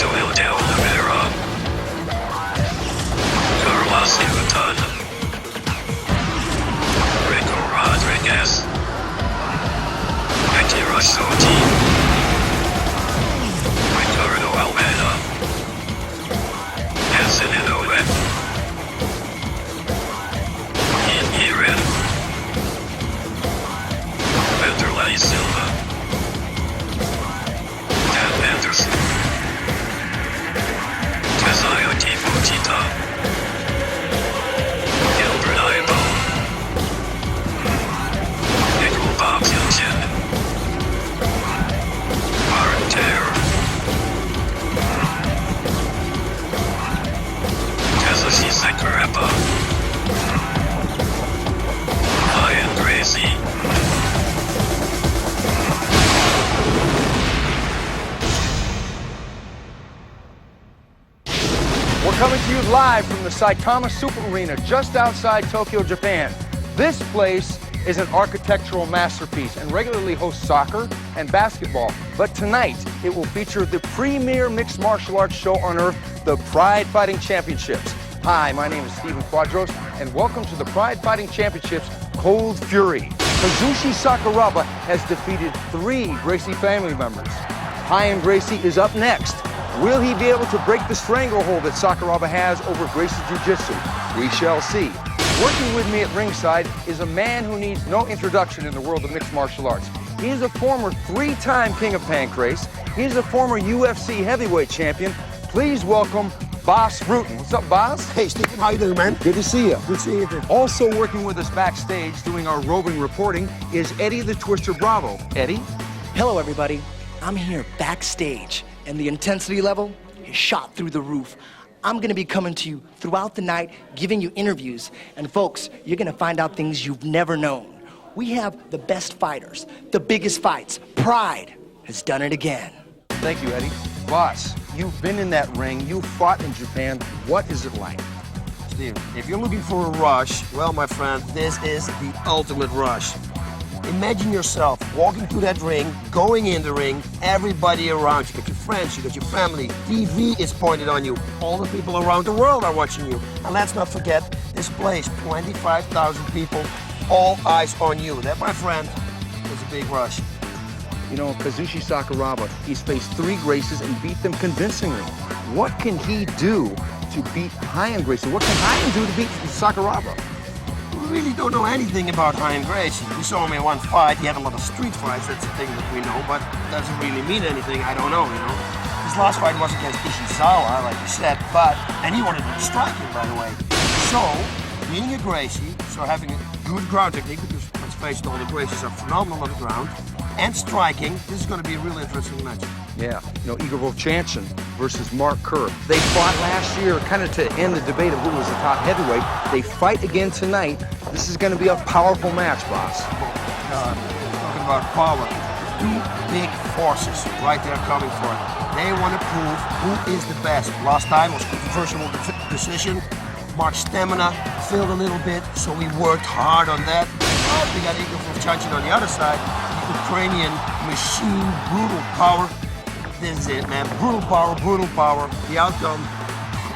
Joel de Oliveira, Carlos Newton, Rico Rodriguez, Akira Shoji, Ricardo Almeida, Enson Inoue, Ian Wanderlei Silva, Henderson, Fujita, Igor Vovchanchyn, Kerr, Kazushi Sakuraba, Gracie. We're coming to you live from the Saitama Super Arena just outside Tokyo, Japan. This place is an architectural masterpiece and regularly hosts soccer and basketball. But tonight, it will feature the premier mixed martial arts show on earth, the Pride Fighting Championships. Hi, my name is Steven Quadros, and welcome to the Pride Fighting Championships Cold Fury. Kazushi Sakuraba has defeated 3 Gracie family members. Gracie is up next. Will he be able to break the stranglehold that Sakuraba has over Gracie Jiu-Jitsu? We shall see. Working with me at ringside is a man who needs no introduction in the world of mixed martial arts. He is a former 3-time King of Pancrase. He is a former UFC heavyweight champion. Please welcome Boss Rutan. What's up, Boss? Hey, Stephen, how you doing, man? Good to see you. Good to see you, too. Also working with us backstage doing our roving reporting is Eddie the Twister Bravo. Eddie? Hello, everybody. I'm here backstage, and the intensity level is shot through the roof. I'm gonna be coming to you throughout the night, giving you interviews, and folks, you're gonna find out things you've never known. We have the best fighters, the biggest fights. Pride has done it again. Thank you, Eddie. Boss, you've been in that ring, you fought in Japan. What is it like? Steve, if you're looking for a rush, well, my friend, this is the ultimate rush. Imagine yourself walking through that ring, going in the ring, everybody around you. You got your friends, you got your family. TV is pointed on you. All the people around the world are watching you. And let's not forget, this place, 25,000 people, all eyes on you. That, my friend, is a big rush. You know, Kazushi Sakuraba, he's faced 3 Gracies and beat them convincingly. What can he do to beat Gracie? What can Ryan do to beat Sakuraba? We really don't know anything about Gracie. We saw him in one fight. He had a lot of street fights. That's the thing that we know, but it doesn't really mean anything. I don't know, you know. His last fight was against Ishizawa, like you said, and he wanted to strike him, by the way. So, being a Gracie, so having a good ground technique, because let's face it, all the Gracies are phenomenal on the ground, and striking, this is going to be a really interesting match. Yeah, you know, Igor Vovchanchyn versus Kerr. They fought last year kind of to end the debate of who was the top heavyweight. They fight again tonight. This is going to be a powerful match, Boss. Talking about power. 2 big forces right there coming for it. They want to prove who is the best. Last time was controversial decision. Mark's stamina failed a little bit, so we worked hard on that. We got Igor Vovchanchyn on the other side. Ukrainian machine, brutal power. This is it, man. Brutal power. The outcome,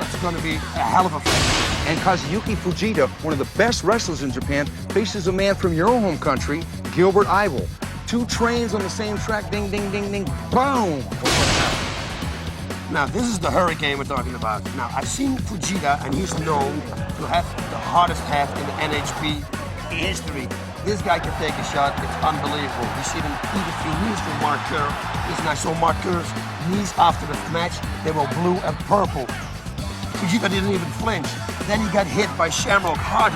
it's going to be a hell of a fight. And Kazuyuki Fujita, one of the best wrestlers in Japan, faces a man from your own home country, Gilbert Ivel. 2 trains on the same track, ding, ding, ding, ding, boom! Now, this is the hurricane we're talking about. Now, I've seen Fujita, and he's known to have the hardest half in the NHB history. This guy can take a shot. It's unbelievable. You see him eat a few knees from Kerr. Listen, I saw Kerr's knees after the match. They were blue and purple. Fujita didn't even flinch. Then he got hit by Shamrock hard.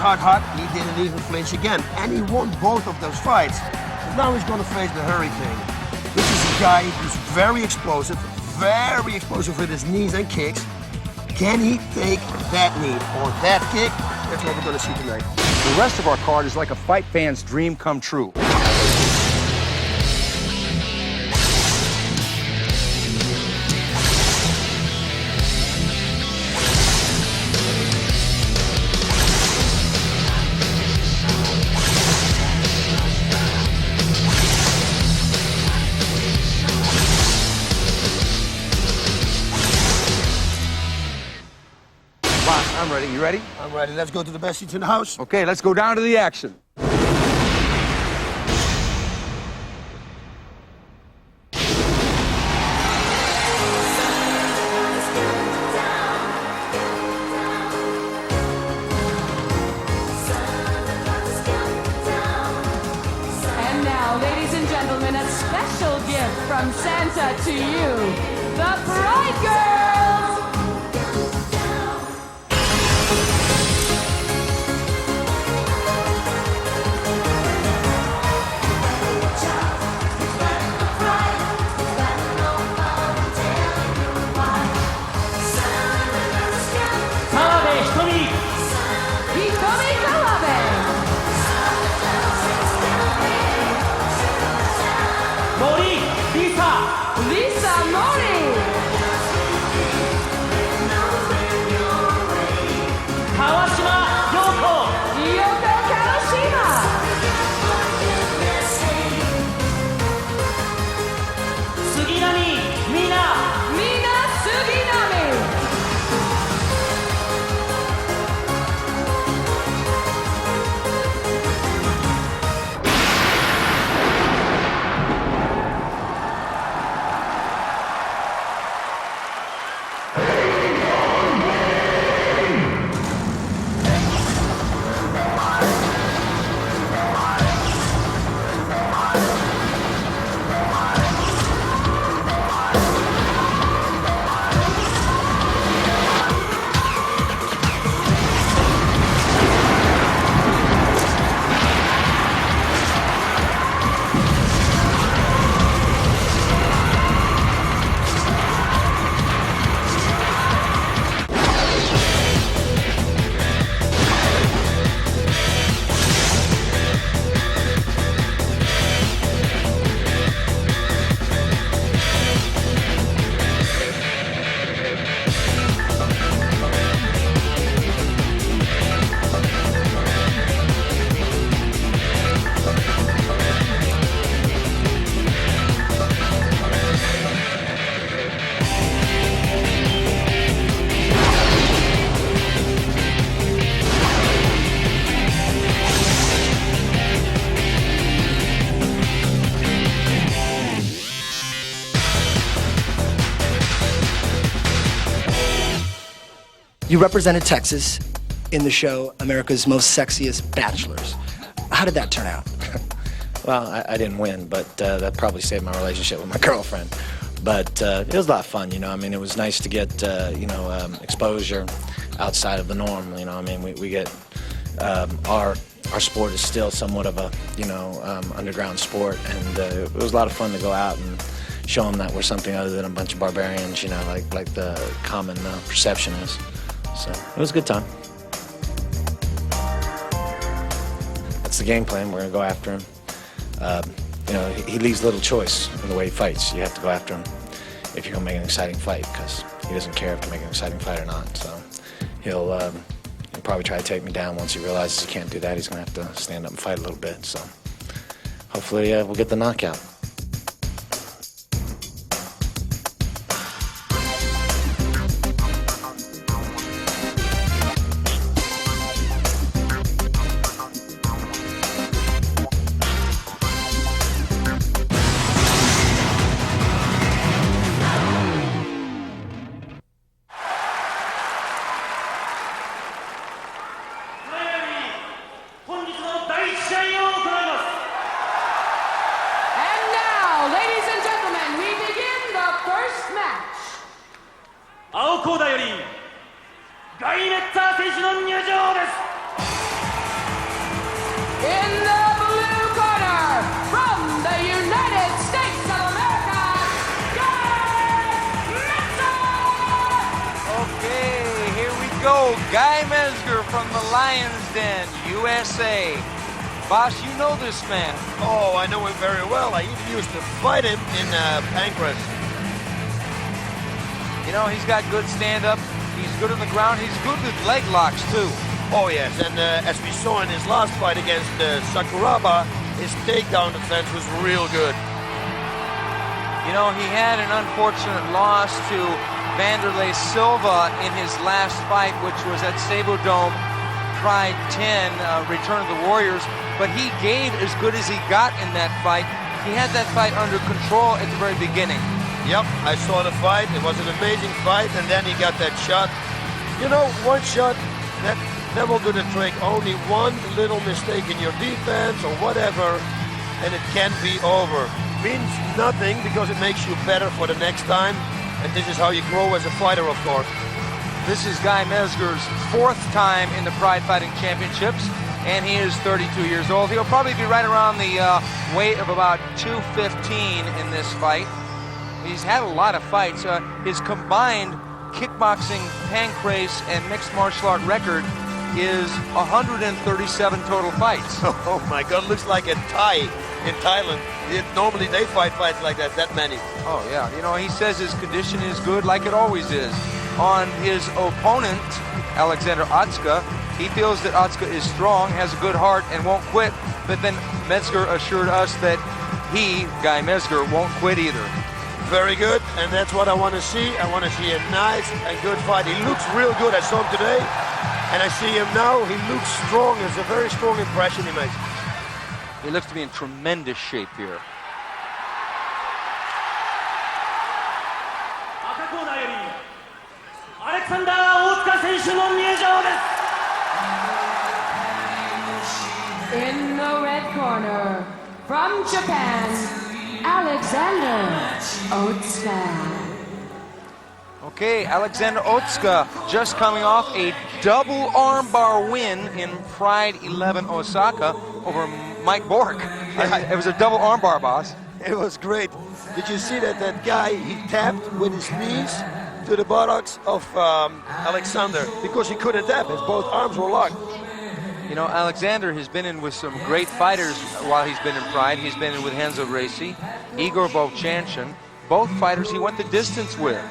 He didn't even flinch again. And he won both of those fights. But now he's going to face the hurricane. This is a guy who's very explosive with his knees and kicks. Can he take that knee or that kick? That's what we're going to see tonight. The rest of our card is like a fight fan's dream come true. ready. You ready? I'm ready. Let's go to the best seats in the house. Okay, let's go down to the action. And now, ladies and gentlemen, a special gift from Santa to you, the Bride Girls! Lisa Mori! Yoko Kawashima! Mina Suginami! You represented Texas in the show America's Most Sexiest Bachelors. How did that turn out? Well, I didn't win, but that probably saved my relationship with my girlfriend. But it was a lot of fun, you know. I mean, it was nice to get, exposure outside of the norm. You know, I mean, we get our sport is still somewhat of a, underground sport, and it was a lot of fun to go out and show them that we're something other than a bunch of barbarians, you know, like the common perception is. So it was a good time. That's the game plan. We're gonna go after him. He leaves little choice in the way he fights. You have to go after him if you're gonna make an exciting fight, because he doesn't care if you make an exciting fight or not. So he'll probably try to take me down. Once he realizes he can't do that, he's gonna have to stand up and fight a little bit. So hopefully we'll get the knockout. Mezger from the Lion's Den, USA. Boss, you know this man. Oh, I know him very well. I even used to fight him in Pancras. You know, he's got good stand-up. He's good on the ground. He's good with leg locks, too. Oh, yes, and as we saw in his last fight against Sakuraba, his takedown defense was real good. You know, he had an unfortunate loss to Wanderlei Silva in his last fight, which was at Sabo Dome, Pride 10, Return of the Warriors, but he gave as good as he got in that fight. He had that fight under control at the very beginning. Yep, I saw the fight. It was an amazing fight, and then he got that shot. You know, one shot, that will do the trick. Only one little mistake in your defense or whatever, and it can be over. Means nothing because it makes you better for the next time, and this is how you grow as a fighter, of course. This is Guy Mezger's 4th time in the Pride Fighting Championships, and he is 32 years old. He'll probably be right around the weight of about 215 in this fight. He's had a lot of fights. His combined kickboxing, pancrase, and mixed martial art record is 137 total fights. Oh my God, looks like a Thai in Thailand. Normally they fight fights like that many. Oh yeah, you know, he says his condition is good like it always is. On his opponent, Alexander Otsuka, he feels that Otsuka is strong, has a good heart, and won't quit. But then Mezger assured us that he, Guy Mezger, won't quit either. Very good, and that's what I want to see. I want to see a nice and good fight. He looks real good. I saw him today, and I see him now. He looks strong. It's a very strong impression he makes. He looks to be in tremendous shape here. In the red corner, from Japan, Alexander Otsuka. Okay, Alexander Otsuka just coming off a double armbar win in Pride 11 Osaka over Mike Bork. It was a double armbar, boss. It was great. Did you see that guy, he tapped with his knees to the buttocks of Alexander because he couldn't tap. His both arms were locked. You know, Alexander has been in with some great fighters while he's been in Pride. He's been in with Gracie, Igor Vovchanchyn, both fighters he went the distance with.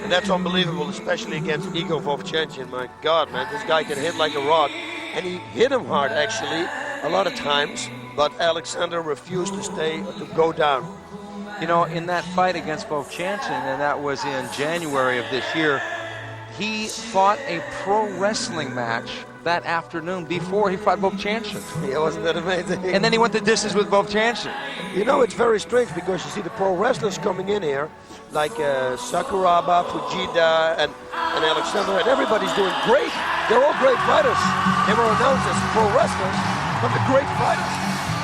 And that's unbelievable, especially against Igor Vovchanchyn. My God, man, this guy can hit like a rock. And he hit him hard, actually, a lot of times. But Alexander refused to go down. You know, in that fight against Vovchanchyn, and that was in January of this year, he fought a pro wrestling match that afternoon before he fought Vovchanchyn. Yeah, wasn't that amazing? And then he went the distance with Vovchanchyn. You know, it's very strange because you see the pro wrestlers coming in here, like Sakuraba, Fujita, and Alexander, and everybody's doing great. They're all great fighters. They were announced as pro wrestlers, but they're great fighters.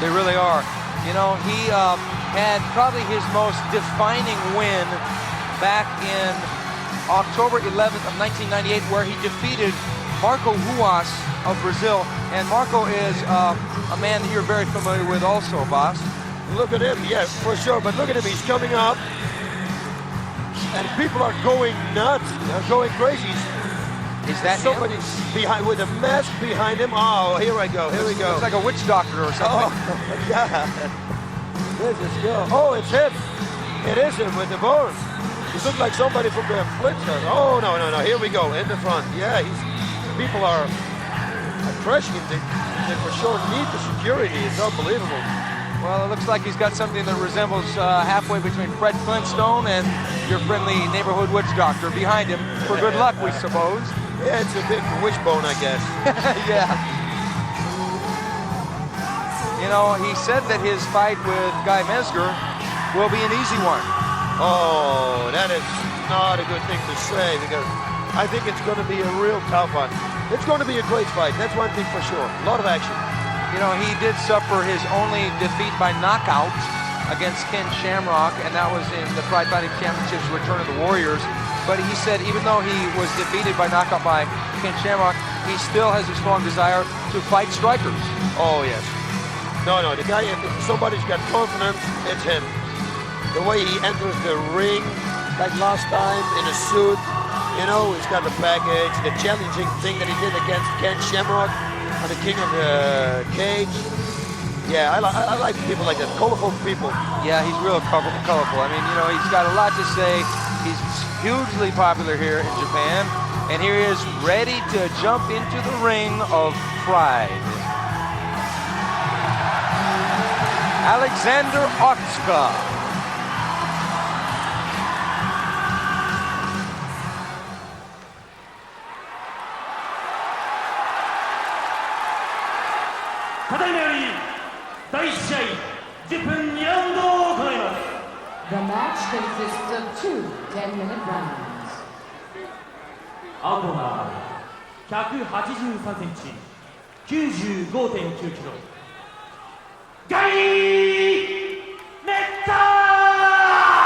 They really are. You know, he had probably his most defining win back in October 11th of 1998, where he defeated Marco Ruas of Brazil. And Marco is a man that you're very familiar with also, boss. Look at him, yes, for sure. But look at him, he's coming up. And people are going nuts. They're going crazy. Is that somebody behind with a mask behind him? Oh, here I go. Here we go. Looks like a witch doctor or something. Oh, yeah. This is good. Oh, it's him. It is him with the bones. He looks like somebody from the Flintstones. Oh, no. Here we go, in the front. Yeah, people are crushing him. They for sure need the security. It's unbelievable. Well, it looks like he's got something that resembles halfway between Fred Flintstone and your friendly neighborhood witch doctor behind him. For good luck, we suppose. Yeah, it's a big wishbone, I guess. Yeah. You know, he said that his fight with Guy Mezger will be an easy one. Oh, that is not a good thing to say because I think it's going to be a real tough one. It's going to be a great fight. That's one thing for sure. A lot of action. You know, he did suffer his only defeat by knockout against Ken Shamrock, and that was in the Pride Fighting Championships Return of the Warriors. But he said even though he was defeated by knockout by Ken Shamrock, he still has a strong desire to fight strikers. Oh, yes. No, the guy, if somebody's got confidence, it's him. The way he enters the ring, like last time, in a suit, you know, he's got the package, the challenging thing that he did against Ken Shamrock, and the King of the Cage. Yeah, I like people like that, colorful people. Yeah, he's real colorful. I mean, you know, he's got a lot to say. He's hugely popular here in Japan, and here he is ready to jump into the ring of Pride. Alexander Otsuka. consists of 2 10-minute rounds. 青コーナー183センチ 95.9 キロ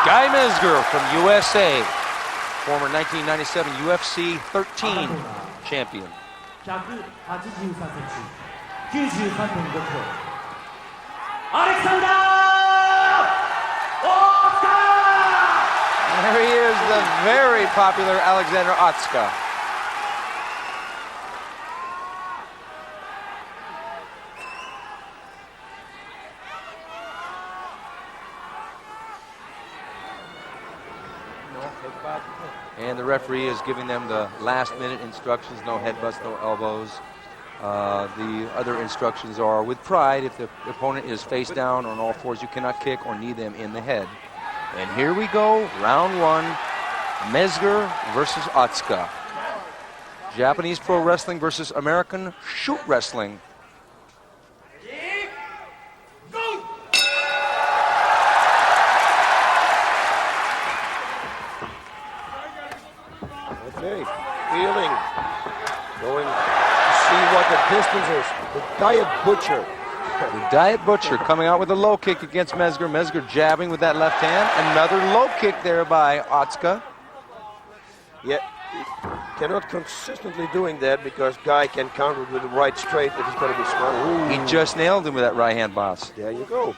Guy Mezger from USA, former 1997 UFC 13 champion. 183センチ 93.5 キロ アレクサンダー There he is, the very popular Alexander Otsuka. And the referee is giving them the last-minute instructions: no headbutts, no elbows. The other instructions are, with pride, if the opponent is face down on all fours, you cannot kick or knee them in the head. And here we go, round 1, Mezger versus Otsuka. Japanese pro wrestling versus American shoot wrestling. Okay, feeling, going to see what the distance is. The Diet Butcher. The Diet Butcher coming out with a low kick against Mezger. Mezger jabbing with that left hand. Another low kick there by Otsuka. Yeah, he cannot consistently doing that because Guy can counter with the right straight if he's going to be smart. Ooh. He just nailed him with that right hand, boss. There you go.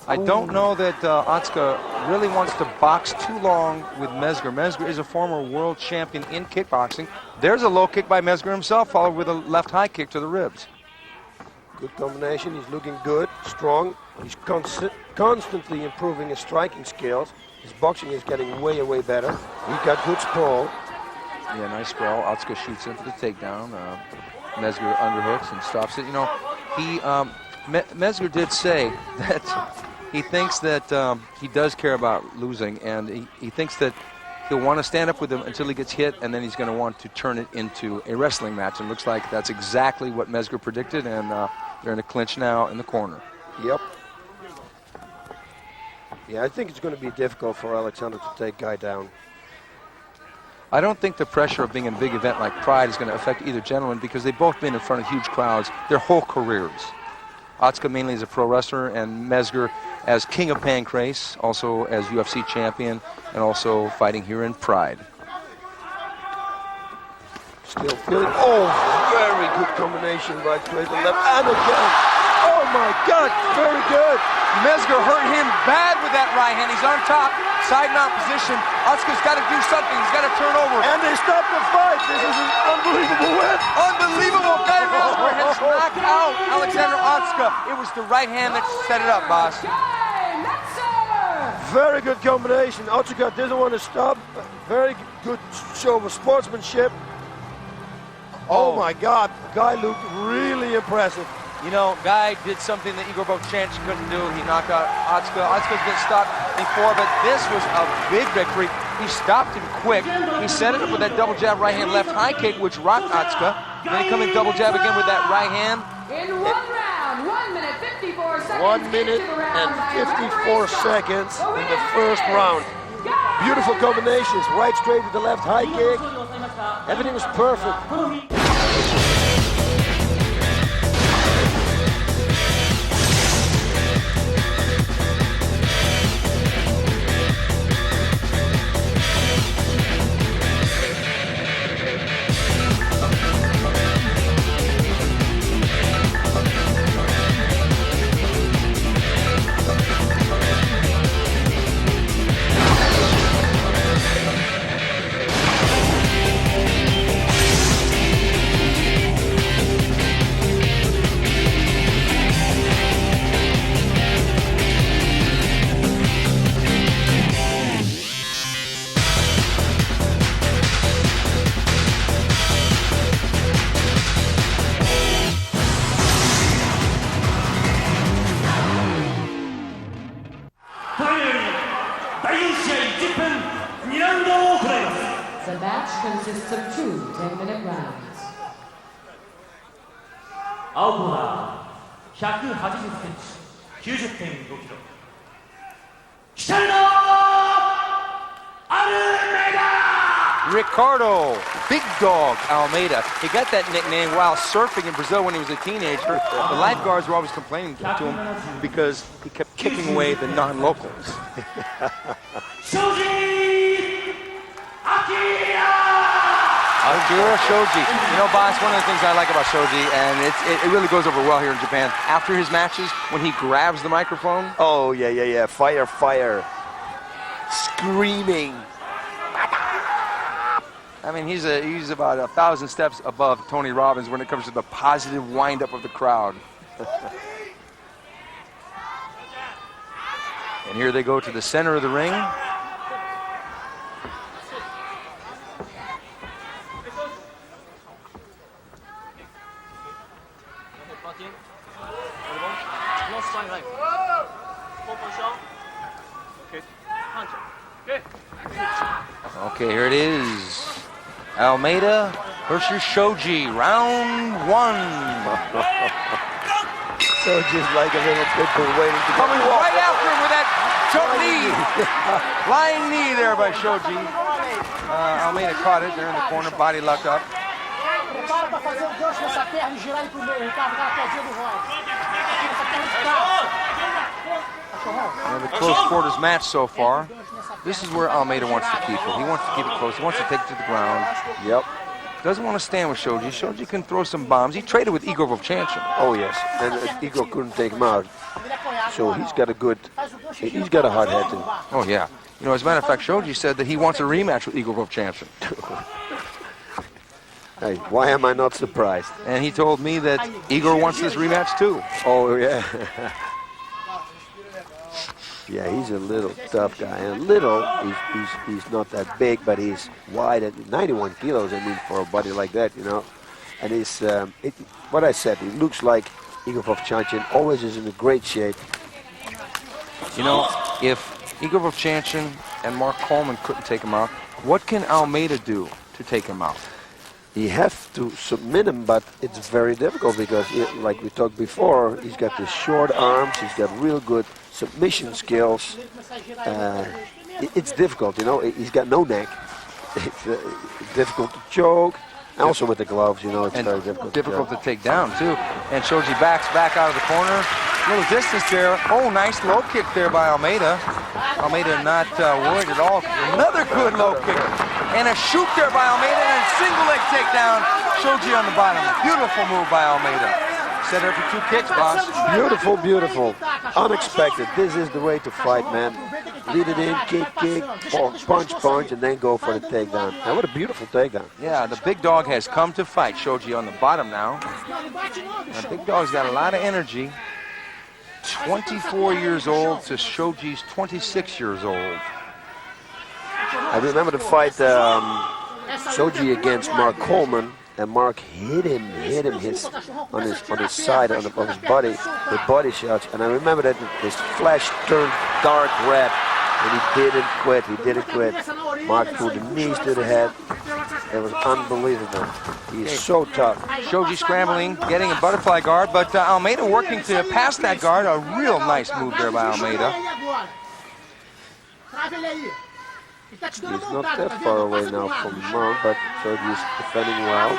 I don't know that Otsuka really wants to box too long with Mezger. Mezger is a former world champion in kickboxing. There's a low kick by Mezger himself, followed with a left high kick to the ribs. Good combination. He's looking good, strong. He's constantly improving his striking skills. His boxing is getting way, way better. He got good sprawl. Yeah, nice sprawl. Otsuka shoots into the takedown. Mezger underhooks and stops it. You know, Mezger did say that he thinks that he does care about losing, and he thinks that he'll want to stand up with him until he gets hit, and then he's going to want to turn it into a wrestling match. And looks like that's exactly what Mezger predicted, and they're in a clinch now in the corner. Yep. Yeah, I think it's going to be difficult for Alexander to take Guy down. I don't think the pressure of being in a big event like Pride is going to affect either gentleman because they've both been in front of huge crowds their whole careers. Otsuka mainly as a pro wrestler, and Mezger as King of Pancrase, also as UFC champion, and also fighting here in Pride. Still feeling, oh, very good combination, right straight to left, and again. Oh my God, very good. Mezger hurt him bad with that right hand. He's on top, side mount position. Otsuka's got to do something. He's got to turn over. And they stopped the fight. This is an unbelievable win. Unbelievable. Guy Mezger has knocked out Alexander Otsuka. It was the right hand that set it up, boss. Very good combination. Otsuka didn't want to stop. Very good show of sportsmanship. Oh my God, Guy looked really impressive. You know, Guy did something that Igor Vovchanchyn couldn't do. He knocked out Otsuka. Otsuka's been stopped before, but this was a big victory. He stopped him quick. He set it up with that double jab, right hand, left high kick, which rocked Otsuka. Then he come in double jab again with that right hand. In one round, 1 minute 54 seconds. 1 minute and 54 seconds in the first round. Beautiful combinations, right straight with the left high kick. Everything was perfect. The match consists of 2 10-minute rounds. 青コーナー180センチ 90.5 キロ Ricardo, Big Dog Almeida. He got that nickname while surfing in Brazil when he was a teenager. The lifeguards were always complaining to him because he kept kicking away the non-locals. Shoji Akira Shoji. You know, boss, one of the things I like about Shoji, and it really goes over well here in Japan, after his matches, when he grabs the microphone. Oh, yeah. Fire, fire. Screaming. I mean, he's about 1,000 steps above Tony Robbins when it comes to the positive wind-up of the crowd. And here they go to the center of the ring. Okay, here it is. Almeida versus Shoji, round one. Shoji's like a little pit bull waiting to Coming right after him with that choke knee. Flying knee there by Shoji. Almeida caught it. They're in the corner, body locked up. And a close quarters match so far. This is where Almeida wants to keep it. He wants to keep it close. He wants to take it to the ground. Yep. Doesn't want to stand with Shoji. Shoji can throw some bombs. He traded with Igor Vovchanchyn. Oh, yes. And Igor couldn't take him out. So he's got a hard head. Oh, yeah. You know, as a matter of fact, Shoji said that he wants a rematch with Igor Vovchanchyn. Hey, why am I not surprised? And he told me that Igor wants this rematch too. Oh, yeah. Yeah, he's a little tough guy. And little, he's not that big, but he's wide at 91 kilos, I mean, for a body like that, you know. And he's, what I said, he looks like Igor Vovchanchyn, always is in a great shape. You know, if Igor Vovchanchyn and Mark Coleman couldn't take him out, what can Almeida do to take him out? He has to submit him, but it's very difficult because, like we talked before, he's got the short arms, he's got real good submission skills. It's difficult, you know. He's got no neck. It's difficult to choke. And also with the gloves, you know, it's very difficult. Difficult to take down too. And Shoji backs back out of the corner. Little distance there. Oh, nice low kick there by Almeida. Almeida not worried at all. Another good low kick. And a shoot there by Almeida and a single leg takedown. Shoji on the bottom. Beautiful move by Almeida. Set her for 2 kicks, boss. Beautiful, beautiful. Unexpected. This is the way to fight, man. Lead it in, kick, punch, and then go for the takedown. And what a beautiful takedown. Yeah, the big dog has come to fight. Shoji on the bottom now. The big dog's got a lot of energy. 24 years old to Shoji's 26 years old. I remember the fight Shoji against Mark Coleman, and Mark hit him on his side, on his body, with body shots. And I remember that his flesh turned dark red, and he didn't quit. Mark threw the knees to the head. It was unbelievable. He's so tough. Shoji scrambling, getting a butterfly guard, but Almeida working to pass that guard. A real nice move there by Almeida. He's not that far away now from Mount, but Shoji's defending well.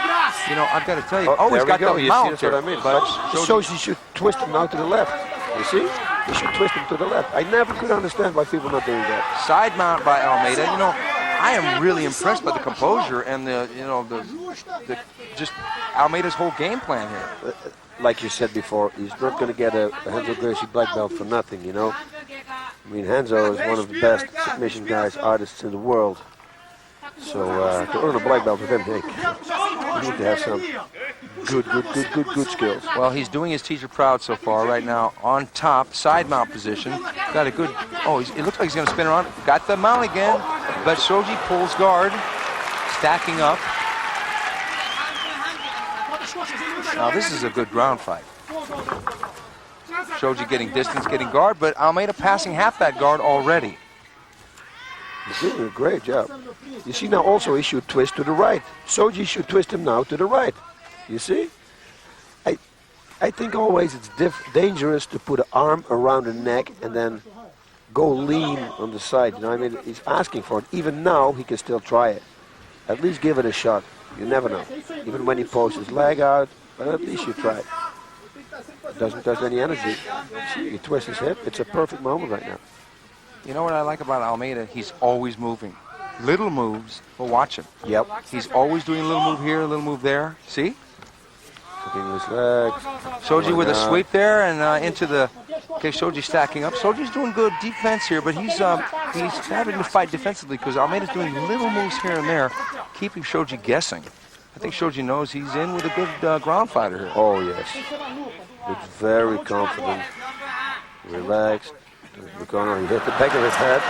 You know, I've got to tell you, always got the mount there. What I mean. But Shoji should twist him now to the left. You see? He should twist him to the left. I never could understand why people are not doing that. Side mount by Almeida. You know, I am really impressed by the composure and the just Almeida's whole game plan here. Like you said before, he's not going to get a Henzo Gracie black belt for nothing, you know. I mean, Henzo is one of the best submission guys, artists in the world. So to earn a black belt with him, you need to have some good skills. Well, he's doing his teacher proud so far. Right now, on top, side mount position. Got a good. Oh, it looks like he's going to spin around. Got the mount again, but Shoji pulls guard, stacking up. Now this is a good ground fight. Shoji getting distance, getting guard, but Almeida passing half that guard already. He's doing a great job. You see now also he should twist to the right. Shoji should twist him now to the right. You see? I think always it's dangerous to put an arm around the neck and then go lean on the side. You know, I mean, he's asking for it. Even now, he can still try it. At least give it a shot. You never know. Even when he pulls his leg out, but at least you try it. Doesn't touch any energy. See, he twists his hip. It's a perfect moment right now. You know what I like about Almeida? He's always moving. Little moves, but watch him. Yep. He's always doing a little move here, a little move there. See? Looking his legs. Shoji with a sweep there and into the... Okay, Shoji stacking up. Shoji's doing good defense here, but he's having to fight defensively because Almeida's doing little moves here and there, keeping Shoji guessing. I think Shoji knows he's in with a good ground fighter here. Oh, yes. Looks very confident. Relaxed. The corner, he hit the back of his head.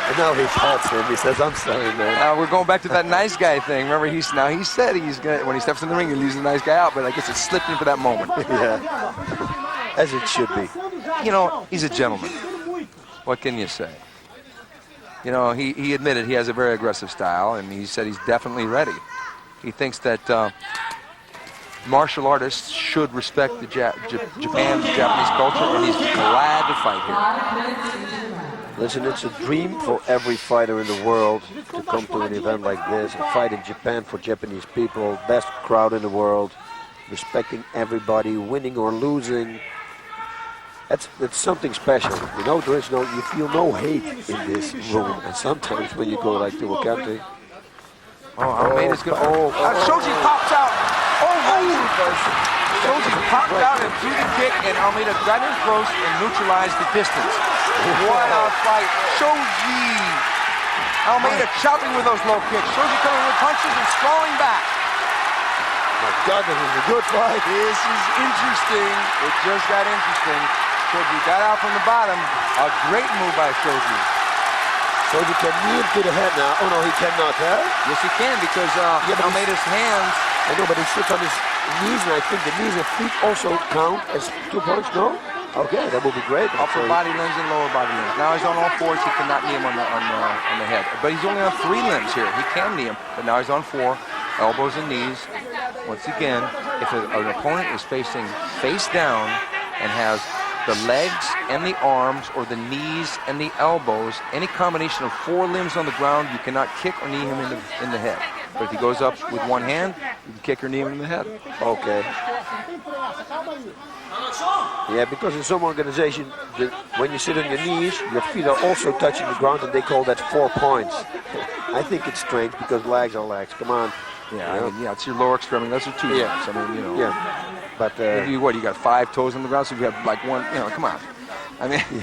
And now he pats him. He says, "I'm sorry, man." We're going back to that nice guy thing. Remember, he said he's gonna, when he steps in the ring, he leaves the nice guy out, but I guess it slipped in for that moment. Yeah. As it should be. You know, he's a gentleman. What can you say? You know, he admitted he has a very aggressive style, and he said he's definitely ready. He thinks that martial artists should respect the Japan, Japanese culture, and he's glad to fight here. Listen, it's a dream for every fighter in the world to come to an event like this and fight in Japan for Japanese people, best crowd in the world, respecting everybody, winning or losing. That's something special. You know, you feel no hate in this room. And sometimes when you go like to a country. Almeida's good. Shoji pops out. Shoji popped out and threw the kick, and Almeida got in close and neutralized the distance. What a fight. Shoji. Almeida chopping with those low kicks. Shoji coming with punches and sprawling back. My God, this is a good fight. This is interesting. It just got interesting. Shoji got out from the bottom. A great move by Shoji. Shoji can knee him to the head now. Oh, no, he cannot, huh? Yes, he can, because Almeida's hands... I know, but he sits on his knees, and I think the knees and feet also count as 2 points, no? Okay, that would be great. Upper body limbs and lower body limbs. Now he's on all fours. He cannot knee him on the head. But he's only on 3 limbs here. He can knee him, but now he's on 4. Elbows and knees. Once again, if an opponent is facing face down and has the legs and the arms, or the knees and the elbows, any combination of 4 limbs on the ground, you cannot kick or knee him in the head. But if he goes up with one hand, you can kick or knee him in the head. Okay. Yeah, because in some organizations, when you sit on your knees, your feet are also touching the ground, and they call that 4 points. I think it's strange because legs are legs. Come on. Yeah, I mean, it's your lower extremity. Those are 2 legs. I mean, you know. Yeah. But you got 5 toes on the ground, so you have like 1. You know, come on. I mean, you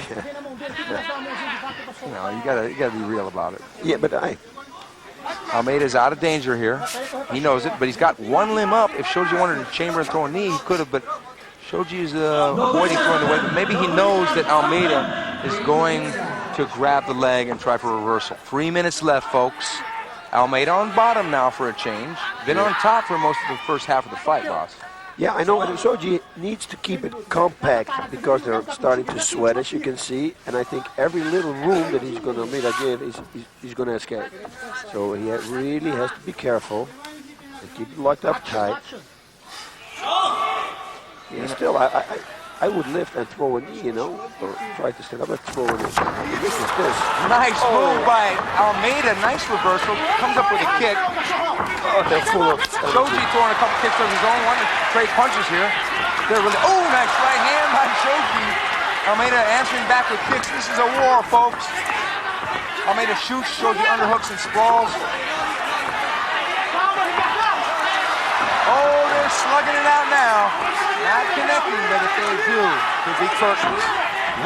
know, you gotta be real about it. Yeah, but Almeida's out of danger here. He knows it, but he's got 1 limb up. If Shoji wanted to chamber and throw a knee, he could have, but Shoji is avoiding throwing the weight. But maybe he knows that Almeida is going to grab the leg and try for a reversal. 3 minutes left, folks. Almeida on bottom now for a change. Been on top for most of the first half of the fight, boss. Yeah, I know, but Shoji needs to keep it compact because they're starting to sweat, as you can see. And I think every little room that he's going to give, he's going to escape. So he really has to be careful and keep it locked up tight. Yeah, still, I would lift and throw a knee, you know, or try to stand up and throw a knee. This is this. Nice move by Almeida. Nice reversal. Comes up with a kick. They're full of... Shoji throwing a couple kicks of his own. Wanting to trade punches here. They're really... Oh, nice right hand by Shoji. Almeida answering back with kicks. This is a war, folks. Almeida shoots. Shoji underhooks and sprawls. Oh, they're slugging it out now. Not connecting, but if they do, could be curtains.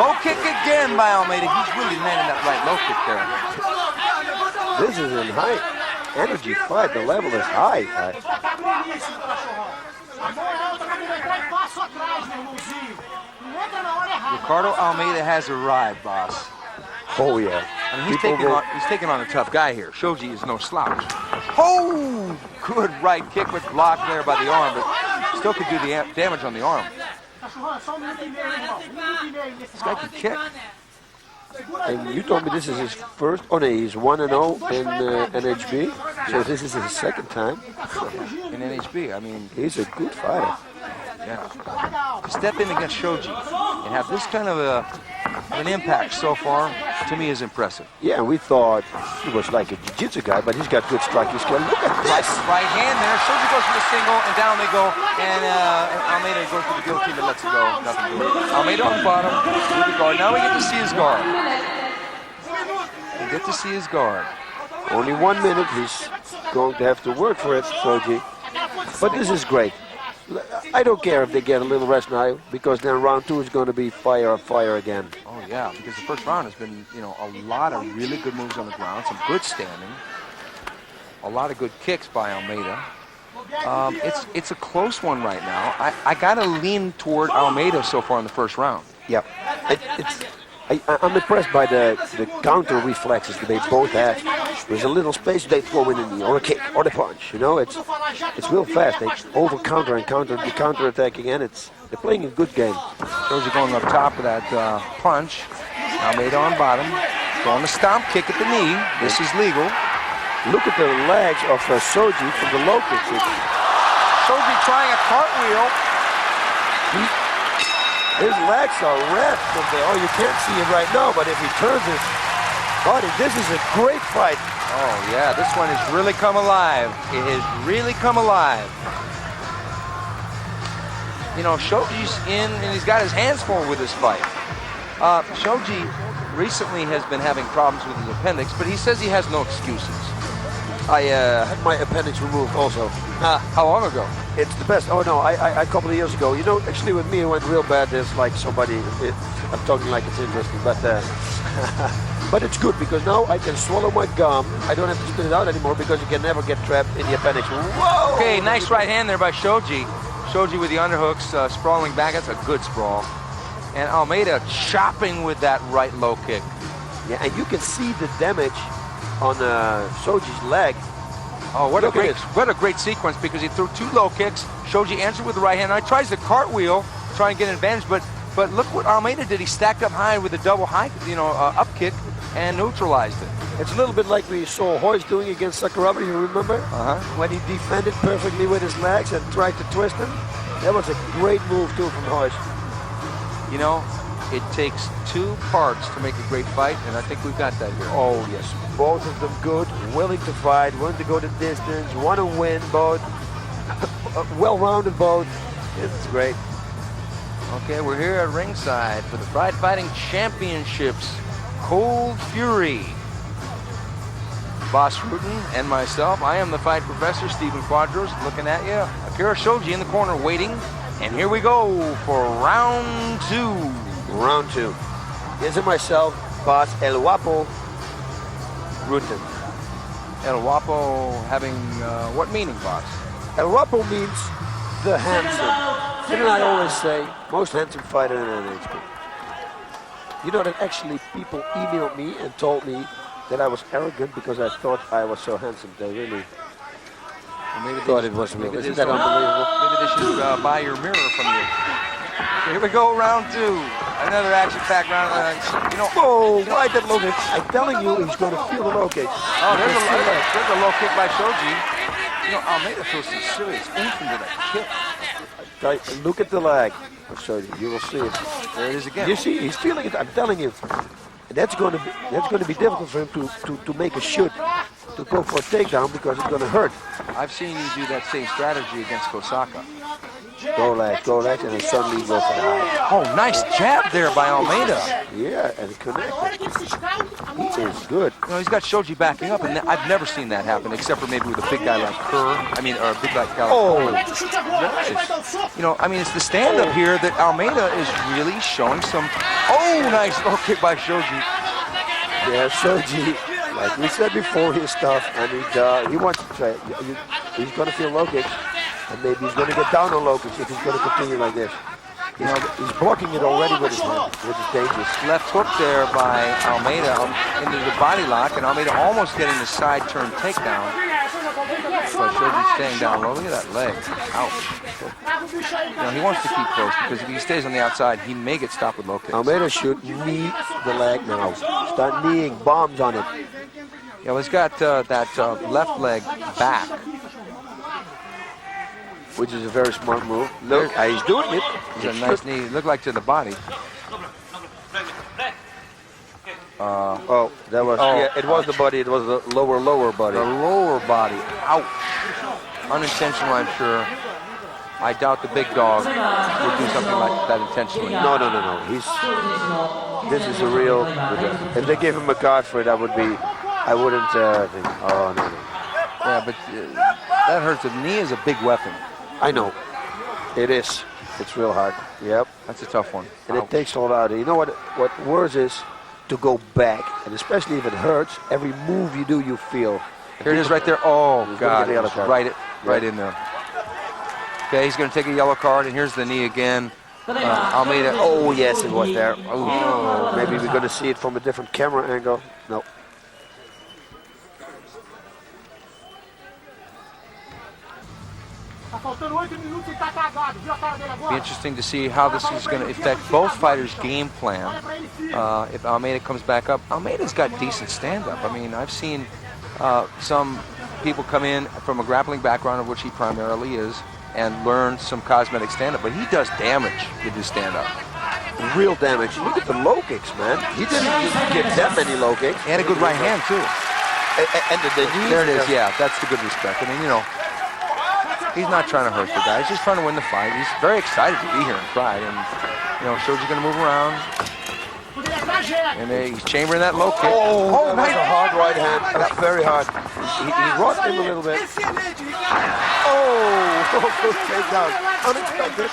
Low kick again by Almeida. He's really landing that right low kick there. This is a high energy fight. The level is high. Ricardo Almeida has arrived, boss. Oh, yeah. I mean, he's taking on a tough guy here. Shoji is no slouch. Oh, good right kick with block there by the arm, but still could do the damage on the arm. This guy can kick. And you told me this is his first. Oh, no, he's 1-0 in NHB. So this is his second time. In NHB, I mean, he's a good fighter. Yeah. To step in against Shoji and have this kind of a an impact so far, to me, is impressive. Yeah, and we thought he was like a jiu-jitsu guy, but he's got good striking skill. Look at this. Right hand there. Shoji goes for the single, and down they go. And Almeida goes for the guillotine and lets it go. Nothing to it. Almeida on the bottom with the guard. Now we get to see his guard. We get to see his guard. Only 1 minute. He's going to have to work for it, Shoji. But this is great. I don't care if they get a little rest now, because then round 2 is going to be fire on fire again. Oh yeah, because the first round has been, you know, a lot of really good moves on the ground, some good standing, a lot of good kicks by Almeida. It's a close one right now. I gotta lean toward Almeida so far in the first round. Yep. I'm impressed by the counter reflexes that they both have. There's a little space they throw in the knee, or a kick, or the punch. You know, it's real fast. They over counter and counter the counter attack again. They're playing a good game. Shoji going up top with that punch. Almeida on bottom, throwing a stomp kick at the knee. This is legal. Look at the legs of Shoji from the low kicks. Shoji trying a cartwheel. His legs are wrapped from there. Oh, you can't see it right now, but if he turns his body, this is a great fight. Oh, yeah, this one has really come alive. It has really come alive. You know, Shoji's in, and he's got his hands full with this fight. Shoji recently has been having problems with his appendix, but he says he has no excuses. I had my appendix removed also. How long ago? It's the best. Oh no, a couple of years ago. You know, actually with me it went real bad. There's like somebody, I'm talking like it's interesting, but but it's good because now I can swallow my gum. I don't have to spit it out anymore because you can never get trapped in the appendix. Whoa! Okay, nice right hand there by Shoji. Shoji with the underhooks, sprawling back. That's a good sprawl. And Almeida chopping with that right low kick. Yeah, and you can see the damage on Shoji's leg. Oh, what a great sequence, because he threw 2 low kicks. Shoji answered with the right hand. Now he tries the cartwheel, trying to get an advantage, but look what Almeida did. He stacked up high with a double high, up kick and neutralized it. It's a little bit like we saw Hoist doing against Sakuraba, you remember? When he defended perfectly with his legs and tried to twist him. That was a great move too from Hoist. You know, it takes 2 parts to make a great fight, and I think we've got that here. Oh yes, both of them good, willing to fight, willing to go the distance, want to win both, well-rounded both. It's great. Okay, we're here at ringside for the Pride Fighting Championships. Cold Fury. Boss Rutan and myself. I am the fight professor, Stephen Quadros, looking at you. Akira Shoji in the corner waiting. And here we go for round 2. Round 2. Here's myself, Boss El Guapo Rutan. El Guapo having what meaning, Boss? El Guapo means the handsome. Didn't I always say, most handsome fighter in NHP? You know that actually people emailed me and told me that I was arrogant because I thought I was so handsome. They really maybe thought it was real. Isn't that unbelievable? Maybe they should buy your mirror from you. Here we go, round 2. Another action-packed round. Whoa, right that low kick. I'm telling you, he's going to feel the low kick. Oh, there's a low kick by Shoji. You know, Almeida throws some serious oomph into that kick. Look at the leg of Shoji. You will see it. There it is again. You see, he's feeling it. I'm telling you. That's going to be difficult for him to make a shoot, to go for a takedown, because it's going to hurt. I've seen you do that same strategy against Osaka. Go legs, and then suddenly go for high. Oh, nice jab there by Almeida. Yeah, and connected. He is good. You know, he's got Shoji backing up, and I've never seen that happen, except for maybe with a big guy like Kerr. Or a big guy like nice. You know, I mean, it's the stand-up here that Almeida is really showing some. Oh, nice low kick by Shoji. Yeah, Shoji, like we said before, he's tough, and he wants to try. He's going to feel low kicks. And maybe he's going to get down on low kicks if he's going to continue like this. You know, he's blocking it already with his hand, which is dangerous. Left hook there by Almeida into the body lock, and Almeida almost getting the side turn takedown. But Shoji's staying down low. Look at that leg. Ouch. You know, he wants to keep close, because if he stays on the outside, he may get stopped with low kicks. Almeida should knee the leg now. Start kneeing bombs on it. Yeah, well, he's got that left leg back, which is a very smart move. Look, he's doing it. It's a nice knee. Looked like to the body. Oh, that was, yeah, it was the body. It was the lower body. The lower body. Ouch. Unintentional, I'm sure. I doubt the big dog would do something like that intentionally. No. This is a real. If they gave him a card for it, I wouldn't think. Oh no. Yeah, but that hurts. The knee is a big weapon. I know. It is. It's real hard. Yep. That's a tough one. And it takes a lot out of you. You know what worse is? To go back, and especially if it hurts, every move you do, you feel. Here it is right there. Oh, God. It was Right in there. Okay, he's going to take a yellow card, and here's the knee again. Almeida. Oh, yes, it was there. Oh, maybe we're going to see it from a different camera angle. No. Be interesting to see how this is going to affect both fighters' game plan. If Almeida comes back up, Almeida's got decent stand-up. I mean, I've seen some people come in from a grappling background, of which he primarily is, and learn some cosmetic stand-up, but he does damage with his stand-up. Real damage. Look at the low kicks, man. He didn't get that many low kicks. He had a good right hand, too. And the knees. There it is, yeah. That's the good respect. I mean, you know, he's not trying to hurt the guy. He's just trying to win the fight. He's very excited to be here in Pride. And, you know, Shoji's going to move around. And he's chambering that low kick. Oh, nice. A hard right hand. Yeah, very hard. He rocked him a little bit. Oh, good takedown. Unexpected.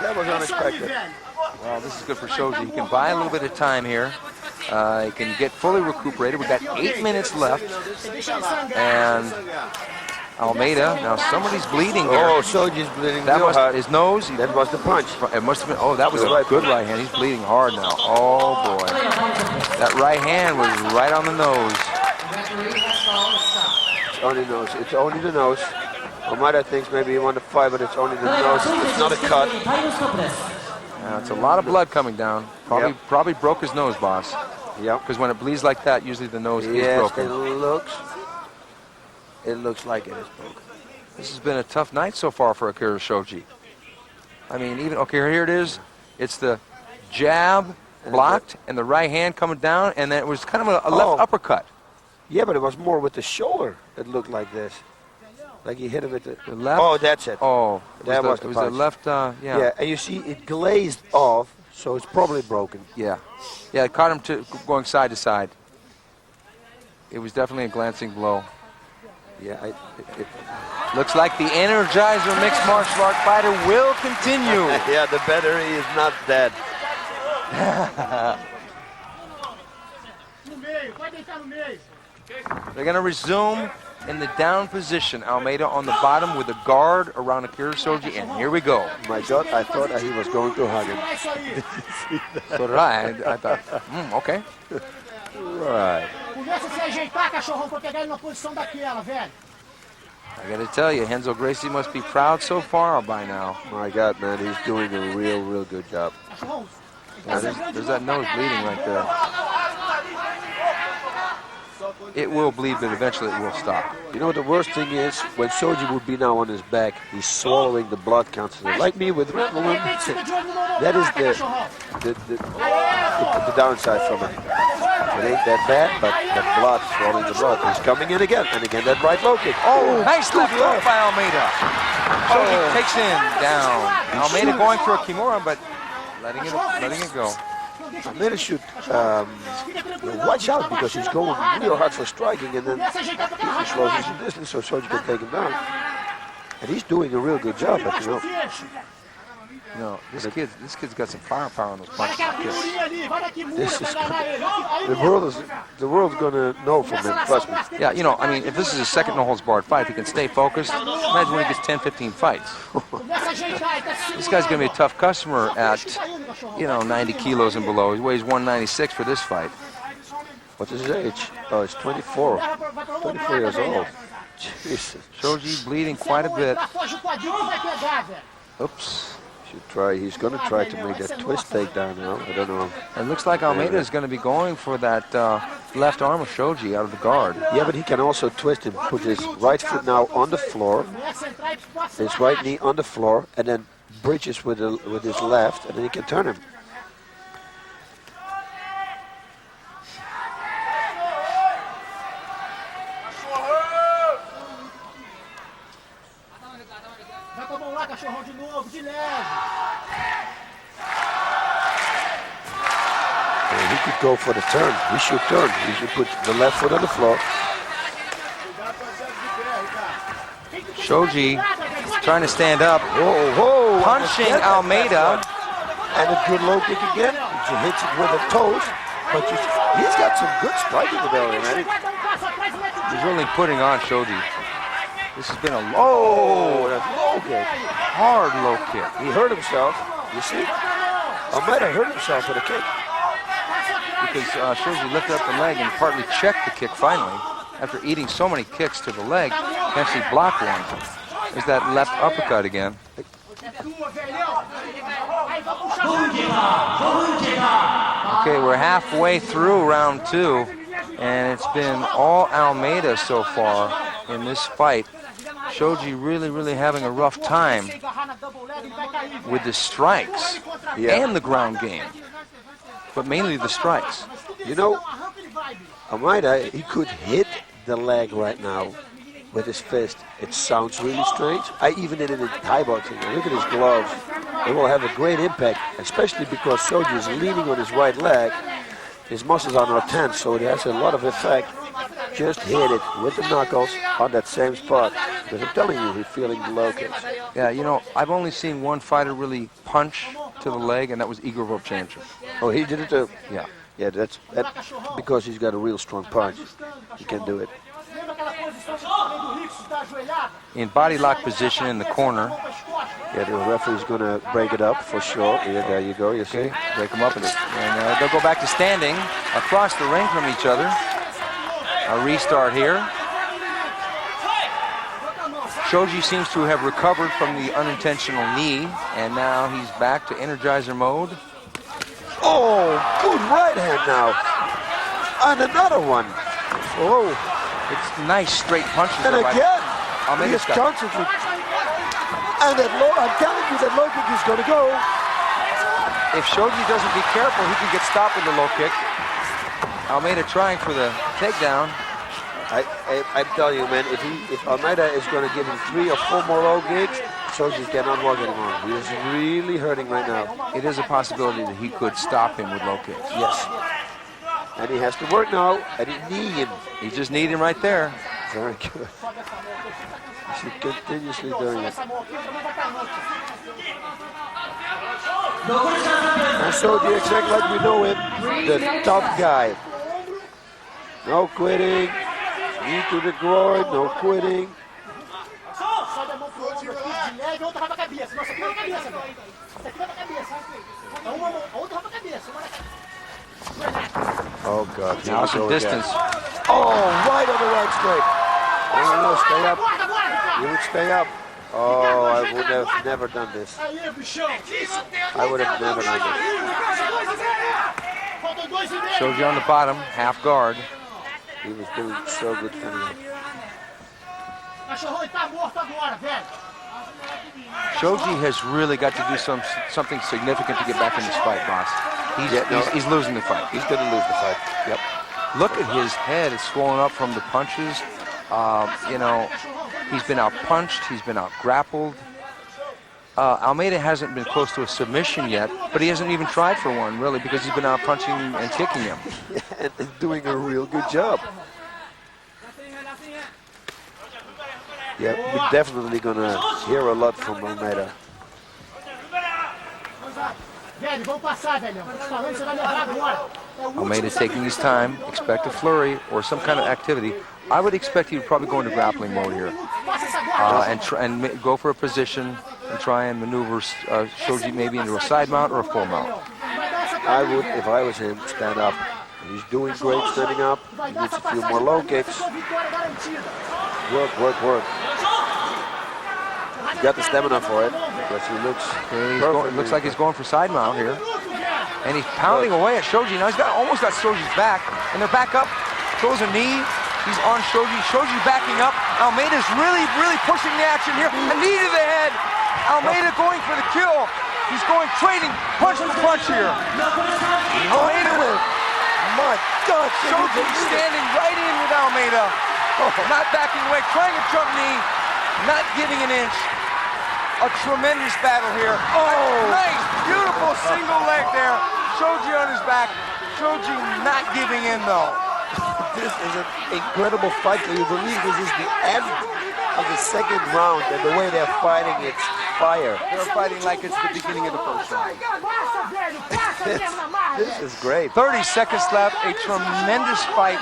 That was unexpected. Well, this is good for Shoji. He can buy a little bit of time here. He can get fully recuperated. We've got 8 minutes left. And Almeida, now somebody's bleeding here. Oh, Shoji's bleeding. That was his nose. That was the punch. It must have been. Oh, that was a good right hand. He's bleeding hard now. Oh boy, that right hand was right on the nose. It's only nose. It's only the nose. Almeida thinks maybe he won the fight, but it's only the nose. It's not a cut. Now, it's a lot of blood coming down. Probably broke his nose, boss. Yep. Because when it bleeds like that, usually the nose is broken. It looks like it is broken. This has been a tough night so far for Akira Shoji. I mean, even, okay, here it is. It's the jab blocked and the right hand coming down, and then it was kind of a left uppercut. Yeah, but it was more with the shoulder. It looked like this. Like he hit him with the left. Oh, that's it. Oh, that was the left, yeah. Yeah, and you see it glazed off, so it's probably broken. Yeah. Yeah, it caught him going side to side. It was definitely a glancing blow. Yeah, it looks like the Energizer mixed martial art fighter will continue. Yeah, the battery is not dead. They're going to resume in the down position. Almeida on the bottom with a guard around Akira Shoji, and here we go. My God, I thought that he was going to hug him. So did I. I thought, okay. Right. I got to tell you, Renzo Gracie must be proud so far by now. My God, man, he's doing a real good job. Yeah, there's that nose bleeding right there. It will bleed, but eventually it will stop. You know, the worst thing is, when Shoji would be now on his back, he's swallowing the blood constantly. Like me with Red Balloon. That is the downside from it. It ain't that bad, but that blood, swallowing the blood. He's coming in again, and again that right low kick. Oh, nice left hook by Almeida. Shoji takes in, down. Almeida going for a Kimura, but letting it go. Almeida should watch out, because he's going real hard for striking, and then he slows his distance so Shoji can take him down. And he's doing a real good job, but you know. No, this kid's got some firepower on those punches. This is the world's gonna know from him, trust me. Yeah, you know, I mean, if this is a second no-holds-barred fight, if he can stay focused, imagine when he gets 10, 15 fights. This guy's gonna be a tough customer at, 90 kilos and below. He weighs 196 for this fight. What's his age? Oh, he's 24. 24 years old. Jesus. Shoji bleeding quite a bit. Oops. He's going to try to make that twist takedown now. I don't know. It looks like Almeida is going to be going for that left arm of Shoji out of the guard. Yeah, but he can also twist and put his right foot now on the floor, his right knee on the floor, and then bridges with his left, and then he can turn him. could go for the turn. He should turn. He should put the left foot on the floor. Shoji trying to stand up. Whoa, whoa. Punching Almeida. And a good low kick again. He hits it with the toes. But he's got some good striking ability, man. He's really putting on Shoji. This has been a that's low kick. hard low kick. He hurt himself. You see? Almeida hurt himself with a kick. Because Shoji lifted up the leg and partly checked the kick finally. After eating so many kicks to the leg, he actually blocked one. There's that left uppercut again. Okay, we're halfway through round 2, and it's been all Almeida so far in this fight. Shoji really having a rough time with the strikes and the ground game, but mainly the strikes. You know, Almeida, he could hit the leg right now with his fist. It sounds really strange. I even did it in Thai boxing. Look at his gloves. It will have a great impact, especially because Shoji is leaning on his right leg. His muscles are not tense, so it has a lot of effect. Just hit it with the knuckles on that same spot. Because I'm telling you, he's feeling the low kicks. Yeah, you know, I've only seen one fighter really punch to the leg, and that was Igor Vovchanchyn. Oh, he did it too? Yeah. Yeah, that's because he's got a real strong punch. He can do it. In body lock position in the corner. Yeah, the referee's going to break it up for sure. Yeah, there you go. You see? Break them up. And they'll go back to standing across the ring from each other. A restart here. Shoji seems to have recovered from the unintentional knee, and now he's back to Energizer mode. Oh, good right hand now. And another one. Oh. It's nice straight punches. And again, Almeida's he's constantly. And that low, I'm telling you, that low kick is going to go. If Shoji doesn't be careful, he could get stopped with the low kick. Almeida trying for the takedown. I'm telling you, man, if Almeida is going to give him 3 or 4 more low kicks, Shoji cannot walk anymore. He is really hurting right now. It is a possibility that he could stop him with low kicks. Yes. And he has to work now, and he needs him. He just needs him right there. Very good. He's continuously doing it. And Shoji, exactly like we know him, the tough guy. No quitting. Knee to the groin, no quitting. Oh God! Now some distance. Oh, right on the right straight. Oh, no, stay up. You would stay up. Oh, I would have never done this. I would have never done this. Shoji on the bottom, half guard. He was doing so good for me. Shoji has really got to do something significant to get back in this fight, boss. He's losing the fight. He's going to lose the fight. Yep. Look at his head. It's swollen up from the punches. You know, he's been out-punched. He's been out-grappled. Almeida hasn't been close to a submission yet, but he hasn't even tried for one, really, because he's been out-punching and kicking him. And doing a real good job. Yeah, we're definitely going to hear a lot from Almeida. Almeida taking his time. Expect a flurry or some kind of activity. I would expect he would probably go into grappling mode here and go for a position and try and maneuver Shoji maybe into a side mount or a full mount. I would, if I was him, stand up. He's doing great standing up. He needs a few more low kicks. Work, work, work. He's got the stamina for it because he looks looks like he's going for side mount here. And he's pounding away at Shoji. Now he's almost got Shoji's back. And they're back up. Throws a knee. He's on Shoji. Shoji backing up. Almeida's really pushing the action here. A knee to the head. Almeida going for the kill. He's going trading punch for punch here. Almeida with, my God, Shoji standing right in with Almeida. Not backing away, trying a jump knee, not giving an inch. A tremendous battle here. Oh, nice, beautiful single leg there. Shoji on his back. Shoji not giving in, though. This is an incredible fight. Can you believe this is the end of the second round? And the way they're fighting, it's fire. They're fighting like it's the beginning of the first round. This is great. 30 seconds left, a tremendous fight.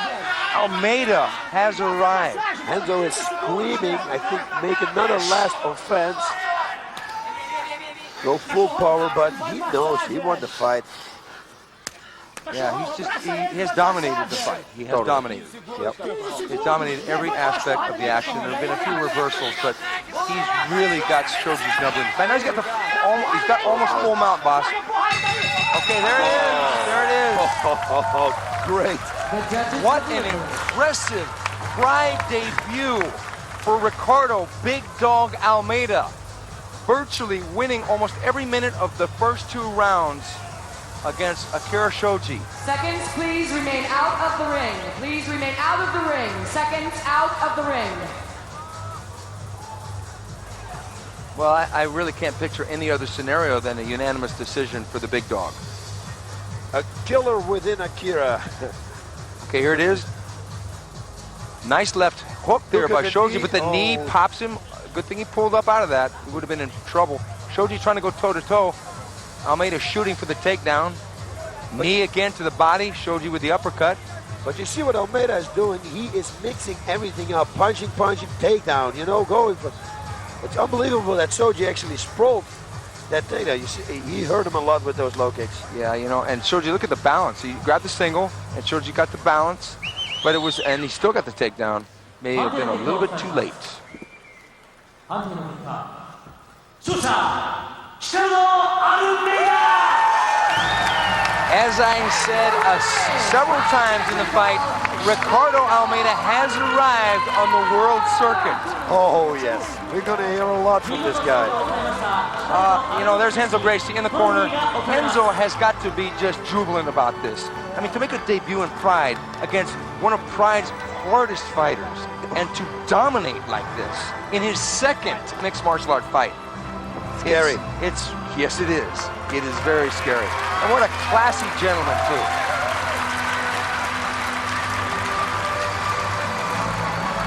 Almeida has arrived. Enzo is screaming, I think, make another last offense. Go full power, but he knows he won the fight. Yeah, he has dominated the fight. He has dominated. Yep. He's dominated every aspect of the action. There have been a few reversals, but he's really got Shoji's number. I know he's got almost full mount, boss. Okay, there it is. There it is. Great. What an impressive Pride debut for Ricardo Big Dog Almeida. Virtually winning almost every minute of the first 2 rounds against Akira Shoji. Seconds, please remain out of the ring. Please remain out of the ring. Seconds out of the ring. Well, I really can't picture any other scenario than a unanimous decision for the big dog. A killer within Akira. Okay, here it is. Nice left hook there by Shoji, but the knee pops him. Good thing he pulled up out of that. He would have been in trouble. Shoji trying to go toe-to-toe. Almeida shooting for the takedown. Knee again to the body. Shoji with the uppercut. But you see what Almeida is doing? He is mixing everything up. Punching, takedown, you know, going for... It's unbelievable that Shoji actually sprawled that takedown. You see, he hurt him a lot with those low kicks. Yeah, you know, and Shoji, look at the balance. He grabbed the single, and Shoji got the balance. But it was, and he still got the takedown. May have been a little bit too late. As I said several times in the fight, Ricardo Almeida has arrived on the world circuit. Oh, yes. We're going to hear a lot from this guy. You know, there's Gracie in the corner. Enzo has got to be just jubilant about this. I mean, to make a debut in Pride against one of Pride's hardest fighters and to dominate like this in his second mixed martial art fight. Scary. Yes, it is. It is very scary. And what a classy gentleman, too.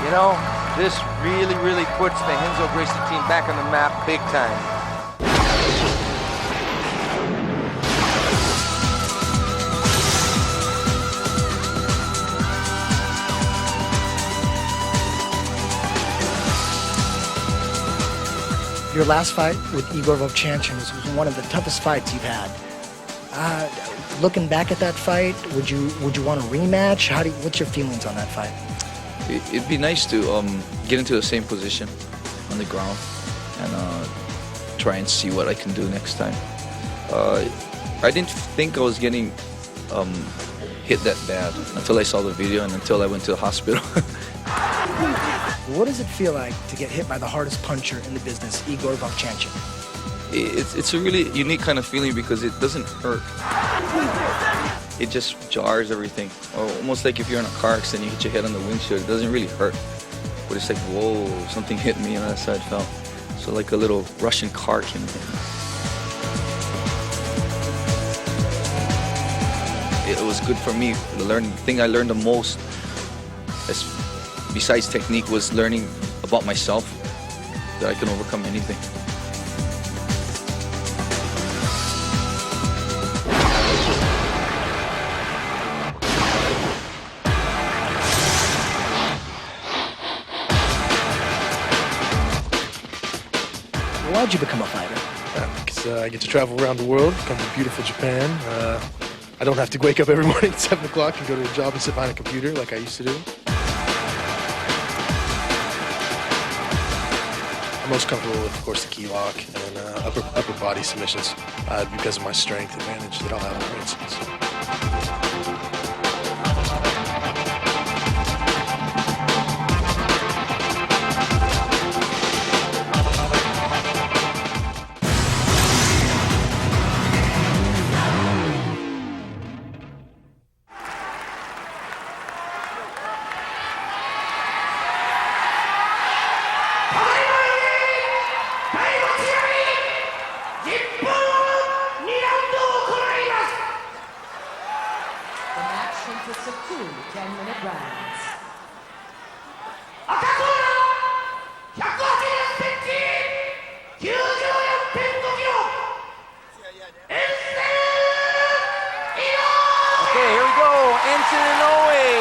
You know, this really puts the Henzo Gracie team back on the map big time. Your last fight with Igor Vovchanchyn was one of the toughest fights you've had. Looking back at that fight, would you want a rematch? What's your feelings on that fight? It'd be nice to get into the same position on the ground and try and see what I can do next time. I didn't think I was getting hit that bad until I saw the video and until I went to the hospital. What does it feel like to get hit by the hardest puncher in the business, Igor Vovchanchyn? It's a really unique kind of feeling because it doesn't hurt. It just jars everything. Almost like if you're in a car accident, you hit your head on the windshield. It doesn't really hurt, but it's like, whoa, something hit me and that's how it felt. So like a little Russian car came in. It was good for me. The thing I learned the most, besides technique, was learning about myself, that I can overcome anything. Why'd you become a fighter? Because I get to travel around the world, come to beautiful Japan. I don't have to wake up every morning at 7 o'clock and go to a job and sit behind a computer like I used to do. I'm most comfortable with, of course, the key lock and upper body submissions because of my strength advantage that I'll have in range. rounds. Okay, here we go. Enson Inoue.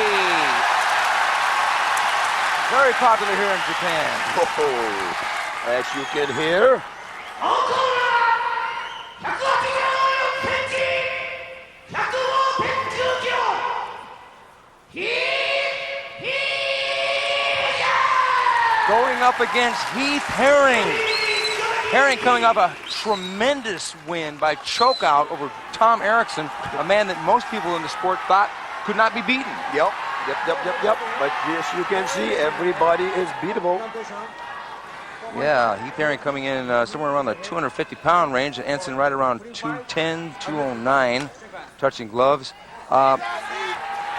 Very popular here in Japan. Oh, as you can hear. Going up against Heath Herring. Herring coming up a tremendous win by chokeout over Tom Erickson, a man that most people in the sport thought could not be beaten. Yep. But as you can see, everybody is beatable. Yeah, Heath Herring coming in somewhere around the 250-pound range, and Enson right around 210, 209, touching gloves.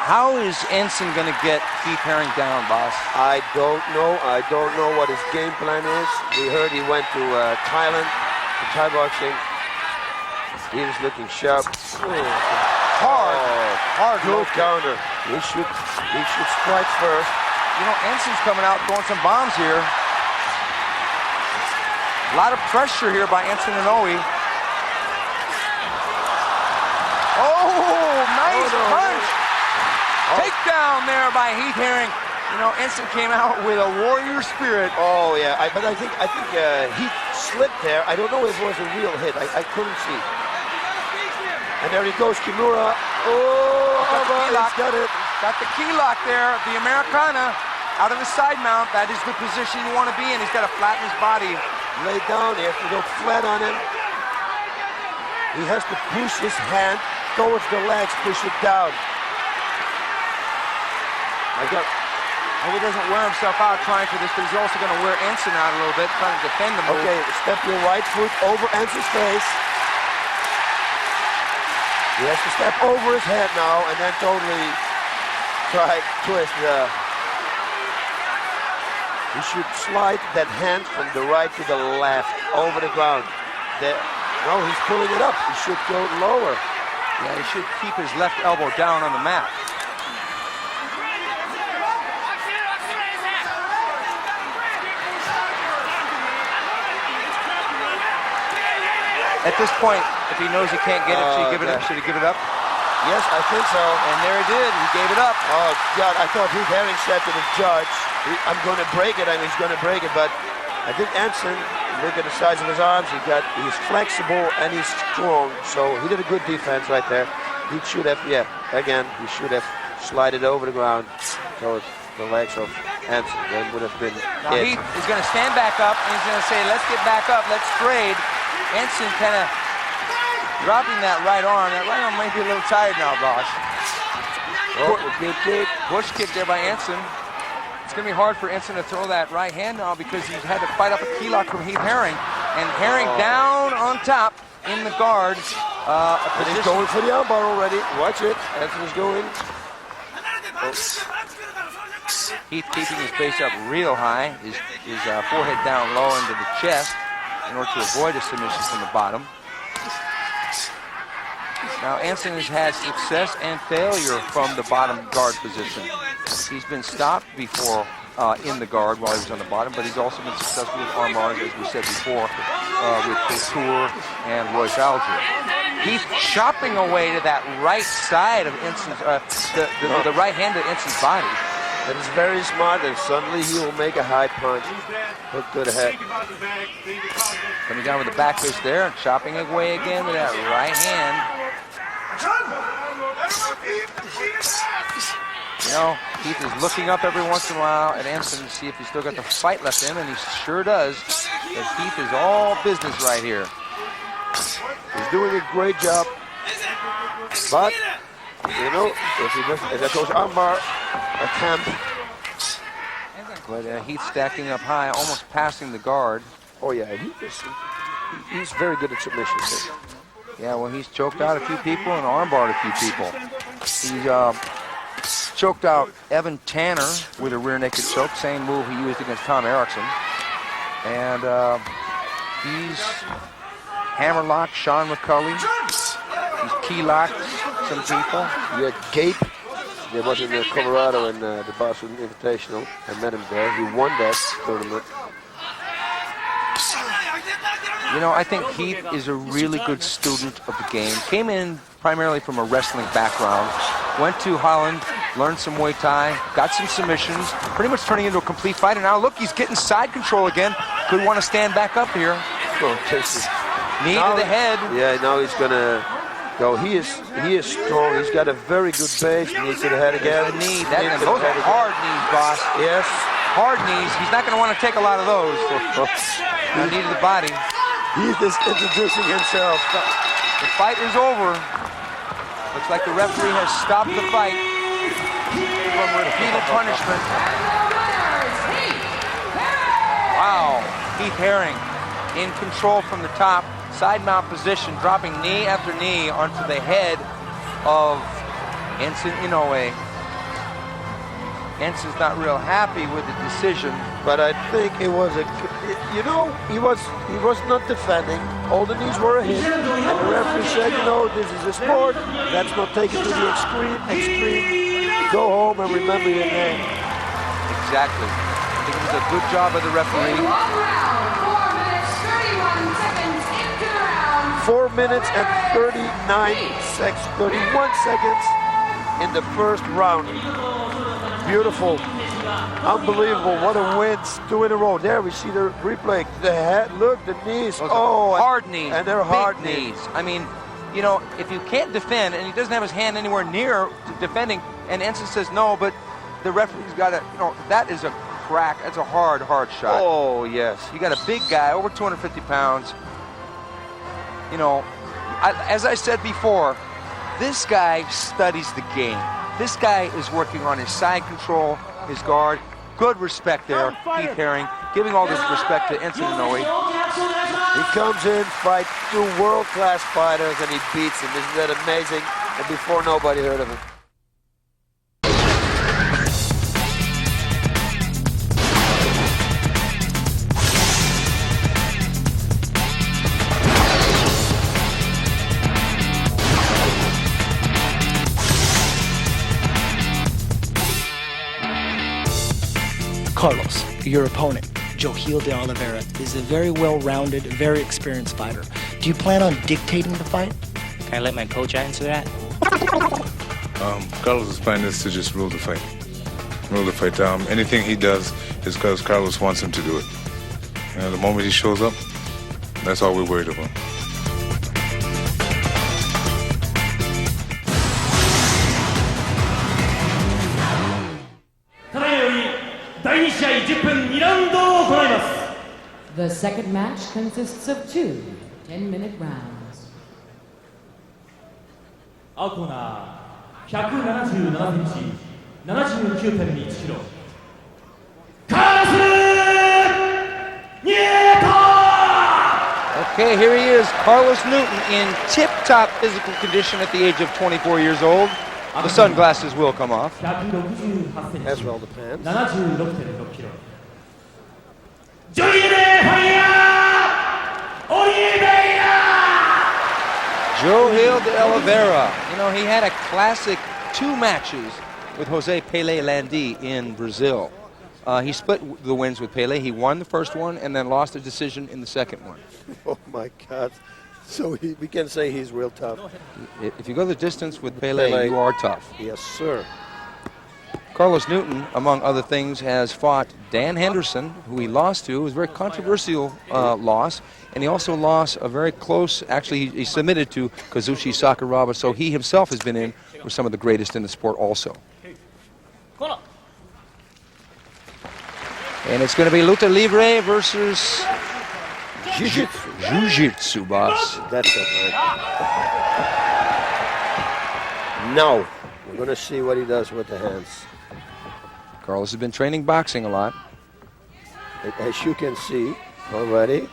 How is Enson going to get Heath Herring down, boss? I don't know. I don't know what his game plan is. We heard he went to Thailand for Thai boxing. He was looking sharp. Hard Good counter. He should strike first. You know, Enson's coming out throwing some bombs here. A lot of pressure here by Enson Inoue. Oh, nice punch! Takedown there by Heath Herring. You know, Enson came out with a warrior spirit. Oh yeah, but I think Heath slipped there. I don't know if it was a real hit. I couldn't see. And there he goes, Kimura. Got it. Got the key lock there. The Americana out of the side mount. That is the position you want to be in. He's got to flatten his body. Lay down. He has to go flat on him. He has to push his hand towards the legs, push it down. I hope he doesn't wear himself out trying for this, but he's also going to wear Enson out a little bit, trying to defend the move. Okay, step your right foot over Enson's face. He has to step over his head now and then totally try twist. He should slide that hand from the right to the left over the ground. No, he's pulling it up. He should go lower. Yeah, he should keep his left elbow down on the mat. At this point, if he knows he can't get it, should he give it up? Should he give it up? Yes, I think so. And there he did. He gave it up. Oh, God, I thought Heath Herring said to the judge, I'm going to break it, and he's going to break it. But I think Enson, look at the size of his arms. He's flexible and he's strong. So he did a good defense right there. He should have, he should have slided over the ground towards the legs of Enson. That would have been now it. Heath is going to stand back up, and he's going to say, let's get back up, let's trade. Enson kind of dropping that right arm. That right arm might be a little tired now, boss. Good kick. Push kick there by Enson. It's going to be hard for Enson to throw that right hand now because he's had to fight up a key lock from Heath Herring. And Herring down on top in the guard. He's going for the armbar already. Watch it. Enson is going. Heath keeping his base up real high. His forehead down low into the chest in order to avoid a submission from the bottom. Now Enson has had success and failure from the bottom guard position. He's been stopped before in the guard while he was on the bottom, but he's also been successful with arm bars, as we said before, with Couture and Royce Alger. He's chopping away to that right side of Enson's, the right hand of Enson's body. That is very smart, and suddenly he will make a high punch. Hook to the head. Coming down with the back fist there, and chopping away again with that right hand. You know, Heath is looking up every once in a while at Enson to see if he's still got the fight left in him, and he sure does. But Heath is all business right here. He's doing a great job. But, you know, if that goes armbar, attempt. But Heath stacking up high, almost passing the guard. Oh yeah, he's very good at submissions. Yeah, well, he's choked out a few people and armbarred a few people. He's choked out Evan Tanner with a rear naked choke, same move he used against Tom Erickson. And he's hammerlocked Sean McCulley. He's key locked some people. Yeah, Gape. He was in Colorado in the Boston Invitational. I met him there. He won that tournament. You know, I think Heath is a really good student of the game. Came in primarily from a wrestling background. Went to Holland, learned some Muay Thai, got some submissions, pretty much turning into a complete fighter. Now look, he's getting side control again. Could want to stand back up here. Knee to the head. Yeah, now he's gonna go. He is strong. He's got a very good base. Knee to the head again. The knee. Those are hard knees, boss. Yes. Hard knees. He's not going to want to take a lot of those. Knee to the body. He's just introducing himself. The fight is over. Looks like the referee has stopped the fight from repeated punishment. Wow. Keith Haring in control from the top. Side mount position, dropping knee after knee onto the head of Enson Inoue. Enson's not real happy with the decision. But I think it was he was not defending. All the knees were a hit. And the referee said, you know, this is a sport. Let's not take it to the extreme. Go home and remember your name. Exactly. I think it was a good job of the referee. 4 minutes and 31 seconds in the first round. Beautiful. Unbelievable. What a win. 2 in a row. There we see the replay. The head, look, the knees. Those are hard knees. And they're hard knees. I mean, you know, if you can't defend and he doesn't have his hand anywhere near defending, and Enson says no, but the referee's got to, you know, that is a crack. That's a hard shot. Oh, yes. You got a big guy, over 250 pounds. You know, as I said before, this guy studies the game. This guy is working on his side control, his guard. Good respect there, Keith Haring, giving all this respect to Enson Inoue. He comes in, fights 2 world-class fighters, and he beats them. Isn't that amazing? And before, nobody heard of him. Carlos, your opponent, Johil de Oliveira, is a very well-rounded, very experienced fighter. Do you plan on dictating the fight? Can I let my coach answer that? Carlos' plan is to just rule the fight. Anything he does is because Carlos wants him to do it. You know, the moment he shows up, that's all we're worried about. The second match consists of 2 10-minute rounds. 青コーナー177センチ 79.1 キロ Okay, here he is, Carlos Newton, in tip-top physical condition at the age of 24 years old. The sunglasses will come off. As well the pants. 76.6 キロ Johil de Oliveira. You know, he had a classic 2 matches with Jose Pele Landi in Brazil. He split the wins with Pele. He won the first one and then lost a decision in the second one. Oh, my God. So we can say he's real tough. If you go the distance with Pele, you are tough. Yes, sir. Carlos Newton, among other things, has fought Dan Henderson, who he lost to. It was a very controversial loss. And he also lost a very close, actually, he submitted to Kazushi Sakuraba. So he himself has been in with some of the greatest in the sport also. And it's going to be luta libre versus jiu-jitsu, boss. That's it, right? Now, we're going to see what he does with the hands. Carlos has been training boxing a lot. As you can see already.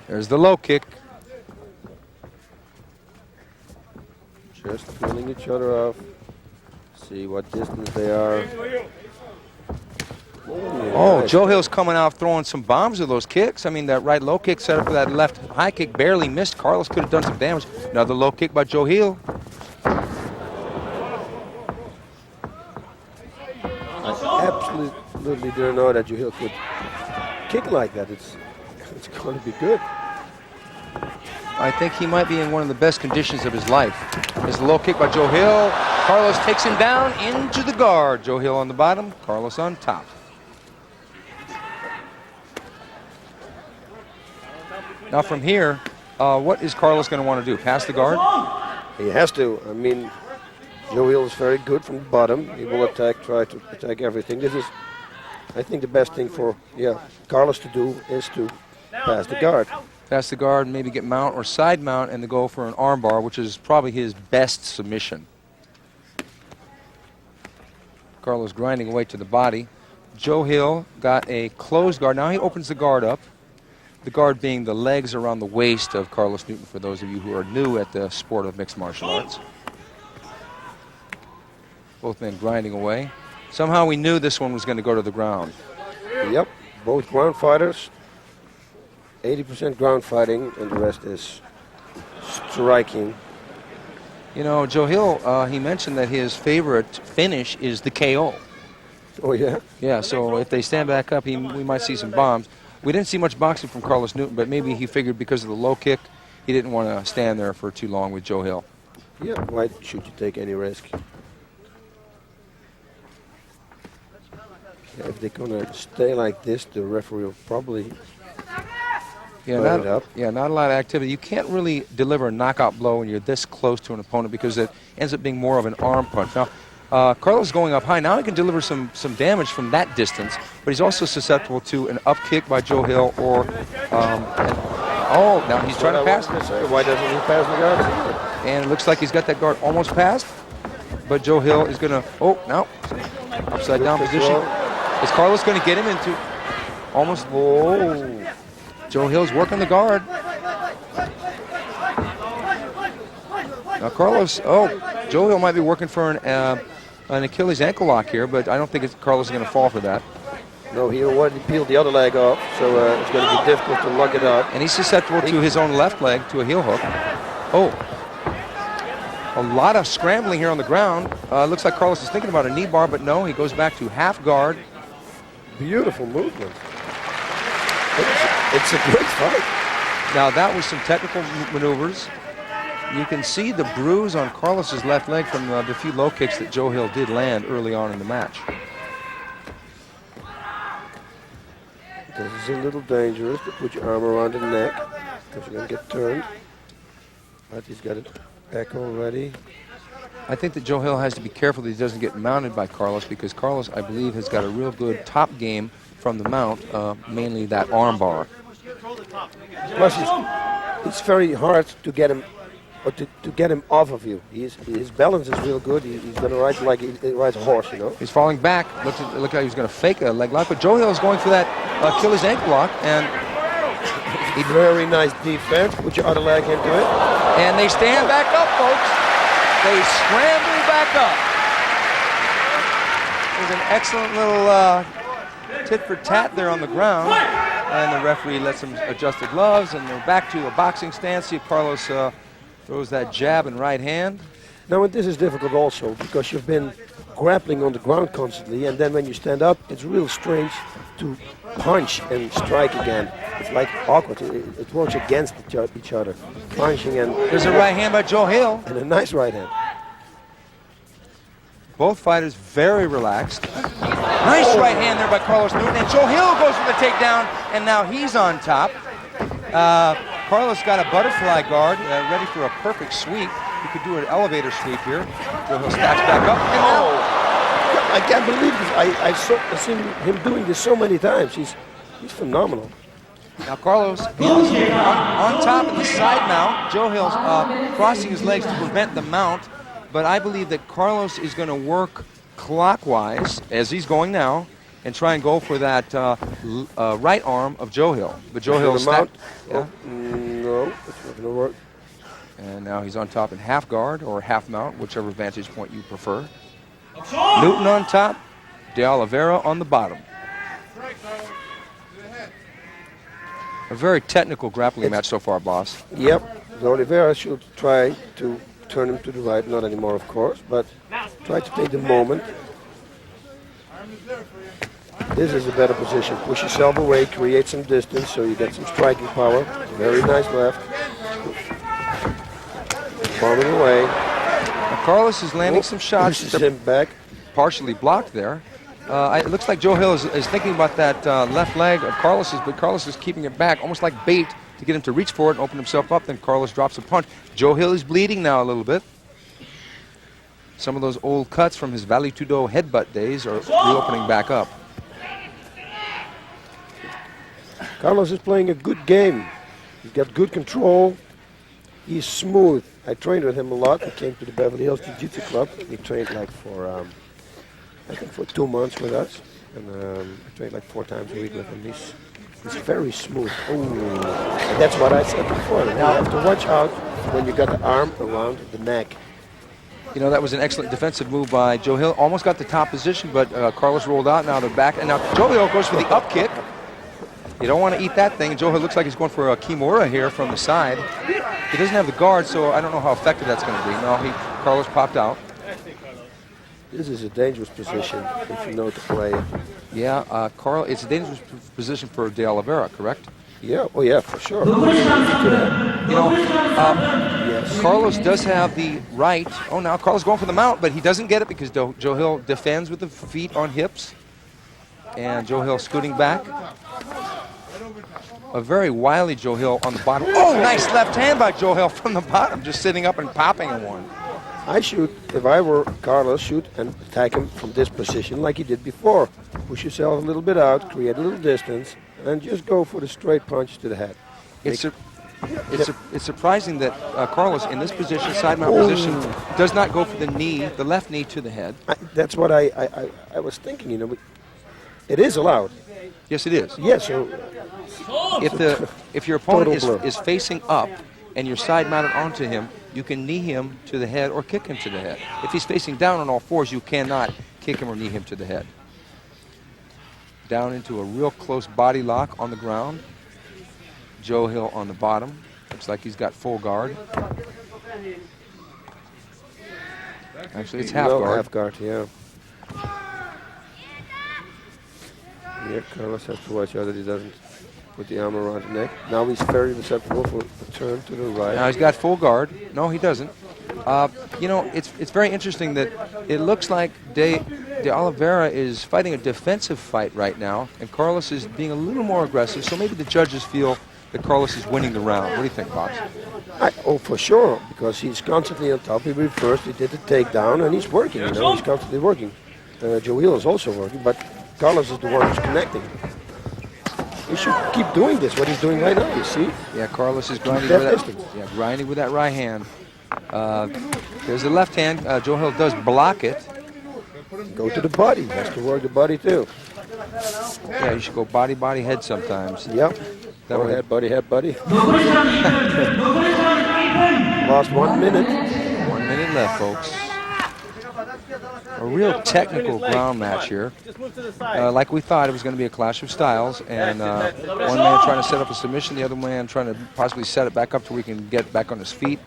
There's the low kick. Just feeling each other off. See what distance they are. Oh, Johil's coming out throwing some bombs with those kicks. I mean, that right low kick set up for that left high kick barely missed. Carlos could have done some damage. Another low kick by Johil. absolutely didn't know that Joe could kick like that. It's going to be good. I think he might be in one of the best conditions of his life. There's a low kick by Joe Hill. Carlos takes him down into the guard. Joe Hill on the bottom, Carlos on top. Now from here, what is Carlos going to want to do? Pass the guard? He has to. I mean, Joe Hill is very good from the bottom. He will attack, try to attack everything. This is, I think, the best thing for Carlos to do is to pass the guard. Pass the guard, maybe get mount or side mount, and to go for an arm bar, which is probably his best submission. Carlos grinding away to the body. Joe Hill got a closed guard. Now he opens the guard up. The guard being the legs around the waist of Carlos Newton, for those of you who are new at the sport of mixed martial arts. Both men grinding away. Somehow we knew this one was going to go to the ground. Yep, both ground fighters. 80% ground fighting, and the rest is striking. You know, Joe Hill, he mentioned that his favorite finish is the KO. Oh, yeah? Yeah, so if they stand back up, we might see some bombs. We didn't see much boxing from Carlos Newton, but maybe he figured because of the low kick, he didn't want to stand there for too long with Joe Hill. Yeah, why should you take any risk? Yeah, if they're going to stay like this, the referee will probably not a lot of activity. You can't really deliver a knockout blow when you're this close to an opponent because it ends up being more of an arm punch. Now, Carlos is going up high. Now he can deliver some damage from that distance, but he's also susceptible to an up kick by Joe Hill or... now he's trying to pass. Why doesn't he pass the guard? And it looks like he's got that guard almost passed, but Joe Hill is going to... Oh, now, upside down position. Is Carlos going to get him into... Almost... Whoa. Joe Hill's working the guard. Now Carlos... Joe Hill might be working for an Achilles ankle lock here, but I don't think Carlos is going to fall for that. No, he already peeled the other leg off, so it's going to be difficult to lock it up. And he's susceptible to his own left leg, to a heel hook. Oh. A lot of scrambling here on the ground. Looks like Carlos is thinking about a knee bar, but no, he goes back to half guard. Beautiful movement. It's a great fight. Now that was some technical maneuvers. You can see the bruise on Carlos's left leg from the few low kicks that Joe Hill did land early on in the match. This is a little dangerous to put your arm around the neck because you're going to get turned. But he's got it back already. I think that Joe Hill has to be careful that he doesn't get mounted by Carlos because Carlos, I believe, has got a real good top game from the mount, mainly that arm bar. Plus, it's very hard to get him or to get him off of you. His balance is real good. He's going to ride like he rides a horse, you know. He's falling back. Look how he's going to fake a leg lock, but Joe Hill is going for that Achilles ankle lock, and very nice defense. Put your other leg into it. And they stand back up, folks. They scramble back up. There's an excellent little tit for tat there on the ground, and the referee lets him adjust the gloves, and they're back to a boxing stance. See if Carlos throws that jab and right hand. Now, and this is difficult also because you've been grappling on the ground constantly, and then when you stand up, it's real strange to punch and strike again. It's like awkward. It works against each other. Punching and... There's a right hand by Joe Hill. And a nice right hand. Both fighters very relaxed. Nice right hand there by Carlos Newton, and Joe Hill goes for the takedown, and now he's on top. Carlos got a butterfly guard, ready for a perfect sweep. He could do an elevator sweep here. Joe Hill stacks back up. And I can't believe this. I've seen him doing this so many times. He's phenomenal. Now Carlos on top in the side mount. Joe Hill's crossing his legs to prevent the mount. But I believe that Carlos is going to work clockwise, as he's going now, and try and go for that right arm of Joe Hill. But Joe Hill's mount. Yeah. No, it's not going to work. And now he's on top in half guard or half mount, whichever vantage point you prefer. Newton on top, De Oliveira on the bottom. A very technical grappling match so far, boss. Yep, De Oliveira should try to turn him to the right, not anymore of course, but try to take the moment. This is a better position. Push yourself away, create some distance so you get some striking power. Very nice left. Bombing away. Now Carlos is landing some shots. Pushes him back. Partially blocked there. It looks like Joe Hill is thinking about that left leg of Carlos's, but Carlos is keeping it back, almost like bait to get him to reach for it and open himself up. Then Carlos drops a punch. Joe Hill is bleeding now a little bit. Some of those old cuts from his Vale Tudo headbutt days are reopening back up. Carlos is playing a good game. He's got good control. He's smooth. I trained with him a lot. He came to the Beverly Hills Jiu-Jitsu Club. He trained like for, I think for 2 months with us. And I trained like 4 times a week with him. He's very smooth. Oh, and that's what I said before. Now you have to watch out when you got the arm around the neck. You know, that was an excellent defensive move by Joe Hill. Almost got the top position, but Carlos rolled out. Now they're back. And now Joe Hill goes for the up kick. You don't want to eat that thing. Joe Hill looks like he's going for a Kimura here from the side. He doesn't have the guard, so I don't know how effective that's going to be. No, Carlos popped out. This is a dangerous position if you know to play it. Yeah, Carl, it's a dangerous position for De Oliveira, correct? Yeah, oh yeah, for sure. You know, yes. Carlos does have the right. Oh, now Carlos going for the mount, but he doesn't get it because Joe Hill defends with the feet on hips. And Joe Hill scooting back. A very wily Joe Hill on the bottom. Oh, nice left hand by Joe Hill from the bottom, just sitting up and popping in one. I shoot, if I were Carlos, shoot and attack him from this position like he did before. Push yourself a little bit out, create a little distance, and just go for the straight punch to the head. It's surprising that Carlos, in this position, side mount position, does not go for the knee, the left knee to the head. That's what I was thinking, you know. It is allowed. Yes, it is. Yes, so if your opponent is facing up and you're side mounted onto him, you can knee him to the head or kick him to the head. If he's facing down on all fours, you cannot kick him or knee him to the head. Down into a real close body lock on the ground. Joe Hill on the bottom. Looks like he's got full guard. Actually, it's half guard. Half guard, yeah. Yeah, Carlos has to watch out that he doesn't put the arm around the neck. Now he's very susceptible for a turn to the right. Now he's got full guard. No, he doesn't. You know, it's very interesting that it looks like De Oliveira is fighting a defensive fight right now, and Carlos is being a little more aggressive, so maybe the judges feel that Carlos is winning the round. What do you think, Box? Oh, for sure, because he's constantly on top. He reversed, he did the takedown, and he's working, you know, he's constantly working. Joe Hill is also working, but Carlos is the one who's connecting. He should keep doing this, what he's doing right now, you see? Yeah, Carlos is grinding with that right hand. There's the left hand. Joe Hill does block it. Go to the body. He has to work the body too. Yeah, you should go body, body, head sometimes. Yep. That way. Head, buddy. Last 1 minute. 1 minute left, folks. A real technical ground match here. Like we thought, it was going to be a clash of styles, and one man trying to set up a submission, the other man trying to possibly set it back up so we can get back on his feet.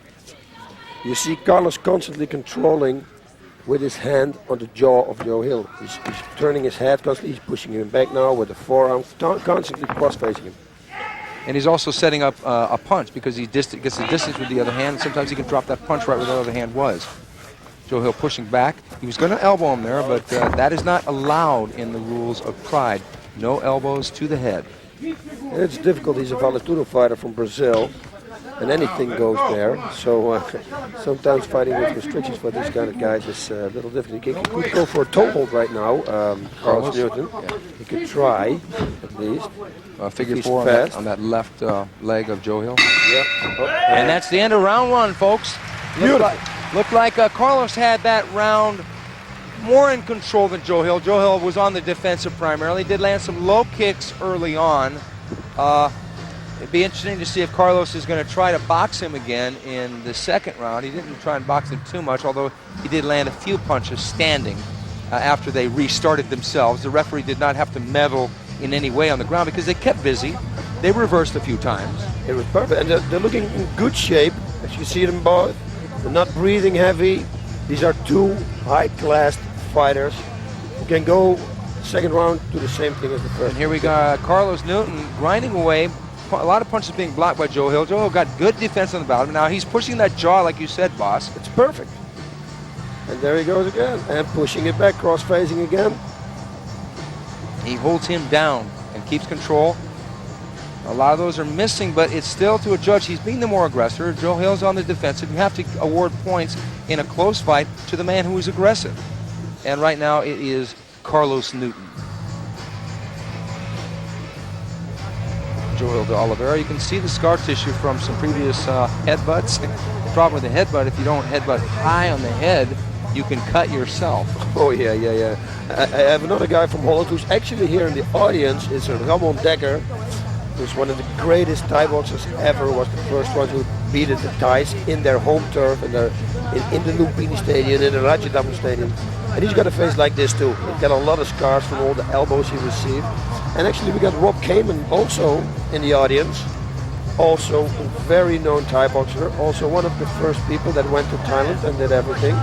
You see Carlos constantly controlling with his hand on the jaw of Joe Hill. He's turning his head constantly. He's pushing him back now with the forearm, constantly cross-facing him. And he's also setting up a punch because he gets the distance with the other hand. And sometimes he can drop that punch right where the other hand was. Joe Hill pushing back. He was going to elbow him there, but that is not allowed in the rules of Pride. No elbows to the head. It's difficult. He's a Vale Tudo fighter from Brazil, and anything goes there. So sometimes fighting with restrictions for these kind of guys is a little difficult. He could go for a toe hold right now, Carlos Newton. Yeah. He could try, at least. Figure 4 on that left leg of Joe Hill. Yep. And that's the end of round 1, folks. Looked like Carlos had that round more in control than Joe Hill. Joe Hill was on the defensive primarily. Did land some low kicks early on. It'd be interesting to see if Carlos is going to try to box him again in the second round. He didn't try and box him too much, although he did land a few punches standing after they restarted themselves. The referee did not have to meddle in any way on the ground because they kept busy. They reversed a few times. It was perfect, and they're looking in good shape, as you see them both. They're not breathing heavy. These are two high-class fighters who can go second round, do the same thing as the first. And here we got Carlos Newton grinding away. A lot of punches being blocked by Joe Hill. Joe Hill got good defense on the bottom. Now he's pushing that jaw like you said, boss. It's perfect. And there he goes again. And pushing it back, cross-facing again. He holds him down and keeps control. A lot of those are missing, but it's still to a judge. He's being the more aggressor. Joe Hill's on the defensive. You have to award points in a close fight to the man who is aggressive. And right now it is Carlos Newton. Joe Hill to Oliveira. You can see the scar tissue from some previous headbutts. The problem with the headbutt, if you don't headbutt high on the head, you can cut yourself. Oh, yeah. I have another guy from Holland who's actually here in the audience. It's Ramon Dekker, who's one of the greatest Thai boxers ever, was the first one who beat the Thais in their home turf, in the Lumpini Stadium, in the Rajadam Stadium. And he's got a face like this too. He's got a lot of scars from all the elbows he received. And actually we got Rob Kamen also in the audience. Also a very known Thai boxer. Also one of the first people that went to Thailand and did everything.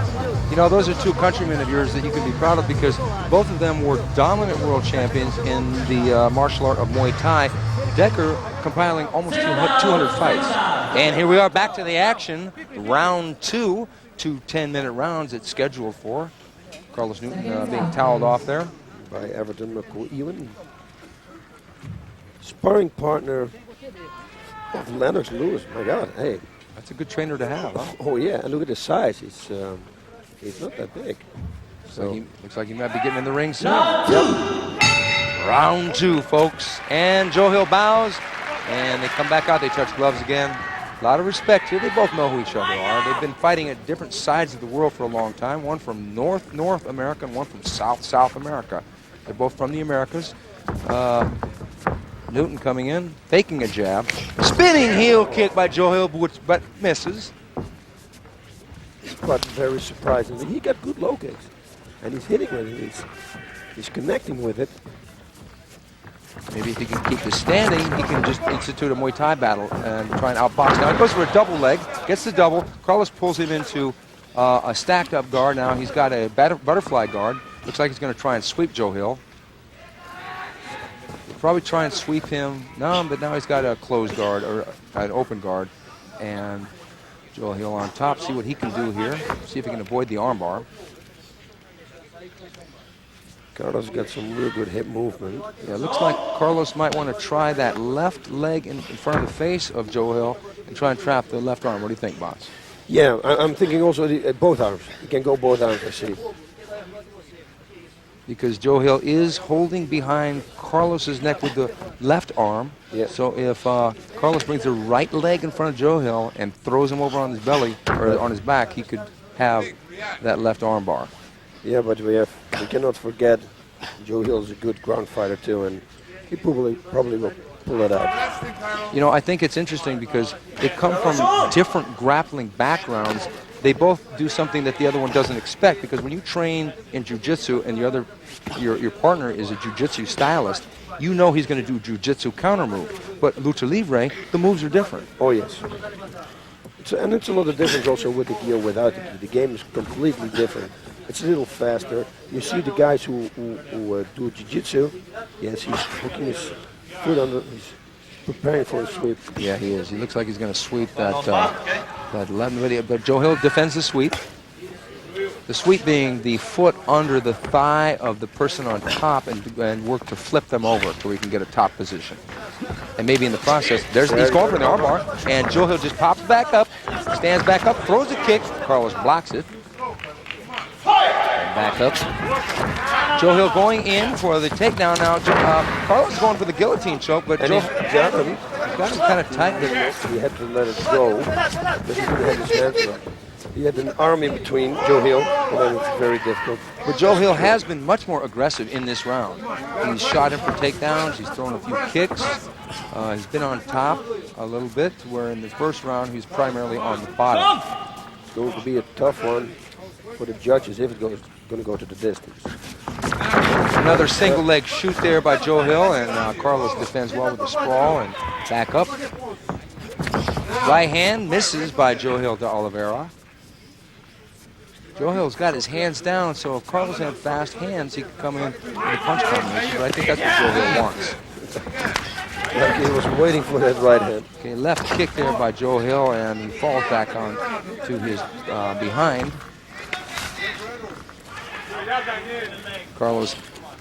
You know, those are two countrymen of yours that you can be proud of because both of them were dominant world champions in the martial art of Muay Thai. Dekker compiling almost 200 fights. And here we are back to the action. Round 2, 2 10-minute rounds it's scheduled for. Carlos Newton being toweled off there. By Everton McEwen. Sparring partner of Lennox Lewis. My God, hey. That's a good trainer to have, huh? Oh yeah, and look at his size. He's not that big. So looks like he might be getting in the ring soon. Yep. Round 2, folks. And Joe Hill bows, and they come back out. They touch gloves again. A lot of respect here. They both know who each other are. They've been fighting at different sides of the world for a long time. One from North America and one from South America. They're both from the Americas. Newton coming in, faking a jab. Spinning heel kick by Joe Hill, but misses. But very surprisingly, he got good low kicks. And he's hitting with it. He's connecting with it. Maybe if he can keep this standing, he can just institute a Muay Thai battle and try and outbox. Now he goes for a double leg, gets the double. Carlos pulls him into a stacked up guard. Now he's got a butterfly guard. Looks like he's going to try and sweep Joe Hill. Probably try and sweep him. No, but now he's got a closed guard or an open guard. And Joe Hill on top. See what he can do here. See if he can avoid the armbar. Carlos got some real good hip movement. Yeah, it looks like Carlos might want to try that left leg in front of the face of Joe Hill and try and trap the left arm. What do you think, boss? Yeah, I'm thinking also both arms. He can go both arms, I see. Because Joe Hill is holding behind Carlos's neck with the left arm. Yeah. So if Carlos brings the right leg in front of Joe Hill and throws him over on his belly or on his back, he could have that left arm bar. Yeah, but we cannot forget Joe Hill's a good ground fighter too, and he probably will pull it out. You know, I think it's interesting because they come from different grappling backgrounds. They both do something that the other one doesn't expect, because when you train in jiu-jitsu and your partner is a jiu-jitsu stylist, you know he's going to do jiu-jitsu counter move. But lucha libre, the moves are different. Oh yes. And it's a lot of difference also with the gi or without the gi. The game is completely different. It's a little faster. You see the guys who do jiu-jitsu. Yes, he's hooking his foot under. He's preparing for a sweep. Yeah, he is. He looks like he's going to sweep that left video. But Joe Hill defends the sweep. The sweep being the foot under the thigh of the person on top and work to flip them over so we can get a top position. And maybe in the process, he's going for the armbar, and Joe Hill just pops back up, stands back up, throws a kick. Carlos blocks it. And back up. Joe Hill going in for the takedown now. Carlos is going for the guillotine choke, but Joe got him kind of tight. He had to let it go, but he didn't have his hands up. He had an arm in between Joe Hill, and then it's very difficult. But Joe Hill has been much more aggressive in this round. He's shot him for takedowns. He's thrown a few kicks. He's been on top a little bit, where in the first round he was primarily on the bottom. It's going to be a tough one for the judges if it's going to go to the distance. Another single leg shoot there by Joe Hill, and Carlos defends well with the sprawl and back up. Right hand misses by Joe Hill to Oliveira. Joe-Hill's got his hands down, so if Carlos had fast hands, he could come in with a punch combination, but I think that's what Joe-Hill wants. He was waiting for that right hand. Okay, left kick there by Joe-Hill, and he falls back on to his behind. Carlos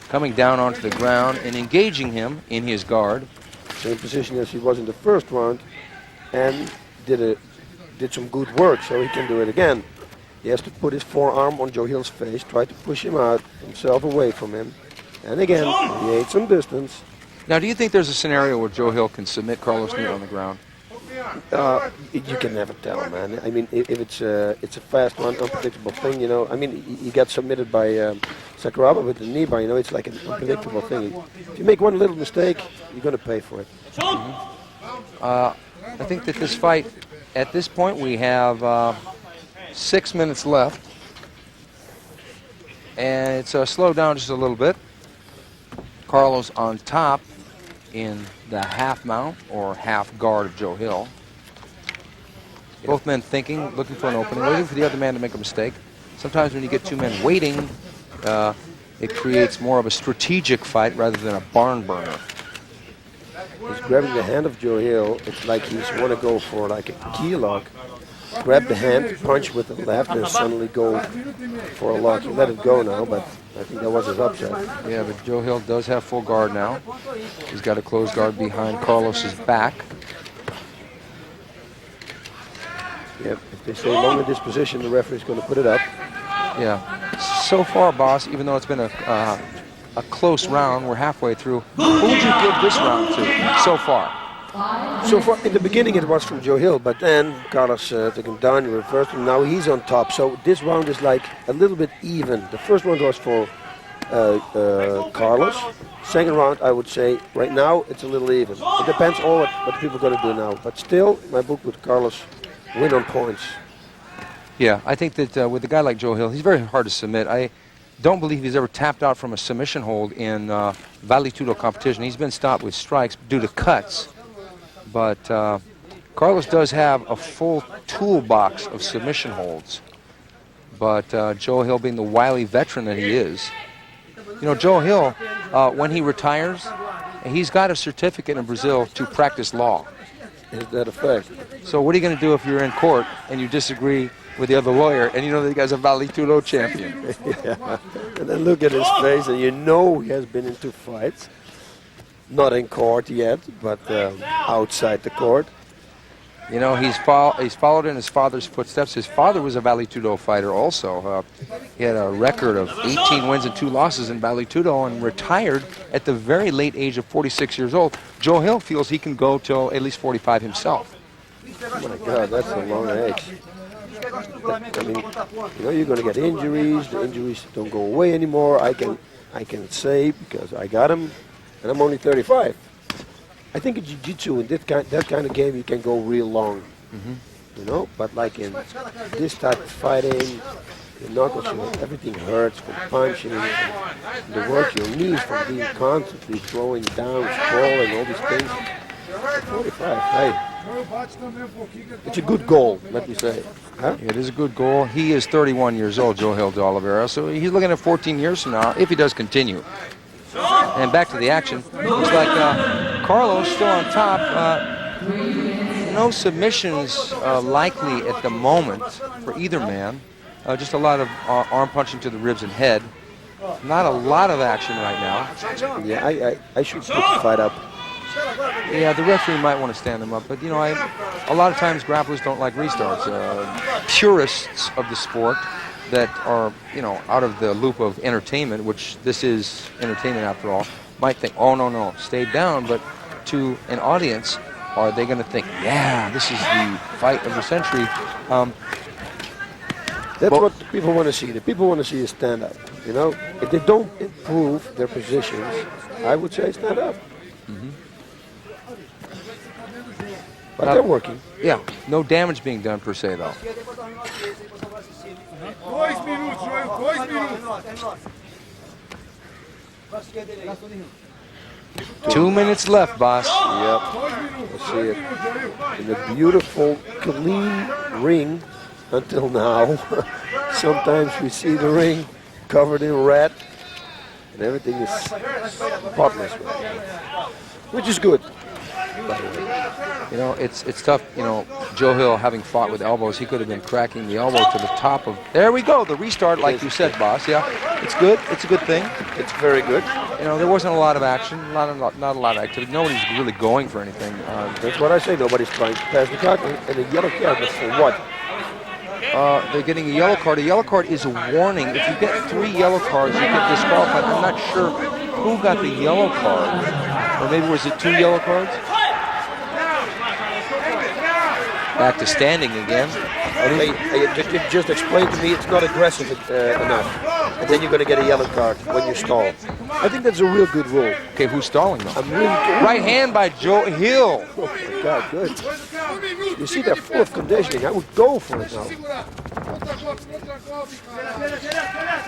coming down onto the ground and engaging him in his guard. Same position as he was in the first round, and did some good work, so he can do it again. He has to put his forearm on Joe-Hill's face, try to push him out, himself away from him, and again, create some distance. Now, do you think there's a scenario where Joe-Hill can submit Carlos Newt on the ground? You can never tell, man. I mean, if it's a fast one, unpredictable thing, you know. I mean, he got submitted by Sakuraba with the knee bar, you know. It's like an unpredictable thing. If you make one little mistake, you're going to pay for it. I think that this fight, at this point, we have 6 minutes left, and it's slowed down just a little bit. Carlos on top in the half mount or half guard of Joe-Hill. Both men thinking, looking for an opening, waiting for the other man to make a mistake. Sometimes when you get two men waiting, it creates more of a strategic fight rather than a barn burner. He's grabbing the hand of Joe-Hill. It's like he's want to go for like a key lock. Grab the hand, punch with the left, and suddenly go for a lock. He let it go now, but I think that was his upset. Yeah, but Joe-Hill does have full guard now. He's got a closed guard behind Carlos's back. Yep, if they stay long in this position, the referee's going to put it up. Yeah. So far, boss, even though it's been a close round, we're halfway through. Who would you give this round to so far? So far, in the beginning, it was from Joe-Hill, but then Carlos took him down, reversed him. Now he's on top. So this round is like a little bit even. The first round was for Carlos. Second round, I would say, right now, it's a little even. It depends on what people are going to do now. But still, my book with Carlos win on points. Yeah, I think that with a guy like Joe-Hill, he's very hard to submit. I don't believe he's ever tapped out from a submission hold in Vale Tudo competition. He's been stopped with strikes due to cuts. But Carlos does have a full toolbox of submission holds. But Joe-Hill, being the wily veteran that he is, you know, Joe-Hill, when he retires, he's got a certificate in Brazil to practice law. Is that a fact? So what are you going to do if you're in court and you disagree with the other lawyer and you know that the guy's a Vale Tudo champion? Yeah. And then look at his face and you know he has been into fights. Not in court yet, but outside the court. You know, he's followed in his father's footsteps. His father was a Vale Tudo fighter also. He had a record of 18 wins and 2 losses in Vale Tudo and retired at the very late age of 46 years old. Joe-Hill feels he can go till at least 45 himself. Oh my God, that's a long age. I mean, you know, you're going to get injuries. The injuries don't go away anymore. I can say because I got them, and I'm only 35. I think in jiu-jitsu, in that kind of game, you can go real long. You know, but like in this type of fighting, the knuckles, everything hurts from punching, and the work your knees from being constantly throwing down, sprawling, all these things. 45, hey. It's a good goal, let me say. Huh? It is a good goal. He is 31 years old, Joe-Hill de Oliveira, so he's looking at 14 years from now, if he does continue. And back to the action. Looks like Carlos still on top. No submissions likely at the moment for either man. Just a lot of arm punching to the ribs and head. Not a lot of action right now. Yeah, I should put the fight up. Yeah, the referee might want to stand them up, but you know, a lot of times grapplers don't like restarts. Purists of the sport that are, you know, out of the loop of entertainment, which this is entertainment after all, might think, oh no, stay down. But to an audience, are they going to think, yeah, this is the fight of the century? That's what the people want to see. The people want to see is stand up. You know, if they don't improve their positions, I would say stand up. But they're working. Yeah, no damage being done per se, though. 2 minutes left, boss. Yep. Let's see it. In a beautiful, clean ring until now. sometimes we see the ring covered in red, and everything is spotless, which is good. You know, it's tough. You know, Joe Hill having fought with elbows, he could have been cracking the elbow to the top of. There we go, the restart, like you said, boss. Yeah, it's good. It's a good thing. It's very good. You know, there wasn't a lot of action, not a lot of activity. Nobody's really going for anything. That's what I say. Nobody's trying to pass the card, and a yellow card. But for what? They're getting a yellow card. A yellow card is a warning. If you get 3 yellow cards, you get disqualified. I'm not sure who got the yellow card, or maybe was it 2 yellow cards? Back to standing again. You just explained to me it's not aggressive enough. And then you're going to get a yellow card when you stall. I think that's a real good rule. Okay, who's stalling though? I'm really right hand by Joe Hill. Oh my God, good. You see, they're full of conditioning. I would go for it now.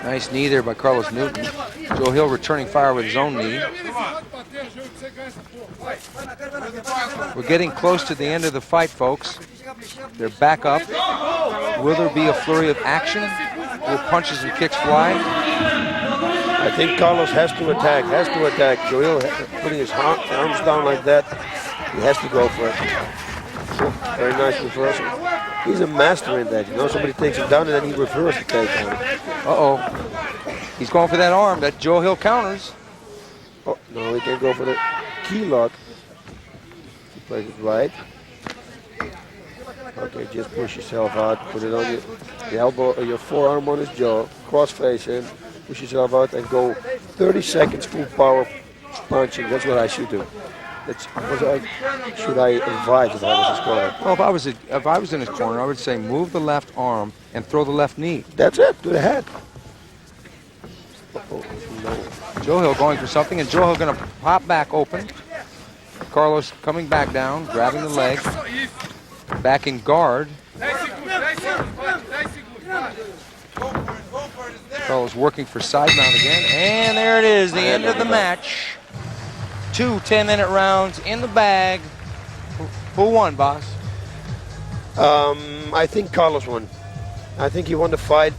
Nice knee there by Carlos Newton. Joe Hill returning fire with his own knee. We're getting close to the end of the fight, folks. They're back up. Will there be a flurry of action? Will punches and kicks fly? I think Carlos has to attack, Joe Hill putting his arms down like that. He has to go for it. Very nice reversal. He's a master in that. You know, somebody takes him down and then he reverses the takedown. Uh-oh. He's going for that arm that Joe Hill counters. Oh, no, he can't go for the key lock. He plays it right. Okay, just push yourself out, put it on your elbow, or your forearm on his jaw, cross face in, push yourself out and go 30 seconds full power punching. That's what I should do. That's what should I advise if I was his corner. Well, if I was in his corner, I would say move the left arm and throw the left knee. That's it, to the head. No. Joe Hill going for something, and Joe Hill going to pop back open. Carlos coming back down, grabbing the leg, back in guard. Carlos working for side mount again, and there it is, the end of the match. 2 10-minute rounds in the bag. Who won, boss? I think Carlos won. I think he won the fight.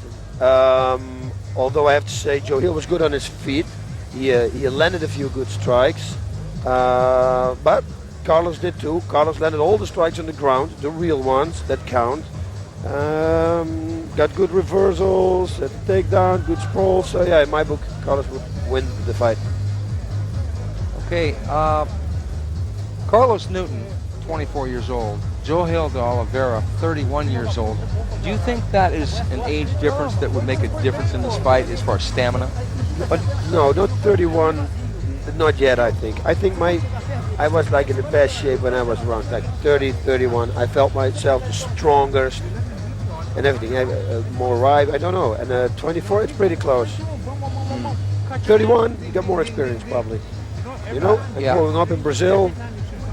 Although I have to say Joe Hill was good on his feet. He landed a few good strikes. But Carlos did too. Carlos landed all the strikes on the ground, the real ones that count. Got good reversals, at the takedown, good sprawl. So yeah, in my book, Carlos would win the fight. Okay, Carlos Newton, 24 years old. Joe Hill de Oliveira, 31 years old. Do you think that is an age difference that would make a difference in this fight as far as stamina? But no, not 31, not yet, I think. I think I was like in the best shape when I was around like 30, 31. I felt myself the strongest and everything, more ripe, I don't know. And 24, it's pretty close. 31, you got more experience probably. You know, and growing up in Brazil,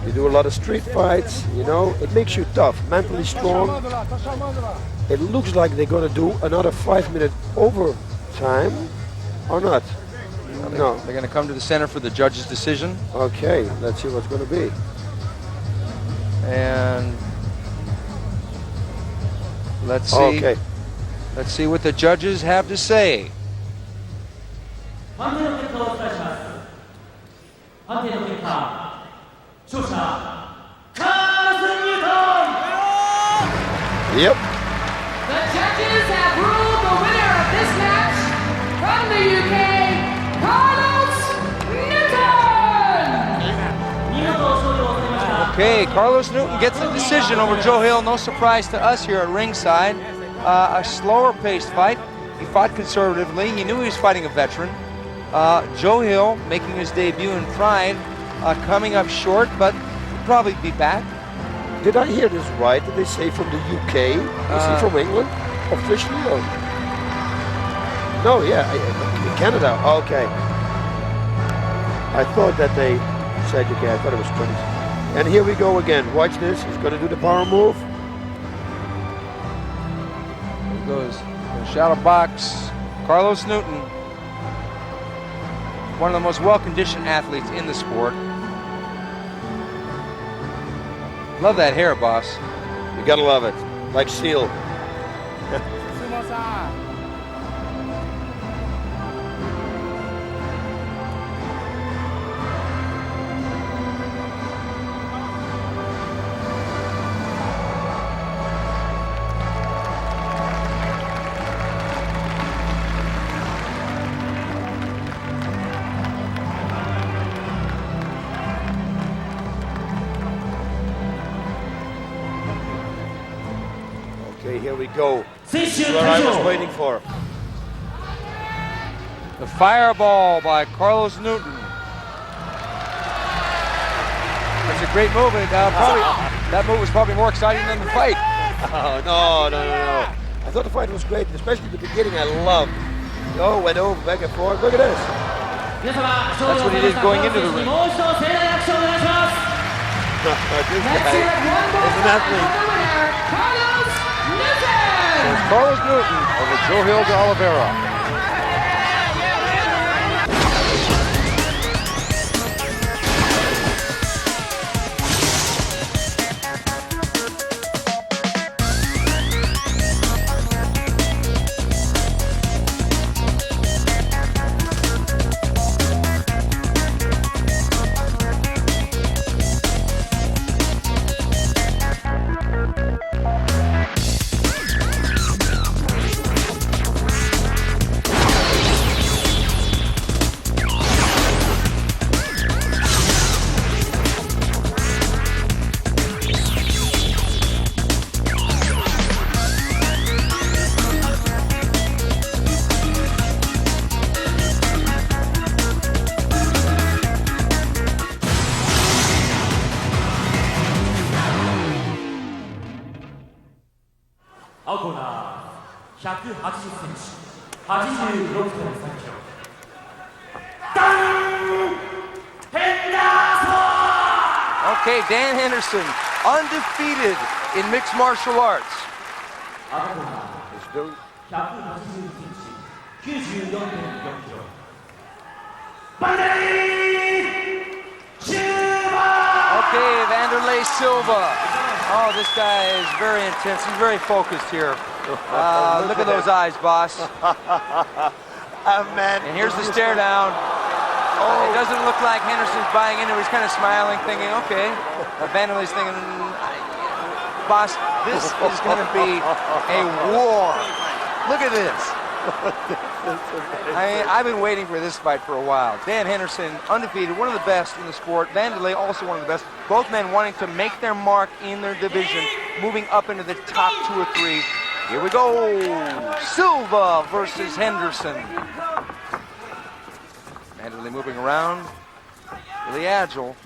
you do a lot of street fights, you know, it makes you tough, mentally strong. It looks like they're going to do another 5-minute overtime, or not? No. They're going to come to the center for the judge's decision. Okay, let's see what's going to be. And let's see. Okay. Let's see what the judges have to say. Yep. The judges have ruled the winner of this match from the UK, Carlos Newton! Okay, Carlos Newton gets the decision over Joe Hill. No surprise to us here at ringside. A slower paced fight. He fought conservatively. He knew he was fighting a veteran. Joe Hill making his debut in Pride, coming up short, but he'll probably be back. Did I hear this right? Did they say from the UK? Is he from England? Officially? Or? No, yeah, Canada. Okay. I thought that they said UK. I thought it was 20. And here we go again. Watch this. He's going to do the power move. Here goes the shadow box. Carlos Newton, one of the most well-conditioned athletes in the sport. Love that hair, boss. You gotta love it. Like Seal. Okay, here we go. This is what I was waiting for. The fireball by Carlos Newton. That's a great move. And, that move was probably more exciting than the fight. Oh, no. I thought the fight was great, especially the beginning. I loved. Oh, went over, back and forth. Look at this. That's what he did going into the ring. This guy is an athlete. So it's Carlos Newton over Joe Hill to Oliveira. Okay, Dan Henderson, undefeated in mixed martial arts. Okay, Wanderlei Silva. Oh, this guy is very intense. He's very focused here. Look at those eyes, boss. Man. And here's the stare down. It doesn't look like Henderson's buying into it. He's kind of smiling, thinking, okay. Wanderlei's thinking, boss, this is going to be a war. Look at this. I've been waiting for this fight for a while. Dan Henderson, undefeated, one of the best in the sport. Wanderlei, also one of the best. Both men wanting to make their mark in their division, moving up into the top 2 or 3. Here we go. Silva versus Henderson. Wanderlei moving around, really agile,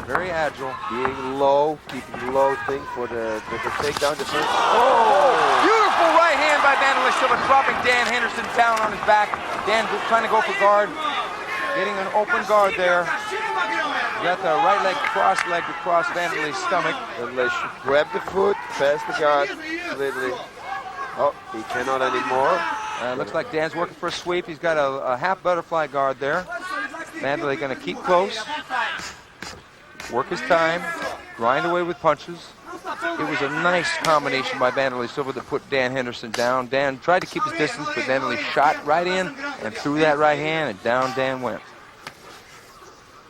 very agile. Being low, keeping low thing for the takedown defense. Oh! Beautiful right hand by Wanderlei Silva, dropping Dan Henderson down on his back. Dan trying to go for guard, getting an open guard there. Got the right leg cross-legged across Wanderlei's stomach. Wanderlei grab the foot, pass the guard, literally. Oh, he cannot anymore. Looks like Dan's working for a sweep. He's got a half butterfly guard there. Wanderlei going to keep close, work his time, grind away with punches. It was a nice combination by Wanderlei Silva to put Dan Henderson down. Dan tried to keep his distance, but Wanderlei shot right in and threw that right hand, and down Dan went.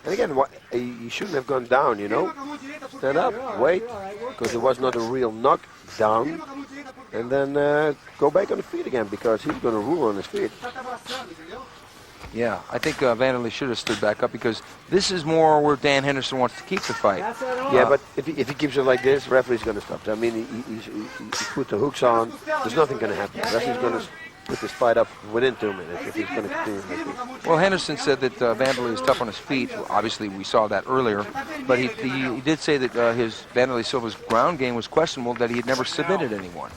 And again, he shouldn't have gone down, you know. Stand up, wait, because it was not a real knockdown. And then go back on the feet again, because he's going to rule on his feet. Yeah, I think Wanderlei should have stood back up, because this is more where Dan Henderson wants to keep the fight. Yeah, but if he keeps it like this, referee's going to stop. I mean, he put the hooks on. There's nothing going to happen. The referee's going to put this fight up within 2 minutes if he's going to continue like this. Well, Henderson said that Wanderlei is tough on his feet. Well, obviously, we saw that earlier. But he did say that his Wanderlei Silva's ground game was questionable, that he had never submitted anyone.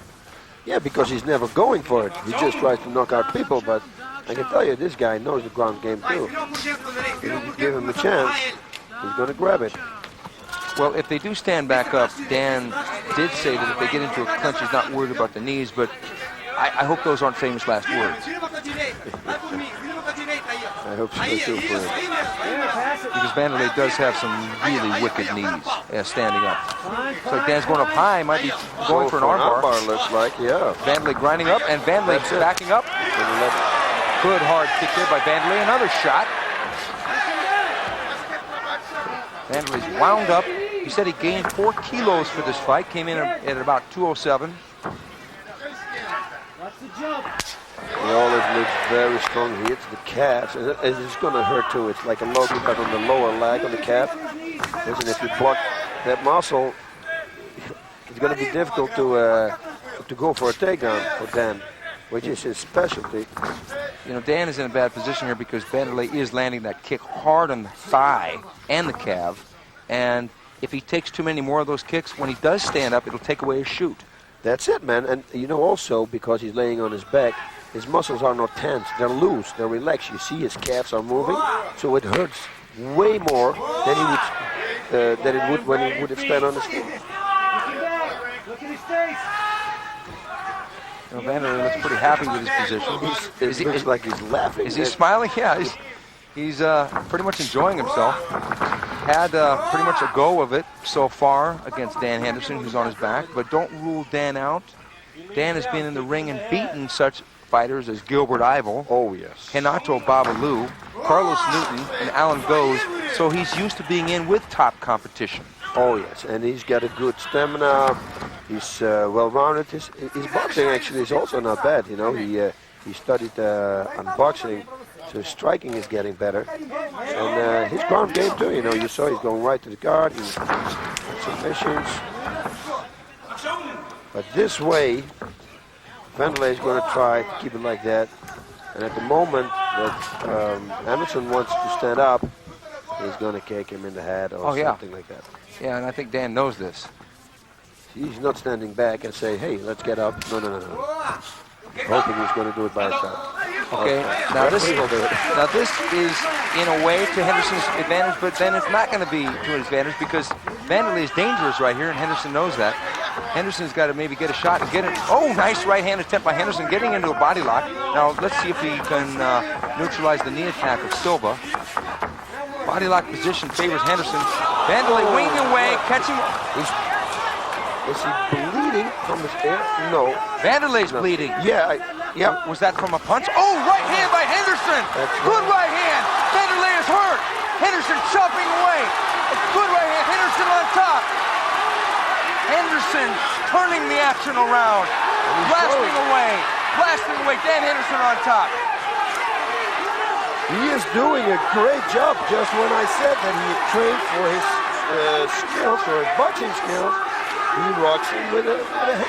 Yeah, because he's never going for it. He just tries to knock out people, but I can tell you, this guy knows the ground game too. If you give him a chance, he's going to grab it. Well, if they do stand back up, Dan did say that if they get into a clinch, he's not worried about the knees, but I hope those aren't famous last words. I hope so too for him. Because Wanderlei does have some really wicked knees standing up. So Dan's going up high, might be going for an armbar. Armbar looks like, yeah. Wanderlei grinding up, and Wanderlei backing up. Good hard kick there by Wanderlei. Another shot. Wanderlei's wound up. He said he gained 4 kilos for this fight. Came in at about 207. He always looks very strong. He hits the calves. And it's going to hurt too. It's like a low kick on the lower leg on the calf. Listen, if you block that muscle, it's going to be difficult to to go for a takedown for Dan, which is his specialty. You know, Dan is in a bad position here because Wanderlei is landing that kick hard on the thigh and the calf. And if he takes too many more of those kicks, when he does stand up, it'll take away his shoot. That's it, man. And you know, also because he's laying on his back, his muscles are not tense. They're loose. They're relaxed. You see his calves are moving, so it hurts way more than he would than it would when he would have stand on his feet. You know, Wanderlei looks pretty happy with his position. It looks like he's laughing. Is he smiling? Yeah, he's pretty much enjoying himself. Had pretty much a go of it so far against Dan Henderson, who's on his back, but don't rule Dan out. Dan has been in the ring and beaten such fighters as Gilbert Ivel, Renato Babalu, Carlos Newton, and Alan Goes, so he's used to being in with top competition. Oh yes, and he's got a good stamina. He's well-rounded. His boxing actually is also not bad. You know, he studied on boxing, so his striking is getting better, and his ground game too. You know, you saw he's going right to the guard. He's submissions, but this way, Wanderlei is going to try to keep it like that. And at the moment that Anderson wants to stand up, he's going to kick him in the head or something like that. Yeah, and I think Dan knows this. He's not standing back and say, hey, let's get up. No. Hoping he's going to do it by himself. Okay, now this is in a way to Henderson's advantage, but then it's not going to be to his advantage because Wanderlei is dangerous right here, and Henderson knows that. Henderson's got to maybe get a shot and get it. Oh, nice right hand attempt by Henderson, getting into a body lock. Now let's see if he can neutralize the knee attack of Silva. Body lock position favors Henderson. Wanderlei winging away, catching. Is he bleeding from his ear? No. Wanderlei's bleeding. Yeah. Was that from a punch? Oh, right hand by Henderson. Good right hand. Wanderlei is hurt. Henderson chopping away. A good right hand. Henderson on top. Henderson turning the action around. Blasting away. Dan Henderson on top. He is doing a great job. Just when I said that he trained for his skills, for his boxing skills, he rocks him with a hand.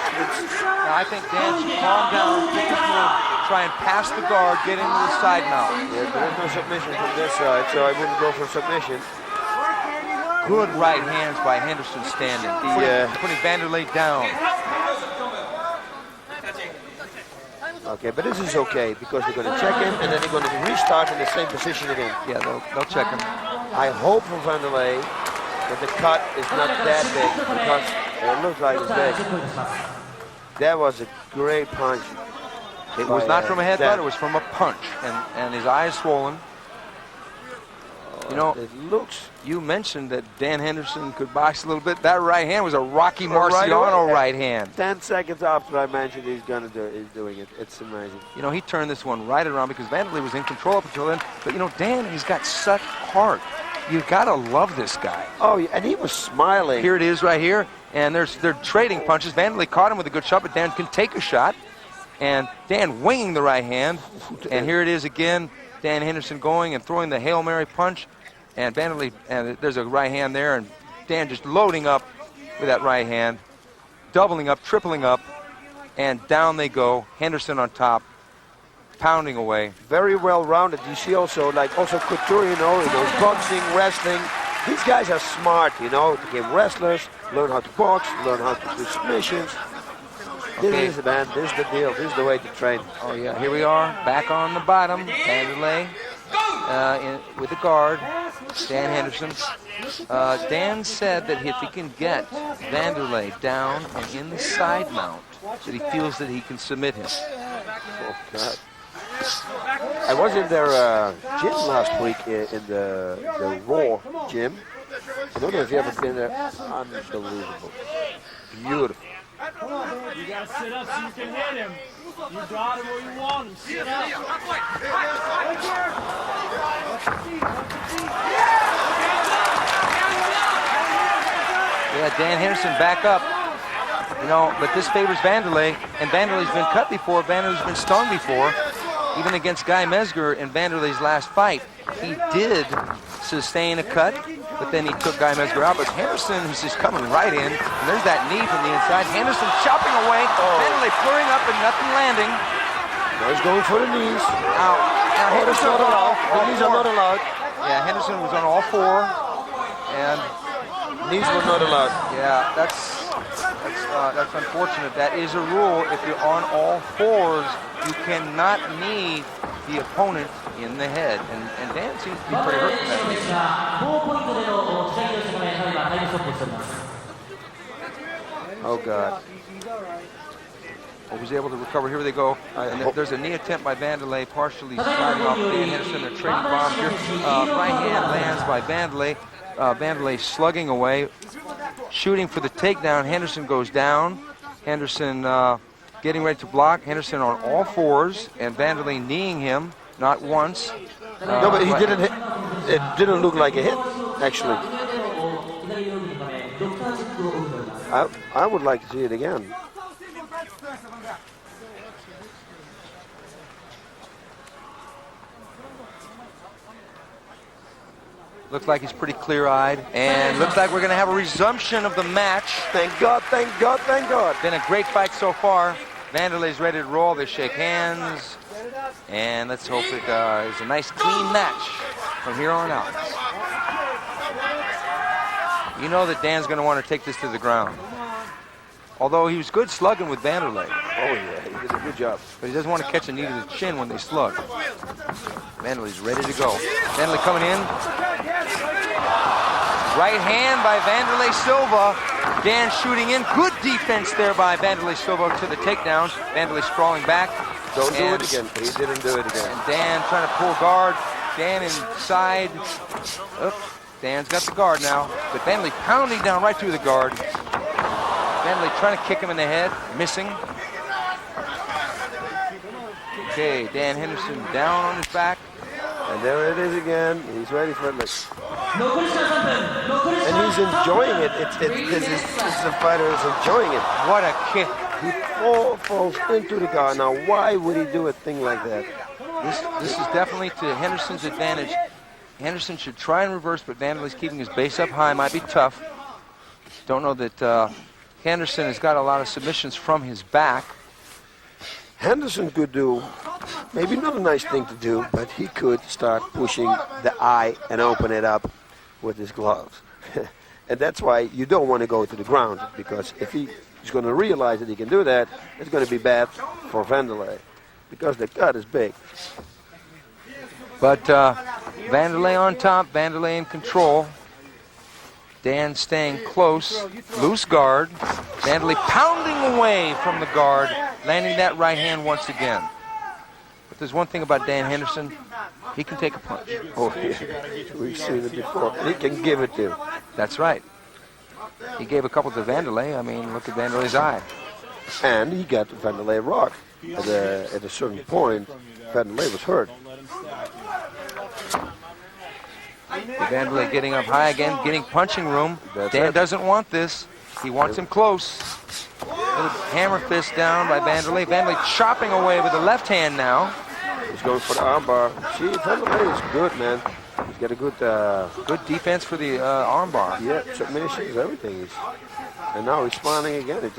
Now, I think Dan should calm down, take his move, try and pass the guard, get into the side mount. Yeah, there's no submission from this side, so I wouldn't go for submission. Good right hands by Henderson standing. Putting Wanderlei down. Okay, but this is okay because they're going to check him and then they're going to restart in the same position again. Yeah, they'll check him. I hope for Wanderlei that the cut is not that big because it looks like it's big. That was a great punch. It was not from a headbutt, it was from a punch. And his eye is swollen. You know, it looks. You mentioned that Dan Henderson could box a little bit. That right hand was a Rocky Marciano right hand. 10 seconds after I mentioned he's doing it. It's amazing. You know, he turned this one right around because Wanderlei was in control up until then. But you know, Dan, he's got such heart. You've got to love this guy. Oh, yeah, and he was smiling. Here it is right here, and they're trading punches. Wanderlei caught him with a good shot, but Dan can take a shot. And Dan winging the right hand. And here it is again. Dan Henderson going and throwing the Hail Mary punch. And Wanderlei, and there's a right hand there, and Dan just loading up with that right hand, doubling up, tripling up, and down they go. Henderson on top, pounding away. Very well rounded. You see also Couture, you know, boxing, wrestling. These guys are smart, you know, to become wrestlers, learn how to box, learn how to do submissions. Okay. This is the deal. This is the way to train. Oh yeah, here we are, back on the bottom. Wanderlei with the guard. Dan Henderson. Dan said that if he can get Wanderlei down and in the side mount, that he feels that he can submit him. Oh, God. I was in their gym last week in the Raw gym. I don't know if you ever been there. Unbelievable. Beautiful. You gotta sit up so you can hit him. You got him where you want him. Sit up. Yeah, Dan Henderson back up. You know, but this favors Wanderlei, and Wanderlei's been cut before. Wanderlei's been stung before, even against Guy Mezger in Wanderlei's last fight. He did sustain a cut, but then he took Guy Mezger out. But Henderson is just coming right in, and there's that knee from the inside. Henderson chopping away. Vanderlei flurrying up and nothing landing. Now he's going for the knees. Now Henderson not allowed. The knees are not allowed. Yeah, Henderson was on all four, and knees were not allowed. Yeah, that's unfortunate. That is a rule. If you're on all fours, you cannot knee the opponent in the head. And Dan seems to be pretty hurt from that. Oh, God. He was able to recover. Here they go. And there's a knee attempt by Wanderlei, partially sliding off Dan Henderson. They're trading bombs here. Right hand lands by Wanderlei. Wanderlei slugging away, shooting for the takedown. Henderson goes down. Henderson getting ready to block. Henderson on all fours, and Wanderlei kneeing him, not once. No, but he didn't hit. It didn't look like a hit, actually. I would like to see it again. Looks like he's pretty clear-eyed, and looks like we're going to have a resumption of the match. Thank God, thank God, thank God. Been a great fight so far. Wanderlei's ready to roll. They shake hands, and let's hope it is a nice, clean match from here on out. You know that Dan's going to want to take this to the ground. Although he was good slugging with Wanderlei. Oh, yeah, he did a good job. But he doesn't want to catch a knee to the chin when they slug. Wanderlei's ready to go. Wanderlei coming in. Right hand by Wanderlei Silva. Dan shooting in. Good defense there by Wanderlei Silva to the takedown. Wanderlei sprawling back. Don't do it again. He didn't do it again. And Dan trying to pull guard. Dan inside. Oops. Dan's got the guard now. But Wanderlei pounding down right through the guard. Wanderlei trying to kick him in the head. Missing. Okay, Dan Henderson down on his back. And there it is again. He's ready for it. And he's enjoying it. This is the fighter is enjoying it. What a kick. He falls into the guard. Now, why would he do a thing like that? This is definitely to Henderson's advantage. Henderson should try and reverse, but Wanderlei's keeping his base up high. Might be tough. Don't know that Henderson has got a lot of submissions from his back. Henderson could do, maybe not a nice thing to do, but he could start pushing the eye and open it up with his gloves. And that's why you don't want to go to the ground, because if he's going to realize that he can do that, it's going to be bad for Wanderlei, because the cut is big. But Wanderlei on top, Wanderlei in control. Dan staying close, loose guard. Wanderlei pounding away from the guard, landing that right hand once again. But there's one thing about Dan Henderson, he can take a punch. Oh, yeah. We've seen it before. He can give it to him. That's right. He gave a couple to Wanderlei. I mean, look at Wanderlei's eye. And he got Wanderlei rocked. At a certain point, Wanderlei was hurt. Wanderlei getting up high again, getting punching room. Dan doesn't want this. He wants him close. Little hammer fist down by Wanderlei. Wanderlei chopping away with the left hand now. He's going for the armbar. See, Wanderlei is good, man. He's got a good defense for the armbar. Yeah, submissions, everything. And now he's smiling again.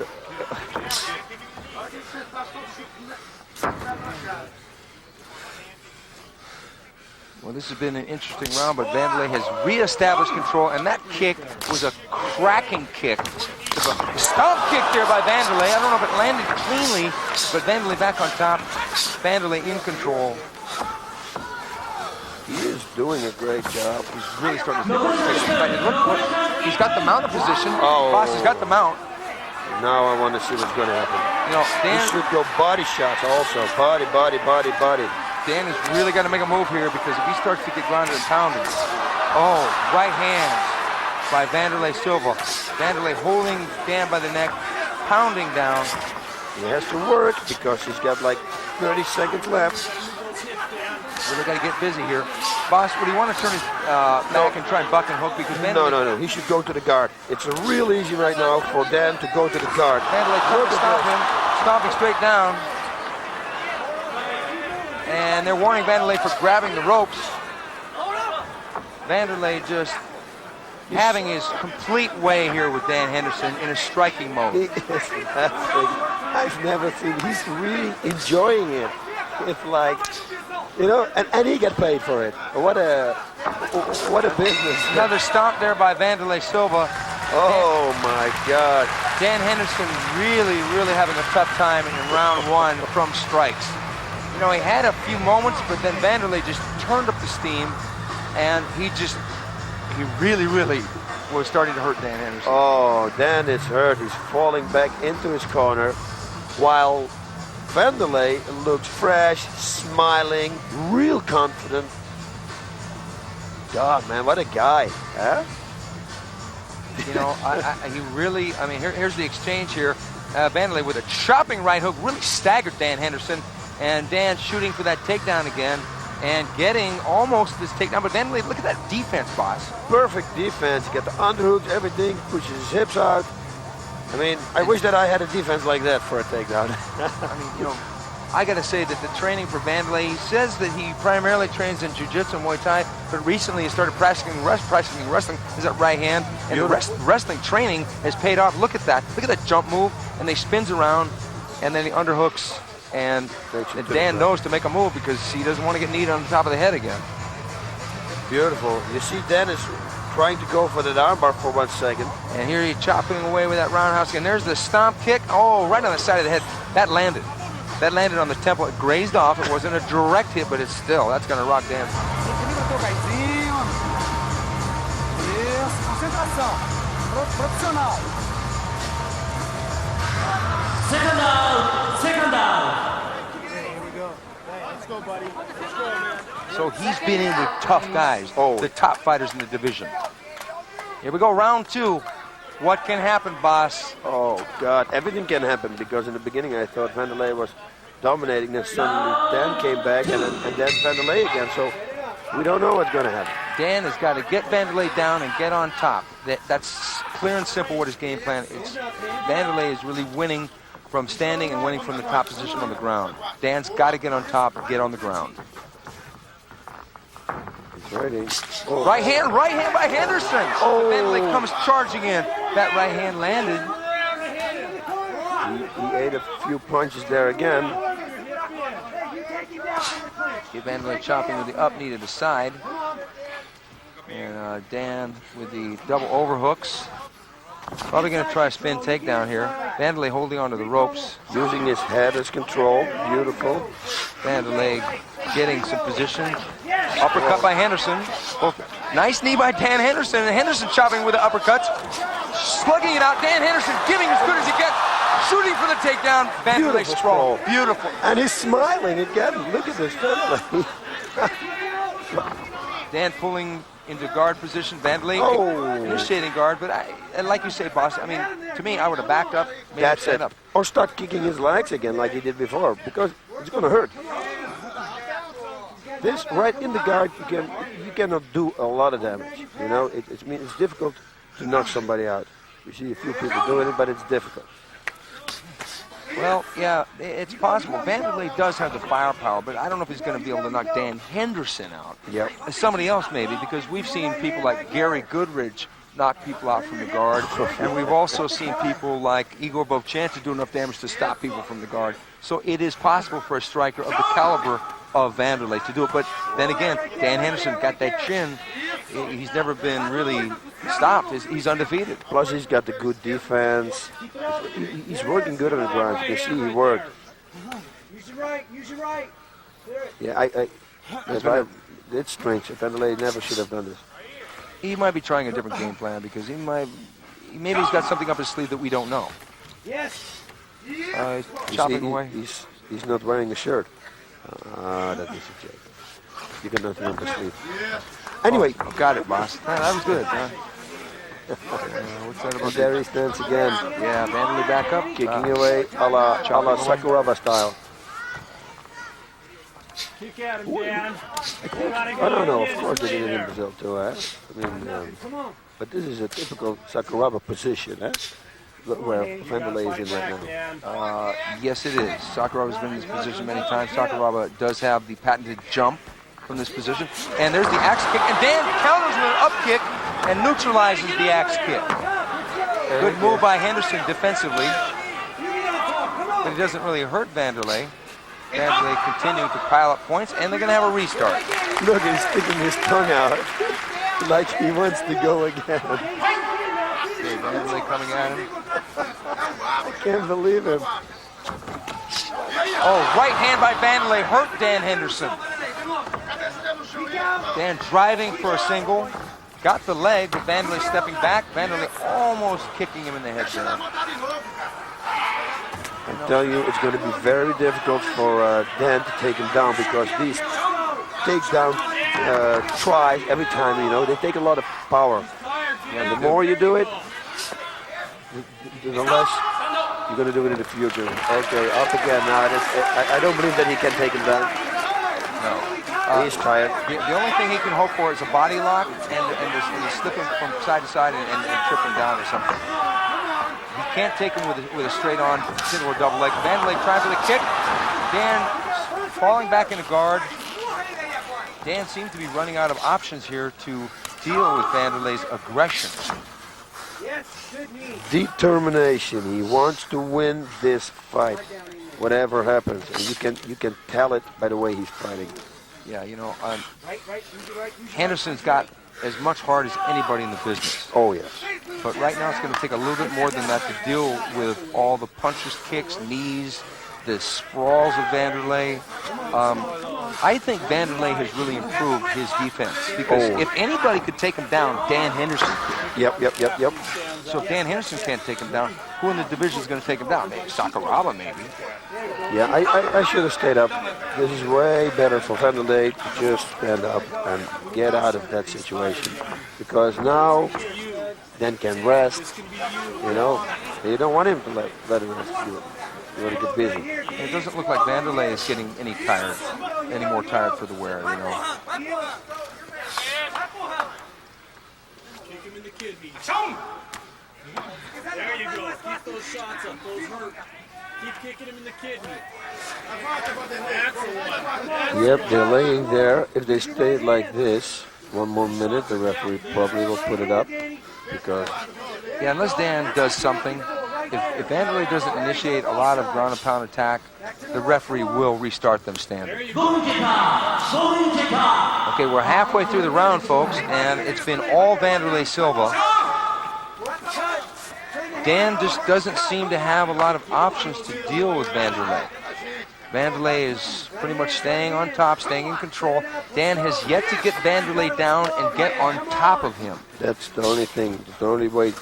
Well, this has been an interesting round, but Wanderlei has reestablished control, and that kick was a cracking kick. A stomp kick there by Wanderlei. I don't know if it landed cleanly, but Wanderlei back on top. Wanderlei in control. He is doing a great job. He's really starting to look. He's got the mount position. Boss has got the mount. Now I want to see what's going to happen. You know, Dan he should go body shots also. Body, body, body, body. Dan has really got to make a move here, because if he starts to get grounded and pounded. Oh, right hands by Wanderlei Silva. Wanderlei holding Dan by the neck, pounding down. He has to work because he's got like 30 seconds left. Really got to get busy here. Boss, would he want to turn his back and try and buck and hook? Because No. He should go to the guard. It's real easy right now for Dan to go to the guard. Wanderlei trying to stop him, stomping straight down. And they're warning Wanderlei for grabbing the ropes. Wanderlei just having his complete way here with Dan Henderson in a striking mode. He is laughing. I've never seen. He's really enjoying it. It's like, you know, and he get paid for it. What a business. Another stomp there by Wanderlei Silva. Oh my God. Dan Henderson really, really having a tough time in round one from strikes. You know, he had a few moments, but then Wanderlei just turned up the steam, and he really, really was starting to hurt Dan Henderson. Oh, Dan is hurt. He's falling back into his corner, while Wanderlei looks fresh, smiling, real confident. God, man, what a guy, huh? You know, he really, I mean, here's the exchange here. Wanderlei with a chopping right hook really staggered Dan Henderson, and Dan shooting for that takedown again and getting almost this takedown. But Wanderlei, look at that defense, boss. Perfect defense. He got the underhooks, everything, pushes his hips out. I mean, I wish that I had a defense like that for a takedown. I mean, you know, I got to say that the training for Wanderlei, he says that he primarily trains in jiu-jitsu and Muay Thai, but recently he started practicing wrestling. Is that right hand? And the wrestling training has paid off. Look at that. Look at that jump move, and they spins around, and then the underhooks, and Dan knows to make a move because he doesn't want to get kneed on the top of the head again. Beautiful. You see Dennis trying to go for that armbar for 1 second. And here he's chopping away with that roundhouse, and there's the stomp kick. Oh, right on the side of the head. That landed. That landed on the temple. It grazed off. It wasn't a direct hit, but it's still, that's going to rock Dan. Second down, second down. Let's go, buddy. Let's go, man. So he's been in with tough guys, the top fighters in the division. Here we go, round two. What can happen, boss? Oh, God, everything can happen, because in the beginning I thought Wanderlei was dominating, then suddenly Dan came back, and then Wanderlei again, so we don't know what's going to happen. Dan has got to get Wanderlei down and get on top. That's clear and simple what his game plan is. Wanderlei is really winning from standing and winning from the top position on the ground. Dan's got to get on top and get on the ground. Oh. Right hand by Henderson. Oh. Wanderlei comes charging in. That right hand landed. He ate a few punches there again. Wanderlei chopping with the up knee to the side. And Dan with the double overhooks. Probably going to try a spin takedown here. Wanderlei holding onto the ropes. Using his head as control. Beautiful. Wanderlei getting some position. Uppercut by Henderson. Nice knee by Dan Henderson. And Henderson chopping with the uppercuts. Slugging it out. Dan Henderson giving as good as he gets. Shooting for the takedown. Wanderlei sprawl. Beautiful. And he's smiling again. Look at this Wanderlei. Dan pulling into guard position. Wanderlei initiating guard. But and like you say, boss, I mean, to me, I would have backed up. That's it. Or start kicking his legs again like he did before, because it's going to hurt. This right in the guard, you cannot do a lot of damage. You know, it's difficult to knock somebody out. You see a few people doing it, but it's difficult. Well, yeah, it's possible. Wanderlei does have the firepower, but I don't know if he's going to be able to knock Dan Henderson out. Yep. Somebody else maybe, because we've seen people like Gary Goodridge knock people out from the guard, and we've also seen people like Igor Vovchanchyn do enough damage to stop people from the guard. So it is possible for a striker of the caliber of Wanderlei to do it. But then again, Dan Henderson got that chin. He's never been really stopped. He's undefeated. Plus, he's got the good defense. He's working good on the ground. You can see he worked. Use your right. Use your right. Yeah, it's strange. Wanderlei never should have done this. He might be trying a different game plan, because maybe he's got something up his sleeve that we don't know. Yes. He's chopping away. He's not wearing a shirt. That is a joke. You got nothing up his sleeve. Anyway, got it, boss. Man, that was good. Huh? What's that about? There he stands again. Yeah, Wanderlei back up, kicking away a la Sakuraba style. Kick at him, Dan. I don't know. Of course they did it in Brazil too, eh? I mean, but this is a typical Sakuraba position, eh? Where Wanderlei is in right now. Yes, it is. Sakuraba's been in this position many times. Sakuraba does have the patented jump. from this position. And there's the axe kick, and Dan counters with an up kick and neutralizes the axe kick. Good move by Henderson defensively, but it doesn't really hurt Wanderlei. Wanderlei continuing to pile up points, and they're going to have a restart. Look, he's sticking his tongue out like he wants to go again. Okay, Wanderlei coming at him. I can't believe him. Oh, right hand by Wanderlei hurt Dan Henderson. Dan driving for a single. Got the leg, but Wanderlei stepping back. Wanderlei almost kicking him in the head there. I tell you, it's going to be very difficult for Dan to take him down, because these takedown tries every time, you know, they take a lot of power. And the more you do it, the less you're going to do it in the future. Okay, up again. Now, I don't believe that he can take him down. No. He's tired. The only thing he can hope for is a body lock and just slip him from side to side and trip him down or something. He can't take him with a straight-on single or double leg. Wanderlei trying for the kick. Dan falling back into guard. Dan seems to be running out of options here to deal with Wanderlei's aggression. Determination. He wants to win this fight, whatever happens. And you can tell it by the way he's fighting. Yeah, you know, Henderson's got as much heart as anybody in the business. Oh, yes. But right now it's going to take a little bit more than that to deal with all the punches, kicks, knees, the sprawls of Wanderlei. I think Wanderlei has really improved his defense, because if anybody could take him down, Dan Henderson could. Yep. So if Dan Henderson can't take him down, who in the division is going to take him down? Maybe Sakuraba, maybe. Yeah, I should have stayed up. This is way better for Wanderlei to just stand up and get out of that situation, because now Dan can rest. You know, you don't want him to let him rest. You want to get busy. It doesn't look like Wanderlei is getting any more tired for the wear, you know. Kick him in the kidney. There you go. Keep those shots up. Those hurt. Keep kicking him in the kidney. That's the one. Yep, they're laying there. If they stay like this, one more minute, the referee probably will put it up, because... Yeah, unless Dan does something. If Wanderlei doesn't initiate a lot of ground and pound attack, the referee will restart them standard. Okay, we're halfway through the round, folks, and it's been all Wanderlei Silva. Dan just doesn't seem to have a lot of options to deal with Wanderlei. Wanderlei is pretty much staying on top, staying in control. Dan has yet to get Wanderlei down and get on top of him. That's the only thing, the only way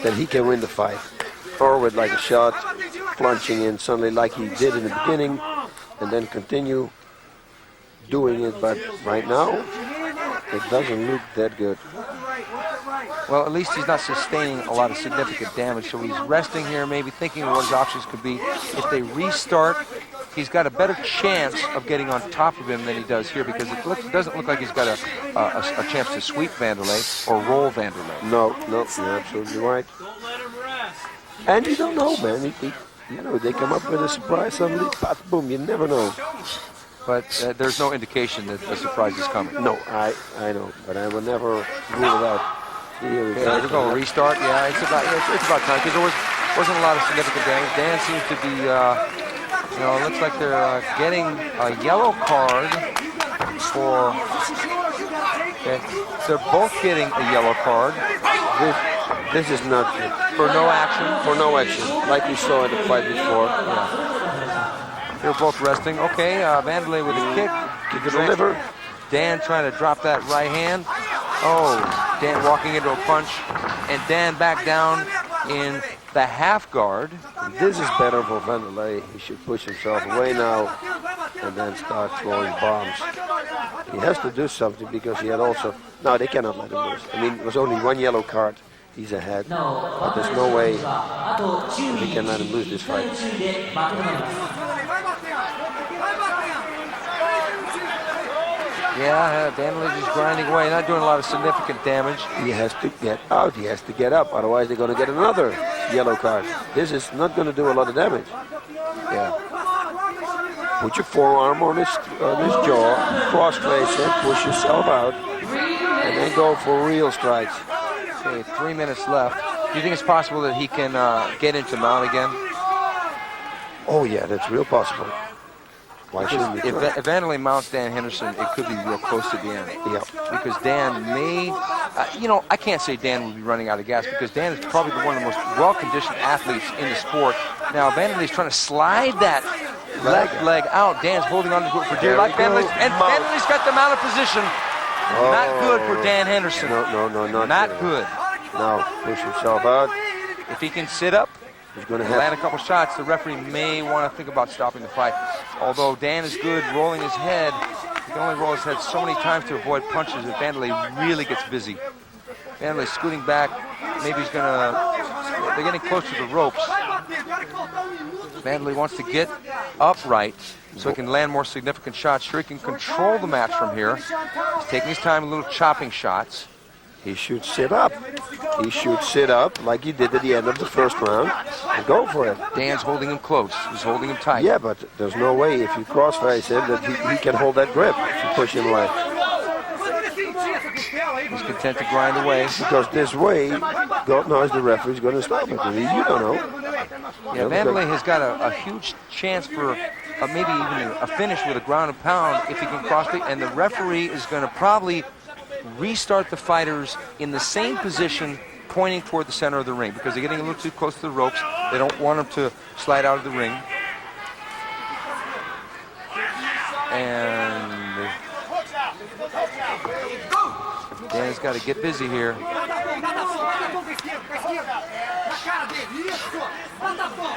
that he can win the fight. Or with like a shot, plunging in suddenly like he did in the beginning, and then continue doing it. But right now, it doesn't look that good. Well, at least he's not sustaining a lot of significant damage, so he's resting here, maybe thinking of what his options could be. If they restart, he's got a better chance of getting on top of him than he does here, because it doesn't look like he's got a chance to sweep Wanderlei or roll Wanderlei. No, you're absolutely right. And you don't know, man. You know, they come up with a surprise suddenly, pop, boom, you never know. But there's no indication that a surprise is coming. No, I know, but I will never rule it out. Here we go. They're going to restart. Yeah, it's about time, because there wasn't a lot of significant damage. Dan seems to be, you know, it looks like they're getting a yellow card for. Okay, they're both getting a yellow card. This is not good. For no action. For no action, like we saw in the fight before. Yeah. They're both resting. Okay, Wanderlei with a kick. Kick to the liver. Dan trying to drop that right hand. Oh, Dan walking into a punch, and Dan back down in the half guard. This is better for Wanderlei. He should push himself away now and then start throwing bombs. He has to do something, because he had also... No, they cannot let him lose. I mean, it was only one yellow card. He's ahead. But there's no way they can let him lose this fight. Yeah, Wanderlei just grinding away, not doing a lot of significant damage. He has to get out. He has to get up. Otherwise, they're going to get another yellow card. This is not going to do a lot of damage. Yeah. Put your forearm on his jaw, cross-face him, push yourself out, and then go for real strikes. Okay, 3 minutes left. Do you think it's possible that he can get into mount again? Oh yeah, that's real possible. Why shouldn't he? If Wanderlei mounts Dan Henderson, it could be real close to the end. Yeah. Because Dan may, I can't say Dan would be running out of gas because Dan is probably one of the most well-conditioned athletes in the sport. Now Wanderlei's trying to slide that left leg out. Dan's holding on to it for dear life. And Wanderlei's got them out of position. Oh. Not good for Dan Henderson. No, not good. Now push himself out. If he can sit up, he's going to land a couple shots, the referee may want to think about stopping the fight. Although Dan is good rolling his head, he can only roll his head so many times to avoid punches if Wanderlei really gets busy. Wanderlei scooting back, maybe he's they're getting close to the ropes. Wanderlei wants to get upright so he can land more significant shots. Sure, he can control the match from here. He's taking his time, little chopping shots. He should sit up. He should sit up like he did at the end of the first round and go for it. Dan's holding him close. He's holding him tight. Yeah, but there's no way if you cross-face him that he can hold that grip if you push him away. He's content to grind away. Because this way, God knows the referee's going to stop it. You don't know. Yeah, Wanderlei has got a huge chance for maybe even a finish with a ground and pound if he can cross-face. And the referee is going to probably restart the fighters in the same position pointing toward the center of the ring because they're getting a little too close to the ropes. They don't want them to slide out of the ring. And Dan's got to get busy here.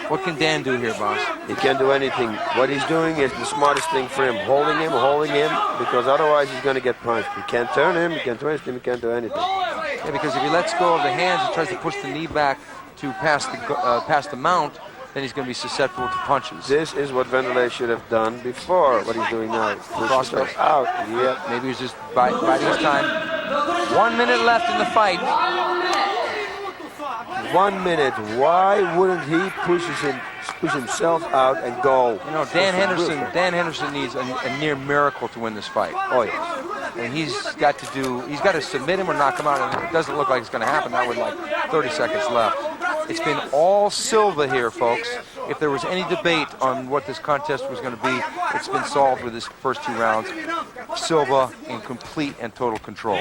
What can Dan do here, boss? He can't do anything. What he's doing is the smartest thing for him. Holding him, because otherwise he's going to get punched. He can't turn him, he can't twist him, he can't do anything. Yeah, because if he lets go of the hands and tries to push the knee back to past the mount, then he's going to be susceptible to punches. This is what Wanderlei should have done before what he's doing now. Push himself out. Yep. Maybe he's just biding his time. 1 minute left in the fight. 1 minute. Why wouldn't he push himself out and go? You know, Dan Henderson needs a near miracle to win this fight. Oh yeah. And he's got to submit him or knock him out, and it doesn't look like it's going to happen now with like 30 seconds left. It's been all Silva here, folks. If there was any debate on what this contest was going to be, it's been solved with his first 2 rounds. Silva in complete and total control.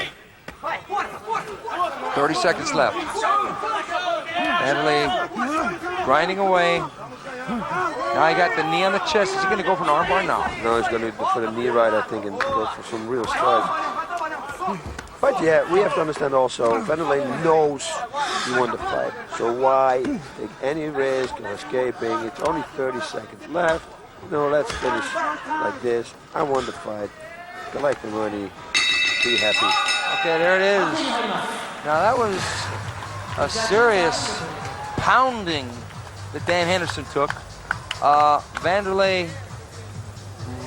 30 seconds left. Wanderlei grinding away. Now he got the knee on the chest. Is he going to go for an armbar now? No, he's going to go for the knee right, I think, and go for some real strikes. But yeah, we have to understand also, Wanderlei knows he won the fight. So why take any risk of escaping? It's only 30 seconds left. No, let's finish like this. I won the fight. Collect the money. Be happy. Okay, there it is. Now that was a serious pounding that Dan Henderson took. Wanderlei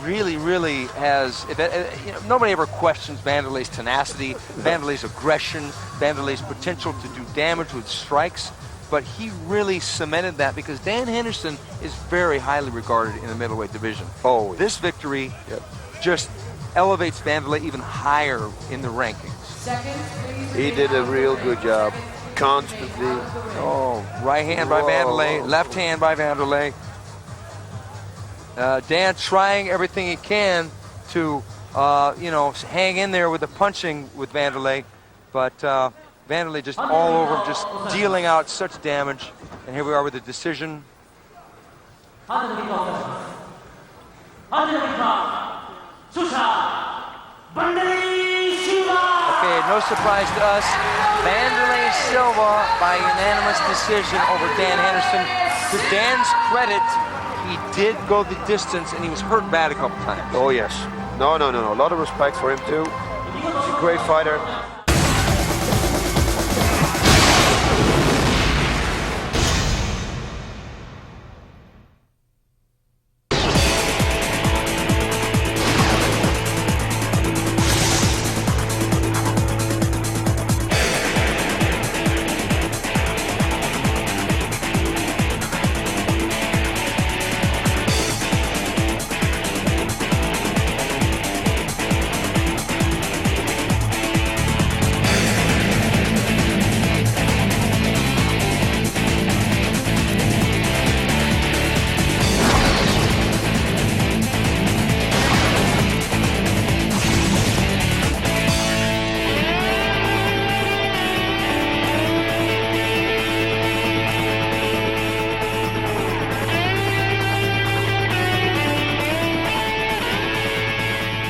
really has, nobody ever questions Wanderlei's tenacity, Wanderlei's aggression, Wanderlei's potential to do damage with strikes, but he really cemented that because Dan Henderson is very highly regarded in the middleweight division. Oh, this victory just elevates Wanderlei even higher in the rankings. He did a real good job. Constantly. Oh, right hand by Wanderlei, left hand by Wanderlei. Dan trying everything he can to, hang in there with the punching with Wanderlei, but Wanderlei just all over him, just dealing out such damage. And here we are with the decision. Okay, no surprise to us. Wanderlei Silva by unanimous decision over Dan Henderson. To Dan's credit, he did go the distance and he was hurt bad a couple times. Oh yes. No. A lot of respect for him too. He's a great fighter.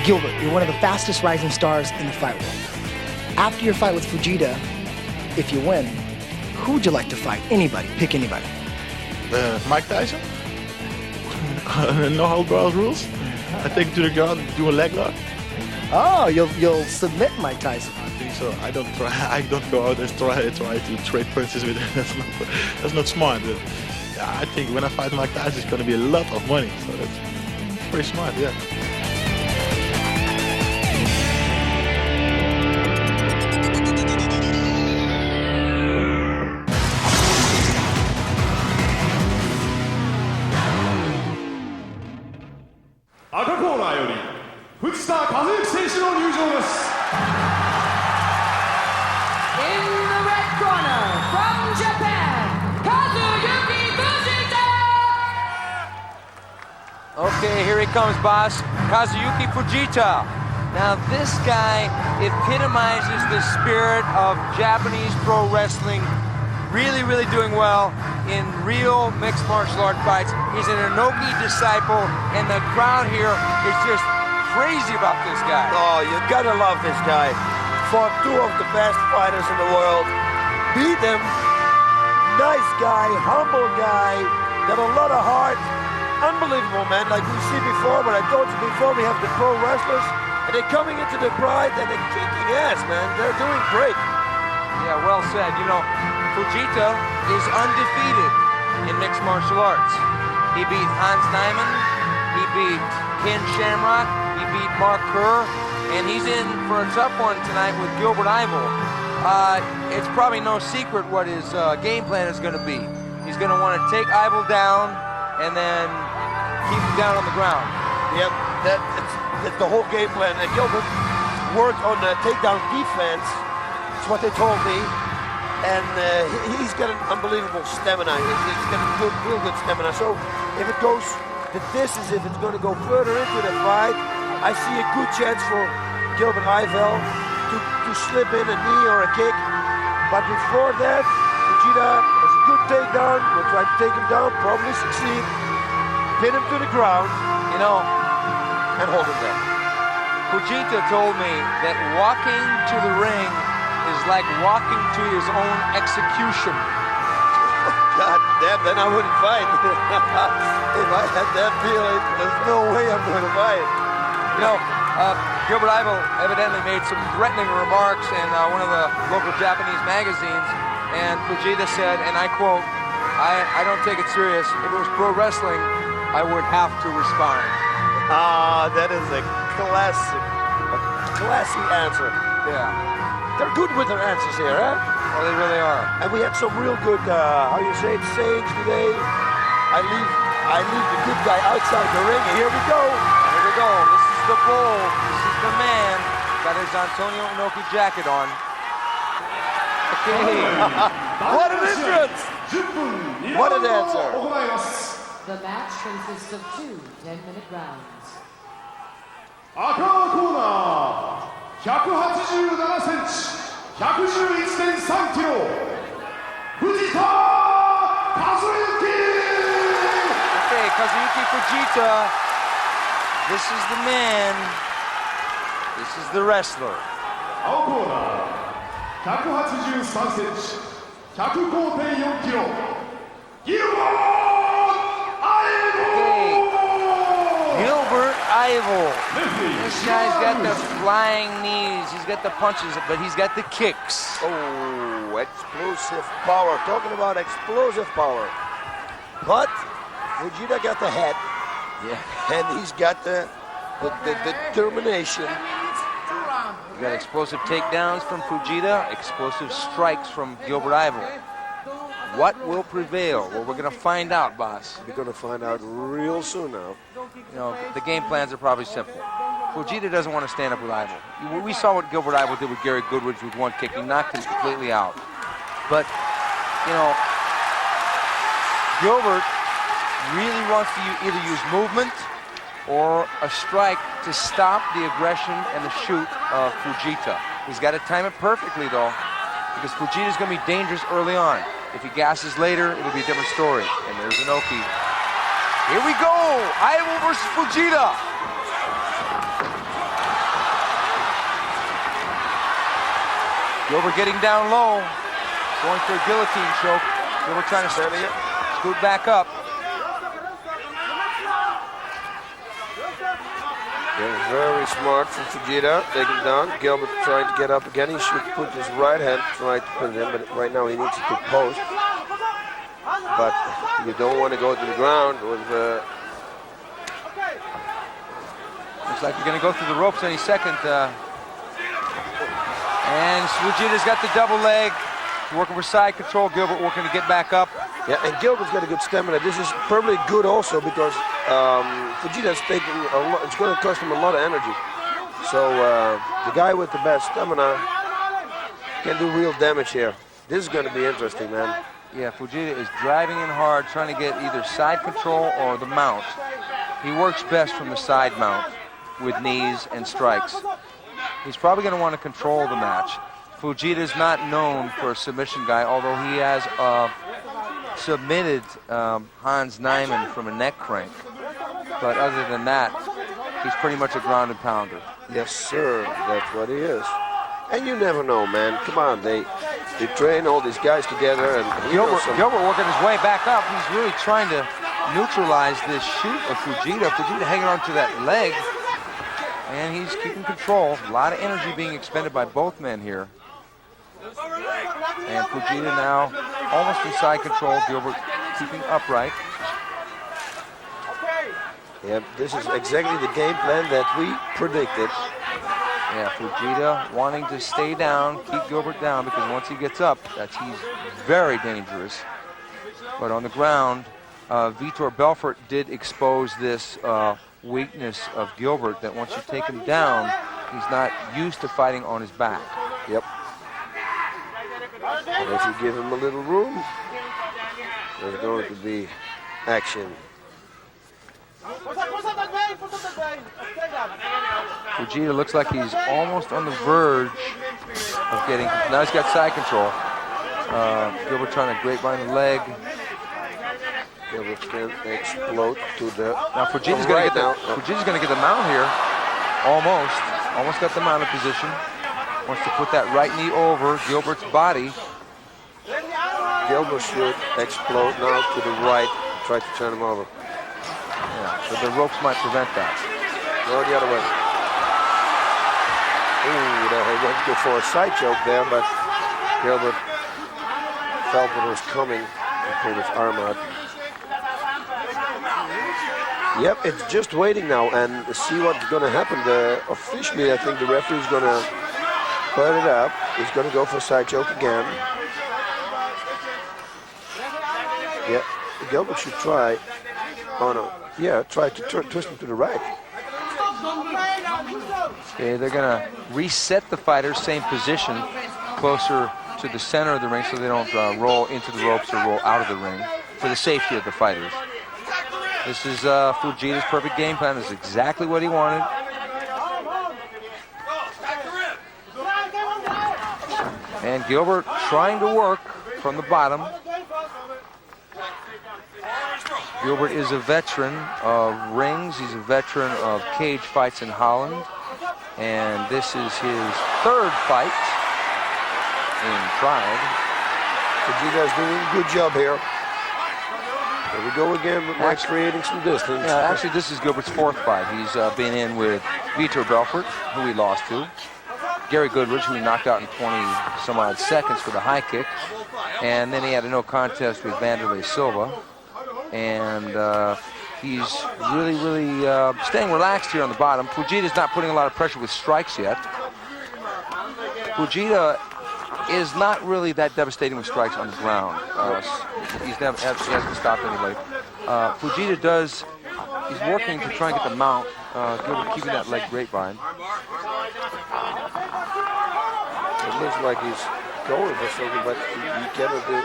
Gilbert, you're one of the fastest rising stars in the fight world. After your fight with Fujita, if you win, who would you like to fight? Anybody, pick anybody. Mike Tyson? No hold barrels rules. I take him to the ground and do a leg lock. Oh, you'll submit Mike Tyson. I think so. I don't go out and try to trade punches with him. That's not smart. But yeah, I think when I fight Mike Tyson, it's going to be a lot of money. So that's pretty smart, yeah. Fujita Kazushi選手の入場です。In the red corner from Japan, Kazushi Fujita. Okay, here he comes, boss. Kazushi Fujita. Now this guy epitomizes the spirit of Japanese pro wrestling. Really, really doing well in real mixed martial art fights. He's an Inoki disciple, and the crowd here is just crazy about this guy. Oh, you gotta love this guy. Fought two of the best fighters in the world. Beat them. Nice guy, humble guy. Got a lot of heart. Unbelievable, man. Like we see before, but I told you before, we have the pro wrestlers, and they're coming into the Pride and they're kicking ass, man. They're doing great. Yeah, well said. You know, Fujita is undefeated in mixed martial arts. He beat Hans Nyman. He beat Ken Shamrock. He beat Mark Kerr, and he's in for a tough one tonight with Gilbert Ivel. It's probably no secret what his game plan is going to be. He's going to want to take Ivel down and then keep him down on the ground. Yep, that's the whole game plan. And Gilbert worked on the takedown defense. That's what they told me. And he's got an unbelievable stamina. He's got a real good stamina. So if it goes the distance, if it's going to go further into the fight, I see a good chance for Gilbert Ivel to slip in a knee or a kick. But before that, Fujita has a good takedown. We'll try to take him down, probably succeed. Pin him to the ground, you know, and hold him there. Fujita told me that walking to the ring is like walking to his own execution. God damn, then I wouldn't fight. If I had that feeling, there's no way I'm going to fight. You know, Gilbert Ivel evidently made some threatening remarks in one of the local Japanese magazines, and Fujita said, and I quote, I don't take it serious. If it was pro wrestling, I would have to respond. Ah, that is a classy answer. Yeah. They're good with their answers here, huh? Well, they really are. And we had some real good, how you say it, sayings today. I leave the good guy outside the ring, and here we go. Here we go. This is the bull. This is the man. Got his Antonio Inoki jacket on. Okay. What an entrance! What an answer. The match consists of 2 10-minute rounds. 赤コーナー187センチ 111.3 キロ Fujita Kazushi! Okay, Kazushi Fujita. This is the man. This is the wrestler. 青コーナー183センチ 105.4 キロ Gilbert Ivel. This guy's got the flying knees, he's got the punches, but he's got the kicks. Oh, explosive power. Talking about explosive power. But Fujita got the head. Yeah. And he's got the determination. You got explosive takedowns from Fujita, explosive strikes from Gilbert Ivel. What will prevail? Well, we're going to find out, boss. We're going to find out real soon now. You know, the game plans are probably simple. Fujita doesn't want to stand up with Ivel. We saw what Gilbert Ivel did with Gary Goodridge with one kick. He knocked him completely out. But, you know, Gilbert really wants to either use movement or a strike to stop the aggression and the shoot of Fujita. He's got to time it perfectly, though, because Fujita's going to be dangerous early on. If he gasses later, it'll be a different story. And there's Inoki. Here we go! Ivel versus Fujita. Gilbert getting down low, going for a guillotine choke. Gilbert trying to scoot back up. They're very smart from Fujita, taking down. Gilbert trying to get up again. He should put his right hand, try to put it in, but right now he needs to post. But you don't want to go to the ground with Looks like you're going to go through the ropes any second. And Fujita's got the double leg. Working for side control. Gilbert working to get back up. Yeah, and Gilbert's got a good stamina. This is probably good also because Fujita's taking a lot. It's going to cost him a lot of energy. So the guy with the best stamina can do real damage here. This is going to be interesting, man. Yeah, Fujita is driving in hard, trying to get either side control or the mount. He works best from the side mount with knees and strikes. He's probably going to want to control the match. Fujita's not known for a submission guy, although he has submitted Hans Nyman from a neck crank. But other than that, he's pretty much a ground and pounder. Yes, sir. That's what he is. And you never know, man. Come on, they train all these guys together. And Gilbert working his way back up. He's really trying to neutralize this shoot of Fujita. Fujita hanging on to that leg. And he's keeping control. A lot of energy being expended by both men here. And Fujita now almost in side control. Gilbert keeping upright. Yeah, this is exactly the game plan that we predicted. Yeah, Fujita wanting to stay down, keep Gilbert down, because once he gets up, he's very dangerous. But on the ground, Vitor Belfort did expose this weakness of Gilbert, that once you take him down, he's not used to fighting on his back. Yep. And if you give him a little room, there's going to be action. Fujita looks like he's almost on the verge of getting, now he's got side control. Gilbert trying to grapevine the leg. Gilbert can explode to the now Fujita's going to get Fujita's going to get the mount here. Almost got the mount in position. Wants to put that right knee over Gilbert's body. Gilbert should explode now to the right. Try to turn him over. Yeah, but the ropes might prevent that. Go the other way. Ooh, he went to go for a side choke there, but Gilbert felt what was coming and pulled his arm out. Yep, it's just waiting now and see what's going to happen. Officially, I think the referee is going to put it up. He's going to go for a side choke again. Yeah, Gilbert should try. Oh no. Yeah, try to twist him to the right. Okay, they're going to reset the fighters, same position, closer to the center of the ring so they don't roll into the ropes or roll out of the ring for the safety of the fighters. This is Fujita's perfect game plan. This is exactly what he wanted. And Gilbert trying to work from the bottom. Gilbert is a veteran of rings. He's a veteran of cage fights in Holland. And this is his third fight in Pride. Fujita's doing a good job here. There we go again with Mike creating some distance. Actually, this is Gilbert's fourth fight. He's been in with Vitor Belfort, who he lost to. Gary Goodrich, who he knocked out in 20-some-odd seconds for the high kick. And then he had a no contest with Wanderlei Silva. And he's really staying relaxed here on the bottom. Fujita's not putting a lot of pressure with strikes yet. Fujita is not really that devastating with strikes on the ground. He hasn't stopped anybody. Fujita does, he's working to try and get the mount, keeping that leg grapevine. It looks like he's going for something, but he cannot do.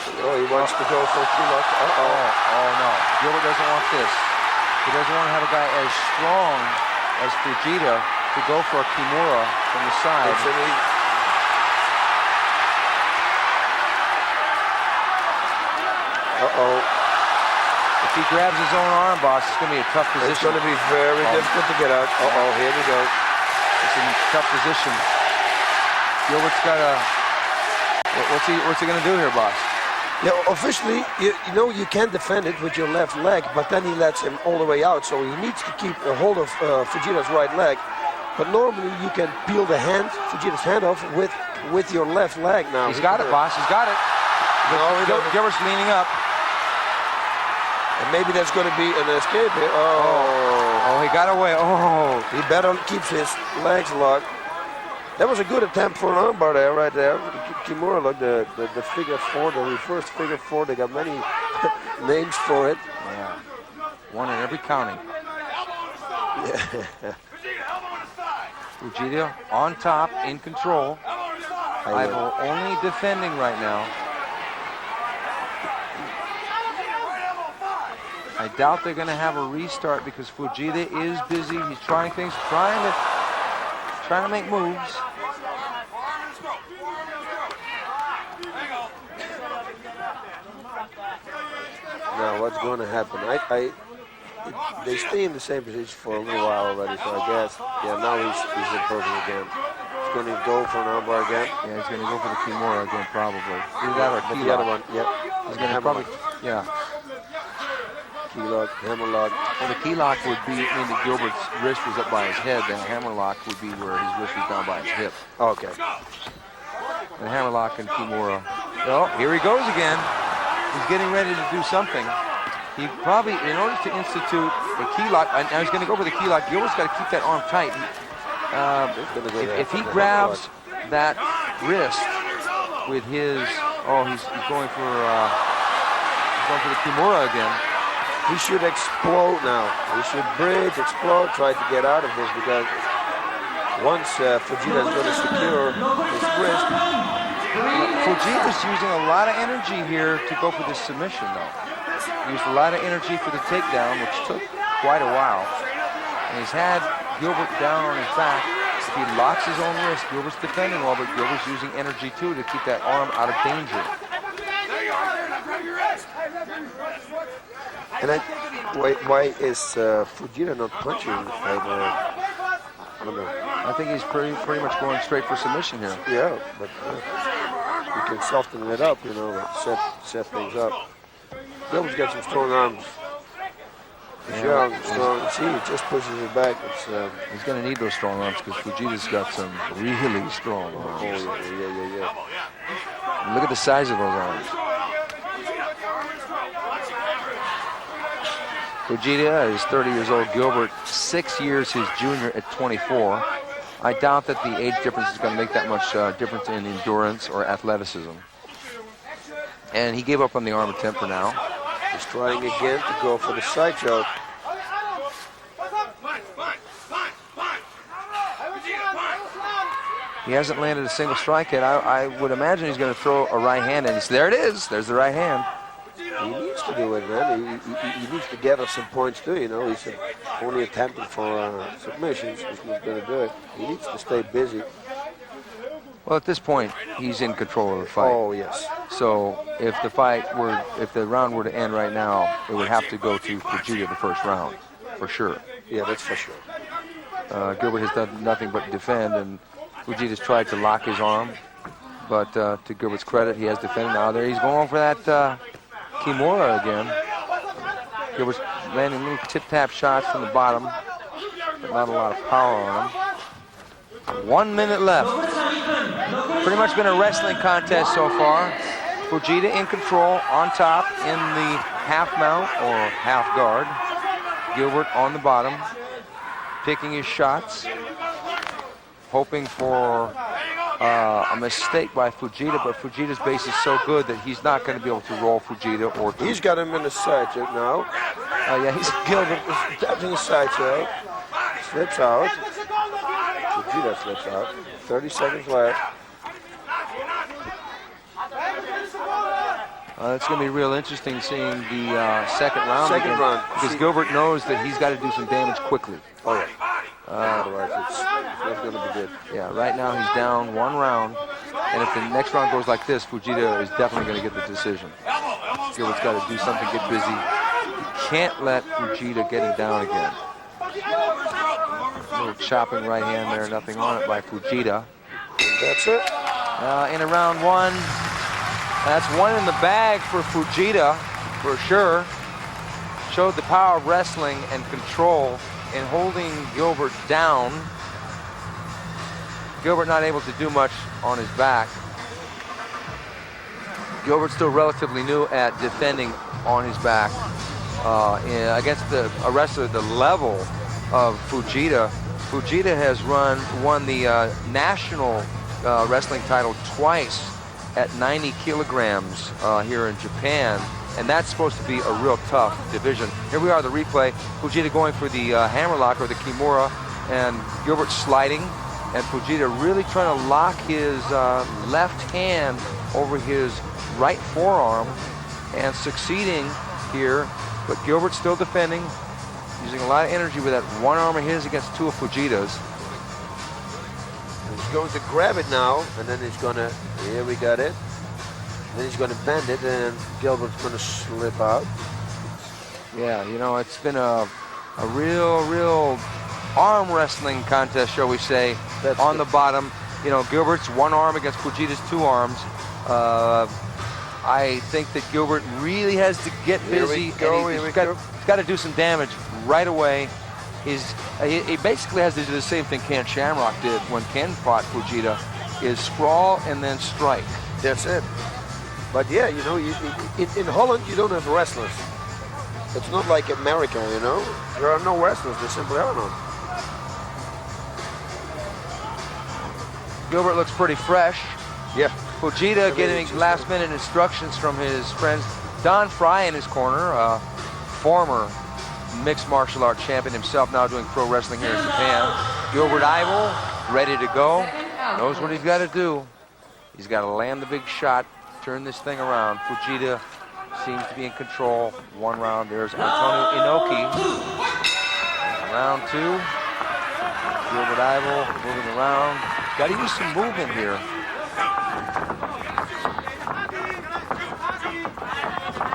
Oh, he wants to go for a key-lock. Oh no, Gilbert doesn't want this. He doesn't want to have a guy as strong as Fujita to go for a kimura from the side. If he grabs his own arm, boss, it's going to be a tough position. It's going to be very difficult to get out. Here we go. It's in a tough position. Gilbert's got a... What's he going to do here, boss? Yeah, officially, you know you can defend it with your left leg, but then he lets him all the way out, so he needs to keep a hold of Fujita's right leg. But normally you can peel the hand, Fujita's hand off with your left leg now. He's got it, boss. He's got it. No, Gilbert's leaning up. And maybe that's going to be an escape here. Oh, he got away. Oh. He better keeps his legs locked. That was a good attempt for an armbar there, right there. Kimura, look, the figure four, the reverse figure four. They got many names for it. Yeah. One in every county. Yeah. Fujita on top, in control. Ivo only defending right now. I doubt they're going to have a restart because Fujita is busy. He's trying things, trying to make moves. Now, what's going to happen? They stay in the same position for a little while already, so I guess, yeah, now he's in purple again. He's going to go for an armbar again. Yeah, he's going to go for the Kimura again, probably. Either that or the other one, yeah. He's going to probably, yeah. Key lock, hammer lock. Well, the key lock would be, I mean, Gilbert's wrist was up by his head. The hammer lock would be where his wrist was down by his hip. Okay. And hammer lock and Kimura. Oh, here he goes again. He's getting ready to do something. He probably, in order to institute a key lock, now he's going to go for the key lock. Gilbert's got to keep that arm tight. If he grabs that wrist with his, he's going for the Kimura again. He should explode now. He should bridge, explode, try to get out of this because once Fujita is going to secure his wrist. Fujita's using a lot of energy here to go for this submission, though. He used a lot of energy for the takedown, which took quite a while. And he's had Gilbert down on his back. If he locks his own wrist, Gilbert's defending well, but Gilbert's using energy, too, to keep that arm out of danger. And why is Fujita not punching? I don't know. I think he's pretty much going straight for submission here. Yeah, but you can soften it up, you know, like set things up. Gilbert's got some strong arms. He's young, strong. See, he just pushes it back. He's going to need those strong arms because Fujita's got some really strong arms. Oh, yeah. And look at the size of those arms. Fujita is 30 years old. Gilbert, 6 years his junior at 24. I doubt that the age difference is going to make that much difference in endurance or athleticism. And he gave up on the arm attempt for now. He's trying again to go for the side choke. He hasn't landed a single strike yet. I would imagine he's going to throw a right hand, and there it is. There's the right hand. He needs to do it, man. He needs to gather some points too, you know. He's only attempting for submissions. He's not going to do it. He needs to stay busy. Well, at this point, he's in control of the fight. Oh, yes. So if the round were to end right now, it would have to go to Fujita the first round, for sure. Yeah, that's for sure. Gilbert has done nothing but defend, and Fujita's tried to lock his arm, but to Gilbert's credit, he has defended. Now there he's going for that Kimura again. Gilbert's landing little tip-tap shots from the bottom, but not a lot of power on him. 1 minute left. Pretty much been a wrestling contest so far. Fujita in control, on top in the half mount or half guard. Gilbert on the bottom, picking his shots, hoping for a mistake by Fujita, but Fujita's base is so good that he's not going to be able to roll Fujita or... He's got him in the side choke now. Yeah, he's... Gilbert is attempting a side choke. Slips out. Fujita slips out. 30 seconds left. It's going to be real interesting seeing the second round. Because Gilbert knows that he's got to do some damage quickly. Oh, yeah. Otherwise, it's not going to be good. Yeah, right now he's down 1 round. And if the next round goes like this, Fujita is definitely going to get the decision. Gilbert's got to do something, get busy. He can't let Fujita get him down again. A little chopping right hand there, nothing on it by Fujita. That's it. In round one. That's one in the bag for Fujita, for sure. Showed the power of wrestling and control in holding Gilbert down. Gilbert not able to do much on his back. Gilbert's still relatively new at defending on his back. Against a wrestler the level of Fujita. Fujita has won the national wrestling title twice at 90 kilograms here in Japan, and that's supposed to be a real tough division. Here we are, the replay. Fujita going for the hammerlock or the kimura, and Gilbert sliding, and Fujita really trying to lock his left hand over his right forearm and succeeding here, but Gilbert still defending, using a lot of energy with that one arm of his against two of Fujita's. He's going to grab it now, and then he's gonna, here we got it. Then he's gonna bend it, and Gilbert's gonna slip out. Yeah, you know, it's been a real arm wrestling contest, shall we say, on the bottom. You know, Gilbert's one arm against Fujita's two arms. I think that Gilbert really has to get busy, and he's got to do some damage right away. He basically has to do the same thing Ken Shamrock did when Ken fought Fujita, is sprawl and then strike. That's it. But yeah, you know, in Holland you don't have wrestlers. It's not like America, you know. There are no wrestlers, there simply are none. Gilbert looks pretty fresh. Yeah. Fujita getting last-minute instructions from his friends. Don Fry in his corner, former mixed martial arts champion himself, now doing pro wrestling here in Japan. Gilbert Ivel, ready to go. Knows what he's got to do. He's got to land the big shot, turn this thing around. Fujita seems to be in control. One round, there's Antonio Inoki. Round two. Gilbert Ivel moving around. Got to use some movement here.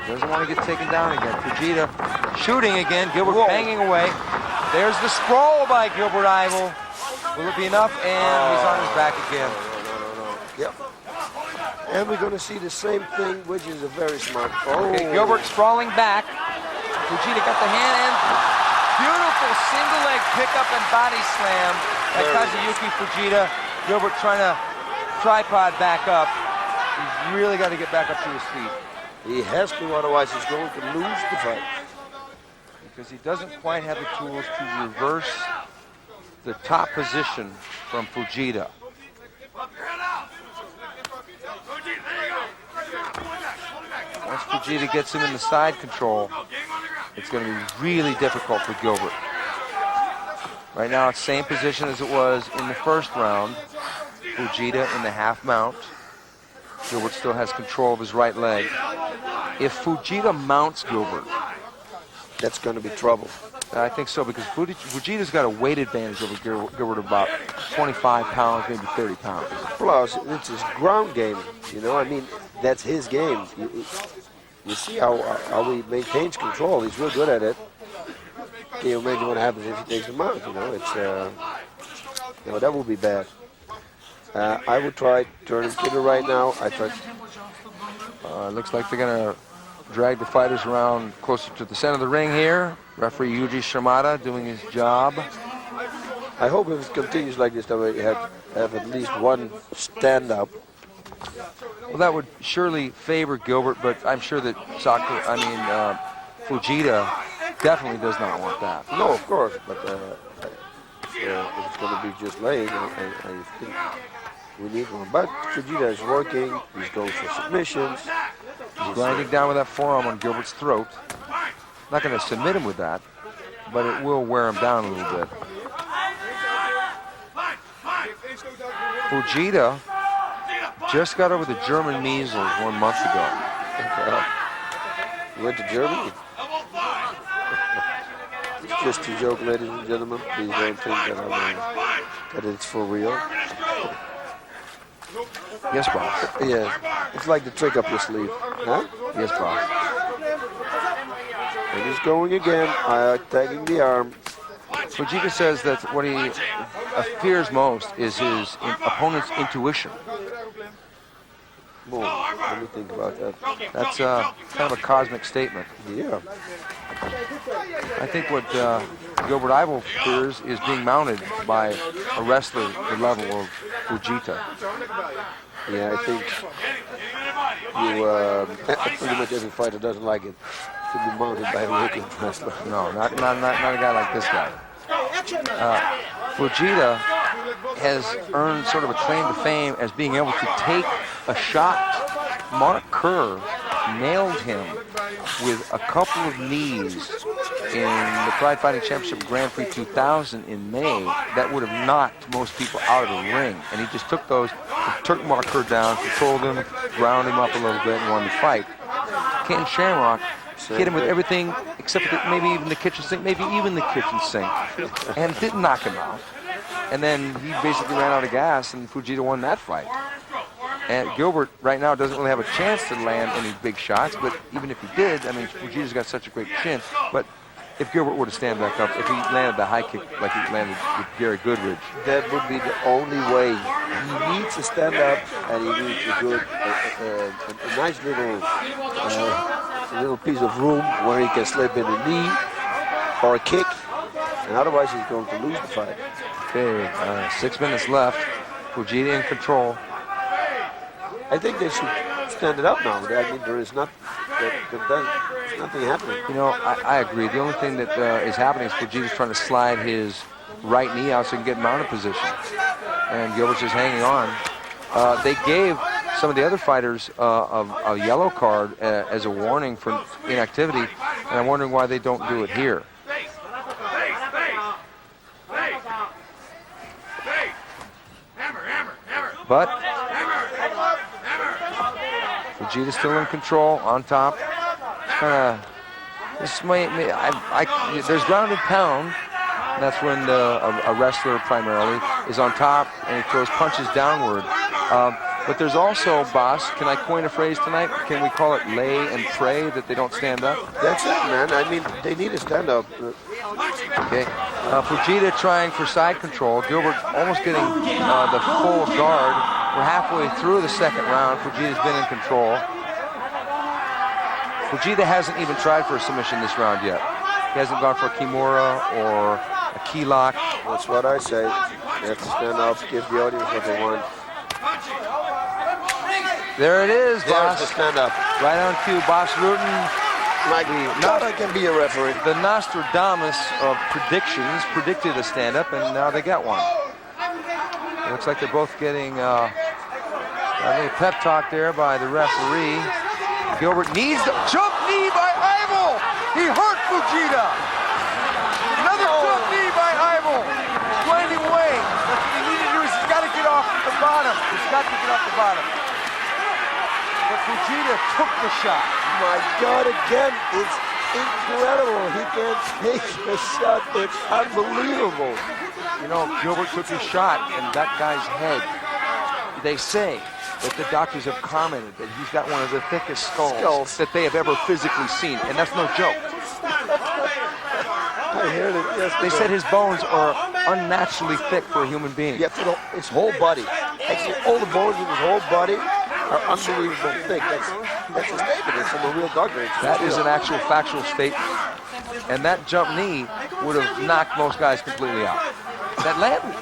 Doesn't want to get taken down again. Fujita shooting again. Gilbert banging away. There's the sprawl by Gilbert Ivel. Will it be enough? And he's on his back again. Yep. And we're going to see the same thing, which is a very smart. Okay, Gilbert sprawling back. Fujita got the hand and beautiful single leg pickup and body slam by Kazuki Fujita. Gilbert trying to tripod back up. He's really got to get back up to his feet. He has to, otherwise he's going to lose the fight. Because he doesn't quite have the tools to reverse the top position from Fujita. Once Fujita gets him in the side control, it's going to be really difficult for Gilbert. Right now, it's same position as it was in the first round. Fujita in the half mount. Gilbert still has control of his right leg. If Fujita mounts Gilbert, that's going to be trouble. I think so, because Fujita's got a weight advantage over Gilbert of about 25 pounds, maybe 30 pounds. Plus, it's his ground game. You know, I mean, that's his game. You see how he maintains control. He's real good at it. Can you imagine what happens if he takes him out? You know, it's that would be bad. I would try turning kidder right now. Looks like they're going to drag the fighters around closer to the center of the ring here. Referee Yuji Shimada doing his job. I hope if it continues like this, that we have at least one stand-up. Well, that would surely favor Gilbert, but I'm sure that Fujita definitely does not want that. No, of course, but if it's going to be just laying, I think we need one. But Fujita is working. He's going for submissions. He's grinding down with that forearm on Gilbert's throat. Not going to submit him with that, but it will wear him down a little bit. Fujita just got over the German measles 1 month ago. Went to Germany. It's just a joke, ladies and gentlemen. Please don't think that it's for real. Yes, boss. Yeah, it's like the trick up your sleeve. Huh? Yes, boss. And he's going again, tagging the arm. Fujita says that what he fears most is his opponent's intuition. Boom. Let me think about that. That's kind of a cosmic statement. Yeah. I think what Gilbert Ivel fears is being mounted by a wrestler the level of Fujita. Yeah, I think pretty much every fighter doesn't like it to be mounted by a wicked wrestler. No, not a guy like this guy. Fujita has earned sort of a claim to fame as being able to take a shot. Mark Kerr nailed him with a couple of knees in the Pride Fighting Championship Grand Prix 2000 in May that would have knocked most people out of the ring. And he just took those, took Mark Kerr down, controlled him, ground him up a little bit, and won the fight. Ken Shamrock hit him with everything except for maybe even the kitchen sink, maybe even the kitchen sink, and didn't knock him out. And then he basically ran out of gas, and Fujita won that fight. And Gilbert right now doesn't really have a chance to land any big shots, but even if he did, I mean, Fujita's got such a great chin. But if Gilbert were to stand back up, if he landed the high kick like he landed with Gary Goodridge, that would be the only way. He needs to stand up, and he needs to do a nice little piece of room where he can slip in a knee or a kick, and otherwise he's going to lose the fight. Okay, 6 minutes left. Fujita in control. I think they should stand it up now. I mean, there's nothing happening. You know, I agree. The only thing that is happening is Fujita's trying to slide his right knee out so he can get mounted position. And Gilbert's just hanging on. They gave some of the other fighters a yellow card as a warning for inactivity, and I'm wondering why they don't do it here. But Fujita's still in control, on top. There's ground and pound. And that's when a wrestler primarily is on top and he throws punches downward. But there's also, boss, can I coin a phrase tonight? Can we call it lay and pray that they don't stand up? That's it, man. I mean, they need to stand up. Okay. Fujita trying for side control. Gilbert almost getting the full guard. We're halfway through the second round. Fujita's been in control. Fujita hasn't even tried for a submission this round yet. He hasn't gone for a Kimura or a key lock. That's what I say. You have to stand up, give the audience what they want. There it is, boss. There's the stand up. Right on cue, Boss Rutan. My God, I can be a referee. The Nostradamus of predictions predicted a stand up, and now they got one. It looks like they're both getting a little pep talk there by the referee. Gilbert needs the jump knee by Ivel. He hurt Fujita. Another jump knee by Ivel. Blinding away. What he needed to do is he's got to get off the bottom. He's got to get off the bottom. But Fujita took the shot. My God, again, it's incredible. He can't take the shot. It's unbelievable. You know, Gilbert took his shot in that guy's head. They say that the doctors have commented that he's got one of the thickest skulls that they have ever physically seen, and that's no joke. I heard it yesterday. They said his bones are unnaturally thick for a human being. Yeah, for his whole body. Actually, all the bones in his whole body are unbelievable thick. That's a statement. It's from a real doctor. That is an actual factual statement. And that jump knee would have knocked most guys completely out. That landed.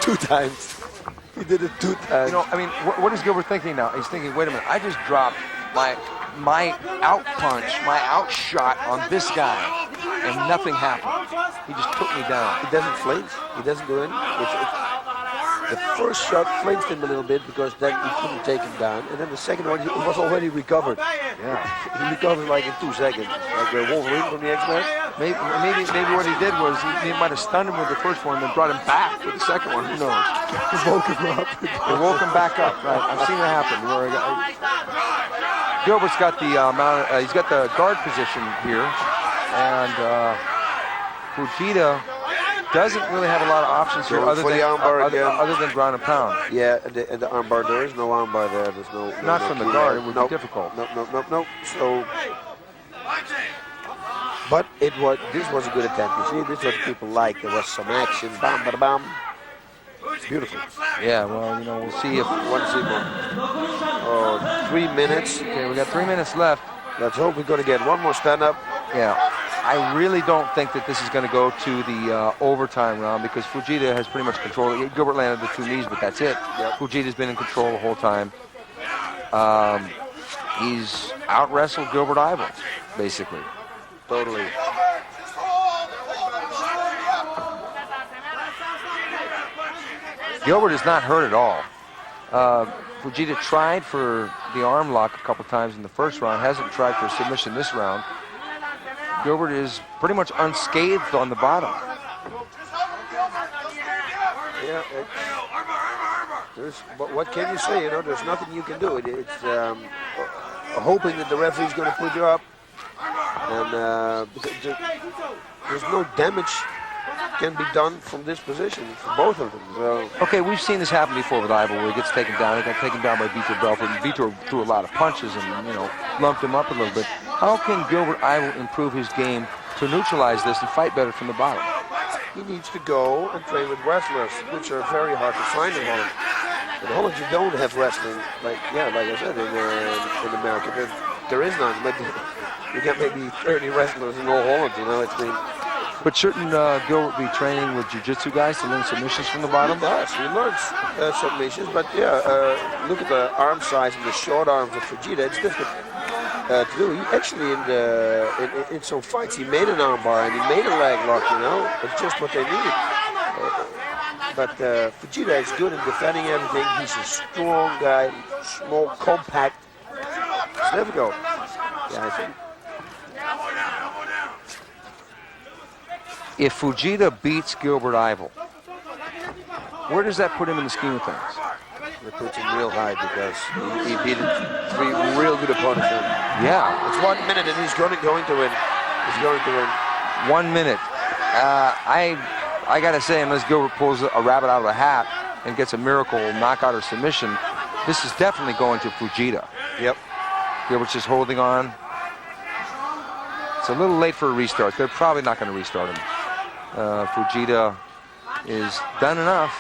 2 times. He did it 2 times. You know, I mean, what is Gilbert thinking now? He's thinking, wait a minute, I just dropped my out punch, my out shot on this guy, and nothing happened. He just took me down. He doesn't flinch. He doesn't do anything. The first shot flinched him a little bit because then he couldn't take him down, and then the second one, he was already recovered. Yeah. He recovered like in 2 seconds, like Wolverine from the X-Men. Maybe what he did was he might have stunned him with the first one and then brought him back with the second one. Who knows? He woke him up. They woke him back up. Right. I've seen it happen. Gilbert's got the he's got the guard position here, and Fujita doesn't really have a lot of options here other than ground and pound. Yeah, and the armbar, there is no armbar there. There's no. Not from the guard. It would be difficult. No. So But this was a good attempt. You see, this is what people like. There was some action. Bam, bam, bam. It's beautiful. Yeah, well, you know, we'll see if... One more. Oh, 3 minutes. Okay, we got 3 minutes left. Let's hope we're going to get one more stand-up. Yeah, I really don't think that this is going to go to the overtime round because Fujita has pretty much controlled it. Gilbert landed the 2 knees, but that's it. Yep. Fujita's been in control the whole time. He's out-wrestled Gilbert Ivel, basically. Totally. Gilbert is not hurt at all. Fujita tried for the arm lock a couple times in the first round, hasn't tried for a submission this round. Gilbert is pretty much unscathed on the bottom. Yeah, but what can you say? You know, there's nothing you can do. It's hoping that the referee's going to put you up, and there's no damage can be done from this position for both of them. So. Okay, we've seen this happen before with Ivel, where he gets taken down. He got taken down by Vitor Belfort, and Vitor threw a lot of punches and, you know, lumped him up a little bit. How can Gilbert Ivel improve his game to neutralize this and fight better from the bottom? He needs to go and train with wrestlers, which are very hard to find in Holland. In Holland, you don't have wrestling, like I said, in America, there is none. But you got maybe 30 wrestlers in all Holland, you know. But shouldn't Gilbert be training with jiu-jitsu guys to learn submissions from the bottom? He does. He learns submissions, but yeah, look at the arm size and the short arms of Fujita. It's difficult to do. He actually, in some fights, he made an arm bar and he made a leg lock, you know. It's just what they needed. But Fujita is good in defending everything. He's a strong guy, small, compact. It's difficult. Yeah, I think. If Fujita beats Gilbert Ivel, where does that put him in the scheme of things? It puts him real high because he beat 3 real good opponents. Yeah. It's 1 minute and he's going to win. He's going to win. 1 minute. I got to say, unless Gilbert pulls a rabbit out of a hat and gets a miracle knockout or submission, this is definitely going to Fujita. Yep. Gilbert's just holding on. It's a little late for a restart. They're probably not going to restart him. Fujita is done enough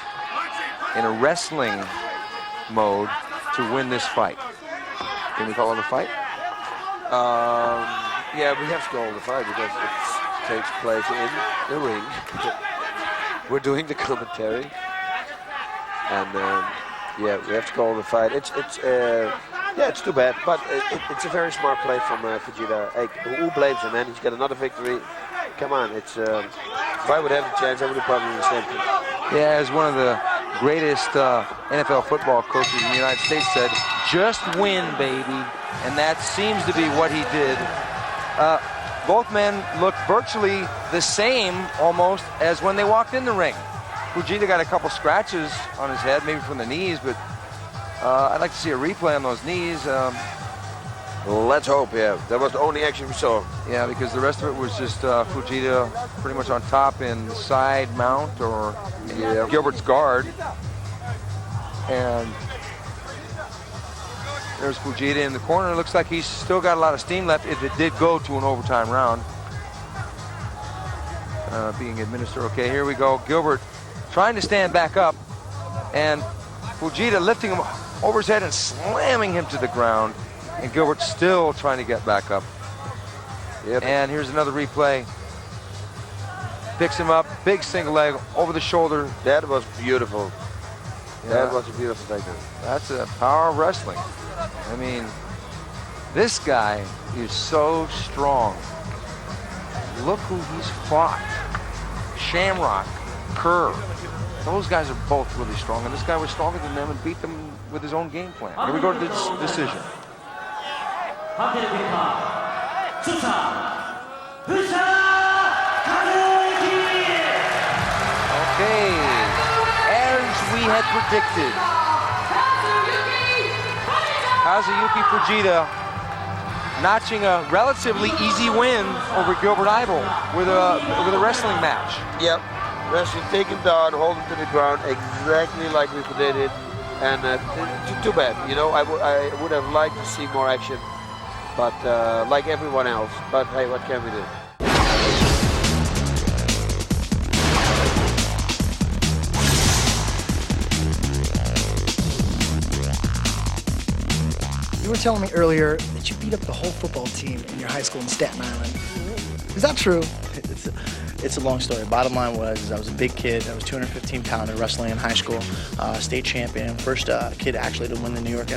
in a wrestling mode to win this fight. Can we call it a fight? Yeah, we have to call it a fight because it takes place in the ring. We're doing the commentary, and yeah, we have to call it a fight. Yeah, it's too bad, but it's a very smart play from Fujita. Hey, who blames him, man? He's got another victory. Come on, if I would have the chance, I would have probably done the same thing. Yeah, as one of the greatest NFL football coaches in the United States said, just win, baby. And that seems to be what he did. Both men look virtually the same, almost, as when they walked in the ring. Fujita got a couple scratches on his head, maybe from the knees, but I'd like to see a replay on those knees. Let's hope, yeah. That was the only action we saw. Yeah, because the rest of it was just Fujita pretty much on top in side mount or Gilbert's guard. And there's Fujita in the corner. It looks like he's still got a lot of steam left if it did go to an overtime round. Being administered. Okay, here we go. Gilbert trying to stand back up, and Fujita lifting him over his head and slamming him to the ground. And Gilbert still trying to get back up. Yep. And here's another replay. Picks him up, big single leg over the shoulder. That was beautiful. Yeah. That was a beautiful takedown. That's a power of wrestling. I mean, this guy is so strong. Look who he's fought. Shamrock, Kerr. Those guys are both really strong, and this guy was stronger than them and beat them with his own game plan. Here we go to this decision. Okay, as we had predicted, Kazushi Fujita notching a relatively easy win over Gilbert Ivel with a wrestling match. Yep, wrestling, take him down, hold him to the ground, exactly like we predicted. And too bad, you know, I would have liked to see more action, but like everyone else. But hey, what can we do? You were telling me earlier that you beat up the whole football team in your high school in Staten Island. Is that true? It's a long story. Bottom line was I was a big kid. I was 215 pounder wrestling in high school, state champion, first kid actually to win the New York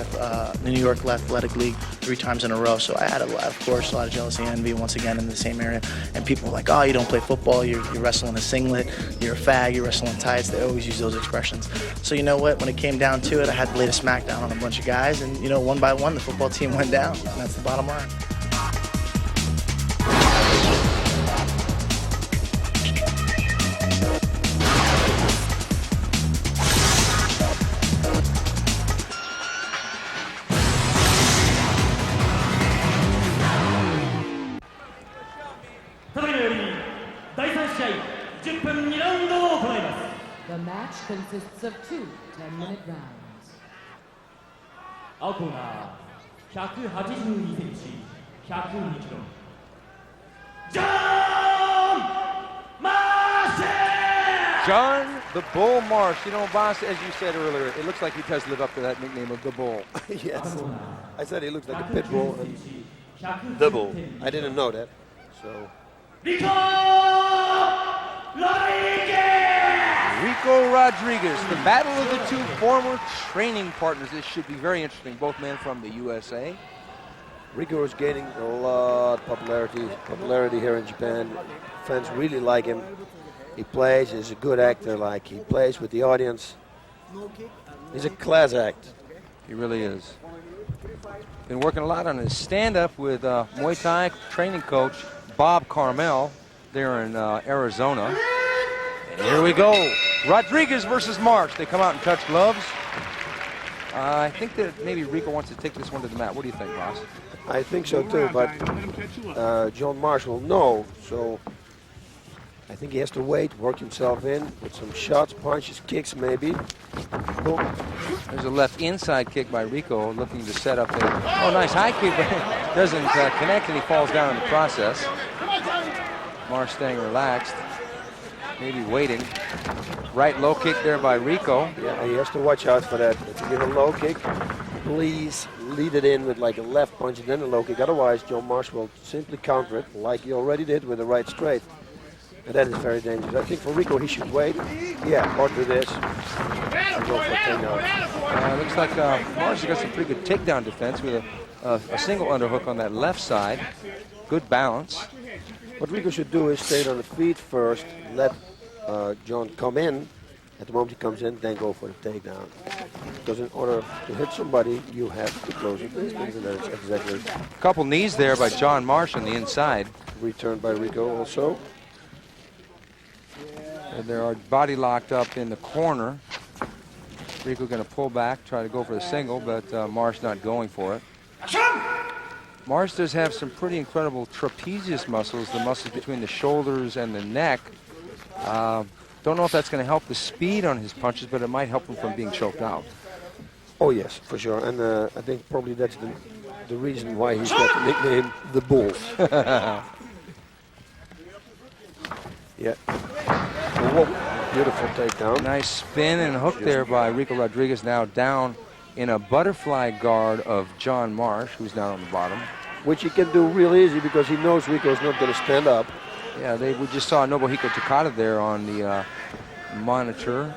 Athletic League 3 times in a row. So I had, of course, a lot of jealousy and envy once again in the same area. And people were like, "Oh, you don't play football. You're wrestling a singlet. You're a fag. You're wrestling tights." They always use those expressions. So you know what? When it came down to it, I had to lay a smackdown on a bunch of guys, and you know, one by one, the football team went down. And that's the bottom line. The match consists of 2 10-minute rounds. 青コーナー182センチ102キロジョン・マーシュ John the Bull Marsh. You know, boss, as you said earlier, it looks like he does live up to that nickname of the Bull. Yes. I said he looks like a pit bull and the bull. I didn't know that. So. Rico Rodriguez, the battle of the 2 former training partners. This should be very interesting. Both men from the USA. Rico is gaining a lot of popularity here in Japan. Fans really like him. He plays, he's a good actor, like he plays with the audience. He's a class act. He really is. Been working a lot on his stand-up with Muay Thai training coach Bob Carmel there in Arizona. And here we go. Rodriguez versus Marsh. They come out and touch gloves. I think that maybe Rico wants to take this one to the mat. What do you think, boss? I think so too, but John Marsh will know, so I think he has to wait, work himself in with some shots, punches, kicks maybe. Boom. There's a left inside kick by Rico looking to set up there. Oh, nice high kick, but doesn't connect and he falls down in the process. Marsh staying relaxed, maybe waiting. Right low kick there by Rico. Yeah, he has to watch out for that. If you give a low kick, please lead it in with like a left punch and then a low kick. Otherwise, John Marsh will simply counter it like he already did with the right straight. And that is very dangerous. I think for Rico, he should wait. Yeah, or do this. And go for a takedown. Looks like Marsh has got some pretty good takedown defense with a single underhook on that left side. Good balance. What Rico should do is stay on the feet first, let John come in. At the moment he comes in, then go for the takedown. Because in order to hit somebody, you have to close the distance, and that's exactly. A couple knees there by John Marsh on the inside. Returned by Rico also. And they are body locked up in the corner. Rico going to pull back, try to go for the single, but Marsh not going for it. Marsh does have some pretty incredible trapezius muscles, the muscles between the shoulders and the neck. Don't know if that's going to help the speed on his punches, but it might help him from being choked out. Oh yes, for sure. And I think probably that's the reason why he's got the nickname the Bull. Yeah. Whoa, beautiful takedown. Nice spin and hook there by Rico Rodriguez, now down in a butterfly guard of John Marsh, who's down on the bottom. Which he can do real easy because he knows Rico's not going to stand up. Yeah, we just saw Nobuhiko Takada there on the monitor.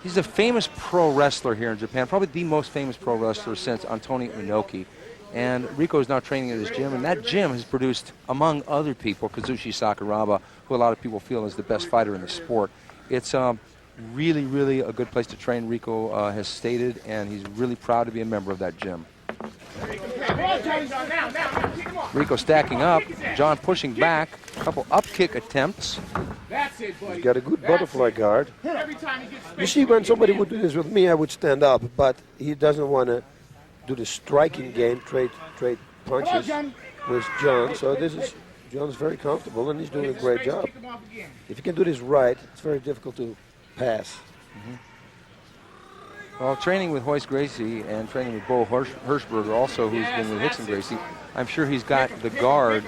He's a famous pro wrestler here in Japan, probably the most famous pro wrestler since Antonio Inoki. And Rico is now training at his gym, and that gym has produced, among other people, Kazushi Sakuraba, who a lot of people feel is the best fighter in the sport. It's really, really a good place to train, Rico has stated, and he's really proud to be a member of that gym. Rico stacking up, John pushing back, a couple up kick attempts. He's got a good butterfly guard. You see, when somebody would do this with me, I would stand up, but he doesn't want to do the striking game, trade punches with John. So John's very comfortable, and he's doing a great job. If you can do this right, it's very difficult to pass. Well, training with Royce Gracie and training with Bo Hirschberger also, who's been with Rickson Gracie, I'm sure he's got the guard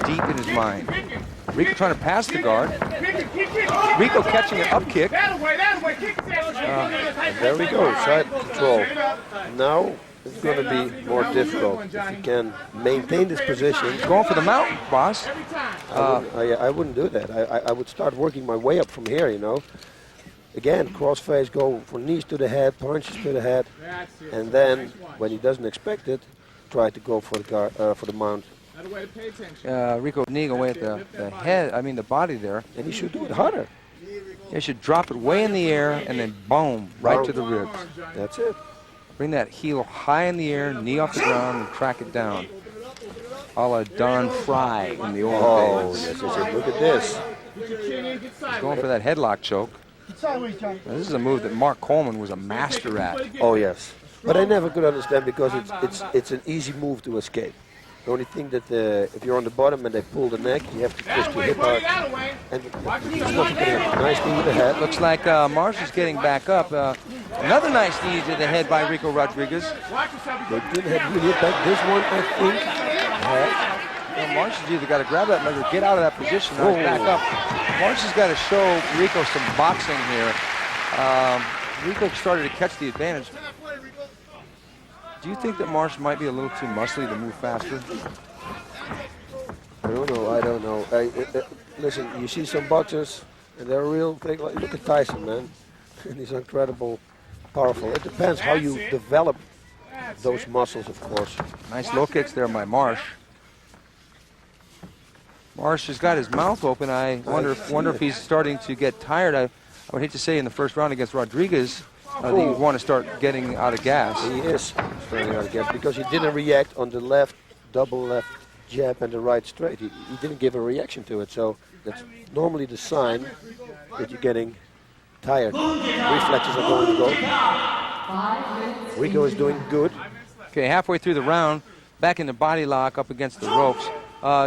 deep in his mind. Rico trying to pass the guard. Rico catching an up kick. And there we go, side control. Now it's going to be more difficult. If he can maintain this position. Going for the mount, boss. I wouldn't do that. I would start working my way up from here, you know. Again, crossface, go for knees to the head, punches to the head, and then when he doesn't expect it, try to go for the mount. Rico knee away at the head, the body there. And he should do it harder. He should drop it way in the air and then boom, right to the ribs. That's it. Bring that heel high in the air, knee off the ground, and track it down. A la Don Fry in the old days. Yes, look at this. He's going for that headlock choke. Now, this is a move that Mark Coleman was a master at. Oh, yes. But I never could understand because it's an easy move to escape. The only thing that if you're on the bottom and they pull the neck, you have to push the hip out. And it's not a nice knee to the head. Looks like Marsh is getting back up. Another nice knee to the head by Rico Rodriguez. They did have really attack this one, I think. Well, Marsh has either got to grab that leg or get out of that position. Now he's back up. Marsh has got to show Rico some boxing here. Rico started to catch the advantage. Do you think that Marsh might be a little too muscly to move faster? I don't know. Listen, you see some boxers, and they're real thing. Like, look at Tyson, man. And he's incredible, powerful. It depends how you develop those muscles, of course. Nice low kicks there by Marsh. Marsh has got his mouth open. I wonder if he's starting to get tired. I would hate to say in the first round against Rodriguez, that you want to start getting out of gas. He is starting out of gas because he didn't react on the left, double left jab and the right straight. He didn't give a reaction to it, so that's normally the sign that you're getting tired. Reflexes are going to go. Rico is doing good. Okay, halfway through the round, back in the body lock up against the ropes.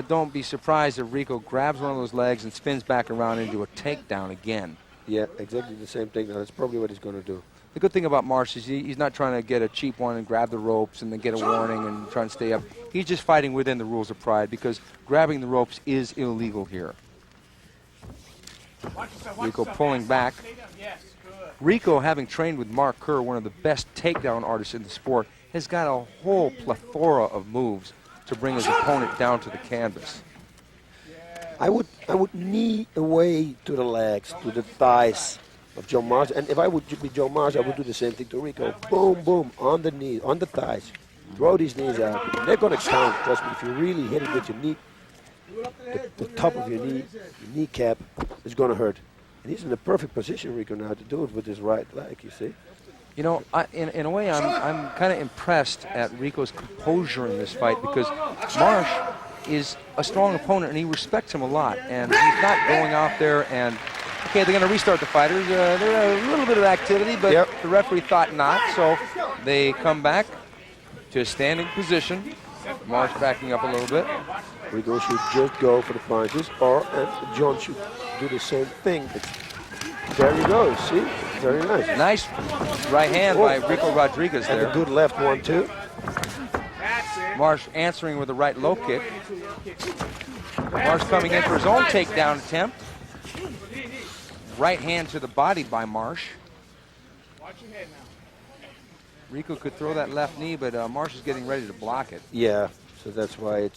Don't be surprised if Rico grabs one of those legs and spins back around into a takedown again. Yeah, exactly the same thing. Now, that's probably what he's going to do. The good thing about Marsh is he's not trying to get a cheap one and grab the ropes and then get a warning and try and stay up. He's just fighting within the rules of pride because grabbing the ropes is illegal here. Rico pulling back. Rico, having trained with Mark Kerr, one of the best takedown artists in the sport, has got a whole plethora of moves to bring his opponent down to the canvas. I would knee away to the legs, to the thighs of Joe Marsh. And if I would be Joe Marsh, I would do the same thing to Rico. Boom, boom, on the knee, on the thighs. Throw these knees out. They're going to count, trust me. If you really hit it with your knee, the top of your knee, your kneecap, is going to hurt. And he's in the perfect position, Rico, now to do it with his right leg, you see. You know, in a way, I'm kind of impressed at Rico's composure in this fight because Marsh is a strong opponent and he respects him a lot. And he's not going out there and, okay, they're going to restart the fighters. There's a little bit of activity, but the referee thought not. So they come back to a standing position. Marsh backing up a little bit. Rico should just go for the punches, or John should do the same thing. There you go, see? Very nice. Nice right hand by Rico Rodriguez there. And a good left one, too. Marsh answering with a right low kick. Marsh coming in for his own takedown attempt. Right hand to the body by Marsh. Rico could throw that left knee, but Marsh is getting ready to block it. Yeah, so that's why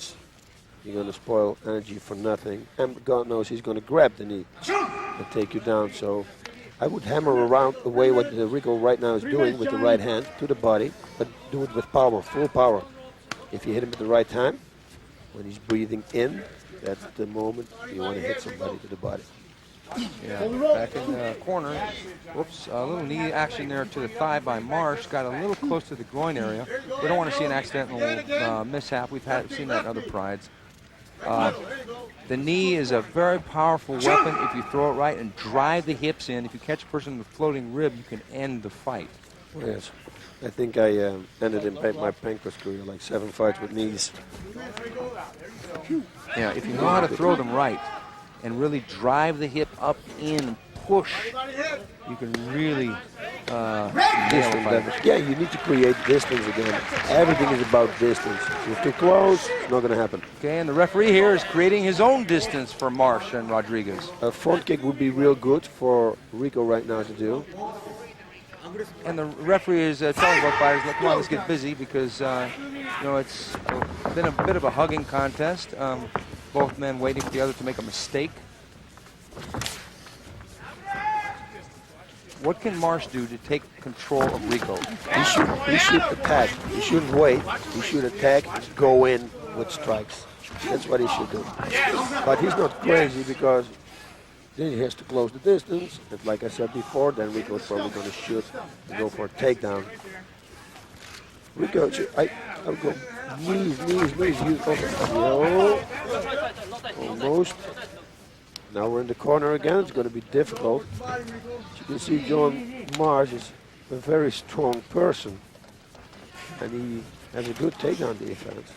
you're going to spoil energy for nothing. And God knows he's going to grab the knee and take you down. So I would hammer around the way what Rico right now is doing with the right hand to the body, but do it with power, full power. If you hit him at the right time, when he's breathing in, that's the moment you want to hit somebody to the body. Yeah, back in the corner. Whoops, a little knee action there to the thigh by Marsh. Got a little close to the groin area. We don't want to see an accidental mishap. We've seen that in other prides. The knee is a very powerful weapon if you throw it right and drive the hips in. If you catch a person with a floating rib, you can end the fight. Yes. I think I ended in my pancreas career, like 7 fights with knees. Yeah, if you know how to throw them right and really drive the hip up in and push, you can really nail the fight. Yeah, you need to create distance again. Everything is about distance. If you're too close, it's not going to happen. Okay, and the referee here is creating his own distance for Marsh and Rodriguez. A front kick would be real good for Rico right now to do. and the referee is telling both fighters, "Come on, let's get busy," because you know, it's been a bit of a hugging contest. Both men waiting for the other to make a mistake. What can Marsh do to take control of Rico? He should attack. He shouldn't wait. He should attack and go in with strikes. That's what he should do. But he's not crazy, because then he has to close the distance. And like I said before, then Rico's probably going to shoot and go for a takedown. Rico, I'll go knees. Almost. Now we're in the corner again. It's going to be difficult. As you can see, John Marsh is a very strong person, and he has a good takedown defense.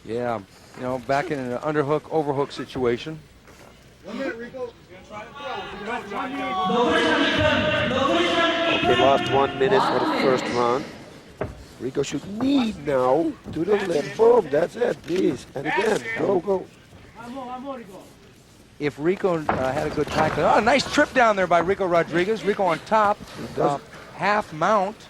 Yeah, you know, back in an underhook, overhook situation. 1 minute, Rico. Okay, last 1 minute for the first round. Rico should knee now to the left. Boom, that's it, please. And again, go. If Rico had a good tackle. Oh, nice trip down there by Rico Rodriguez. Rico on top, half mount,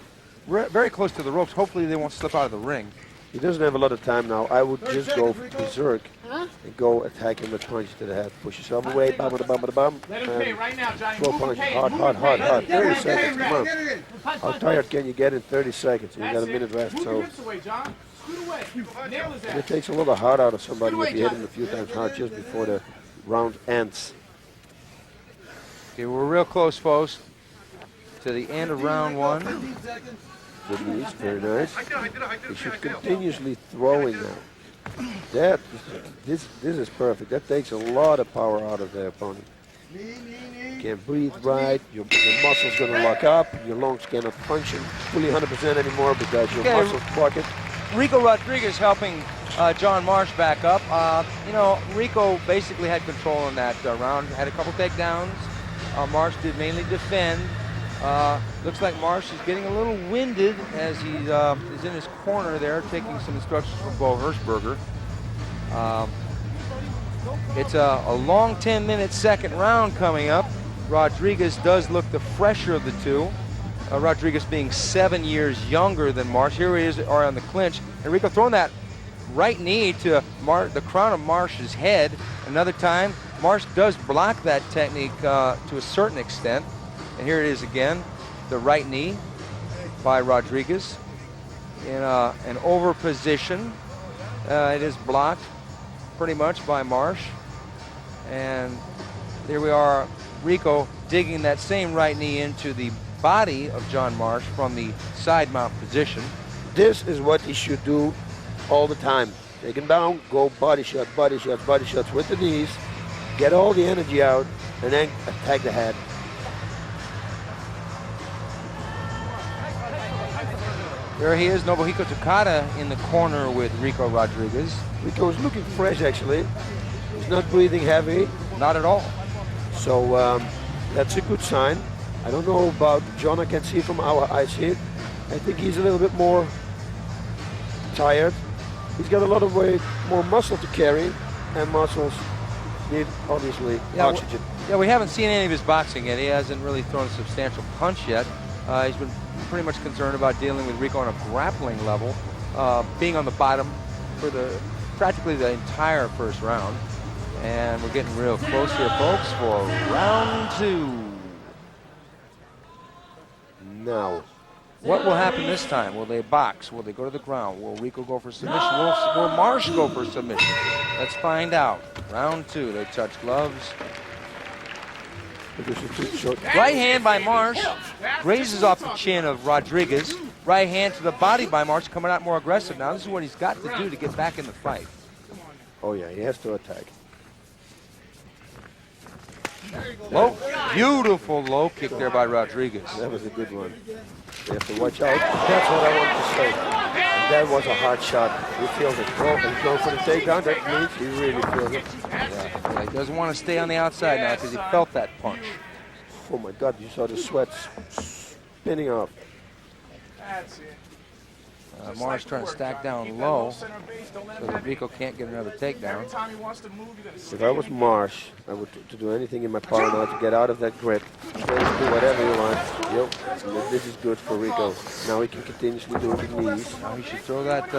very close to the ropes. Hopefully they won't slip out of the ring. He doesn't have a lot of time now. I would just go berserk and go attack him with punch to the head. Push yourself away, bum. Throw punch, hard. 30 seconds, come on. How tired can you get in 30 seconds? You got a minute left, so. And it takes a lot of heart out of somebody if you hit him a few times hard just before the round ends. Okay, we're real close, folks, to the end of round 1. Good knees, very nice. He should continuously throwing now. This is perfect. That takes a lot of power out of the opponent. Can't breathe right. Your muscles gonna lock up. Your lungs cannot function fully 100% anymore because your muscles block it. Rico Rodriguez helping John Marsh back up. You know, Rico basically had control in that round. Had a couple takedowns. Marsh did mainly defend. Looks like Marsh is getting a little winded as he is in his corner there, taking some instructions from Bo Hirschberger. It's a long 10-minute second round coming up. Rodriguez does look the fresher of the two. Rodriguez being 7 years younger than Marsh. Here he is on the clinch. And Rico throwing that right knee to the crown of Marsh's head. Another time, Marsh does block that technique to a certain extent. And here it is again, the right knee by Rodriguez in an over position. It is blocked pretty much by Marsh. And here we are, Rico digging that same right knee into the body of John Marsh from the side mount position. This is what he should do all the time. Take him down, go body shots with the knees, get all the energy out, and then attack the head. There he is, Nobuhiko Takada in the corner with Rico Rodriguez. Rico is looking fresh, actually. He's not breathing heavy. Not at all. So that's a good sign. I don't know about John. I can see from our eyes here. I think he's a little bit more tired. He's got a lot of weight, more muscle to carry, and muscles need, obviously, oxygen. We haven't seen any of his boxing yet. He hasn't really thrown a substantial punch yet. He's been pretty much concerned about dealing with Rico on a grappling level, being on the bottom for practically the entire first round. And we're getting real close here, folks, for round 2. Now, what will happen this time? Will they box? Will they go to the ground? Will Rico go for submission? Will Marsh go for submission? Let's find out. Round 2, they touch gloves. Right hand by Marsh, grazes off the chin of Rodriguez. Right hand to the body by Marsh, coming out more aggressive now. This is what he's got to do to get back in the fight. Oh yeah, he has to attack. Low, beautiful low kick there by Rodriguez. That was a good one. You have to watch out. That's what I wanted to say. And that was a hard shot. He feels it. Oh, he's going for the takedown. That means he really feels it. Yeah, he doesn't want to stay on the outside now because he felt that punch. Oh my God, you saw the sweat spinning off. That's it. Marsh trying to stack down low so that Rico can't get another takedown. If I was Marsh, I would to do anything in my power now to get out of that grip. Just do whatever you want. Yep, this is good for Rico. Now he can continuously do it with knees. Now he should throw that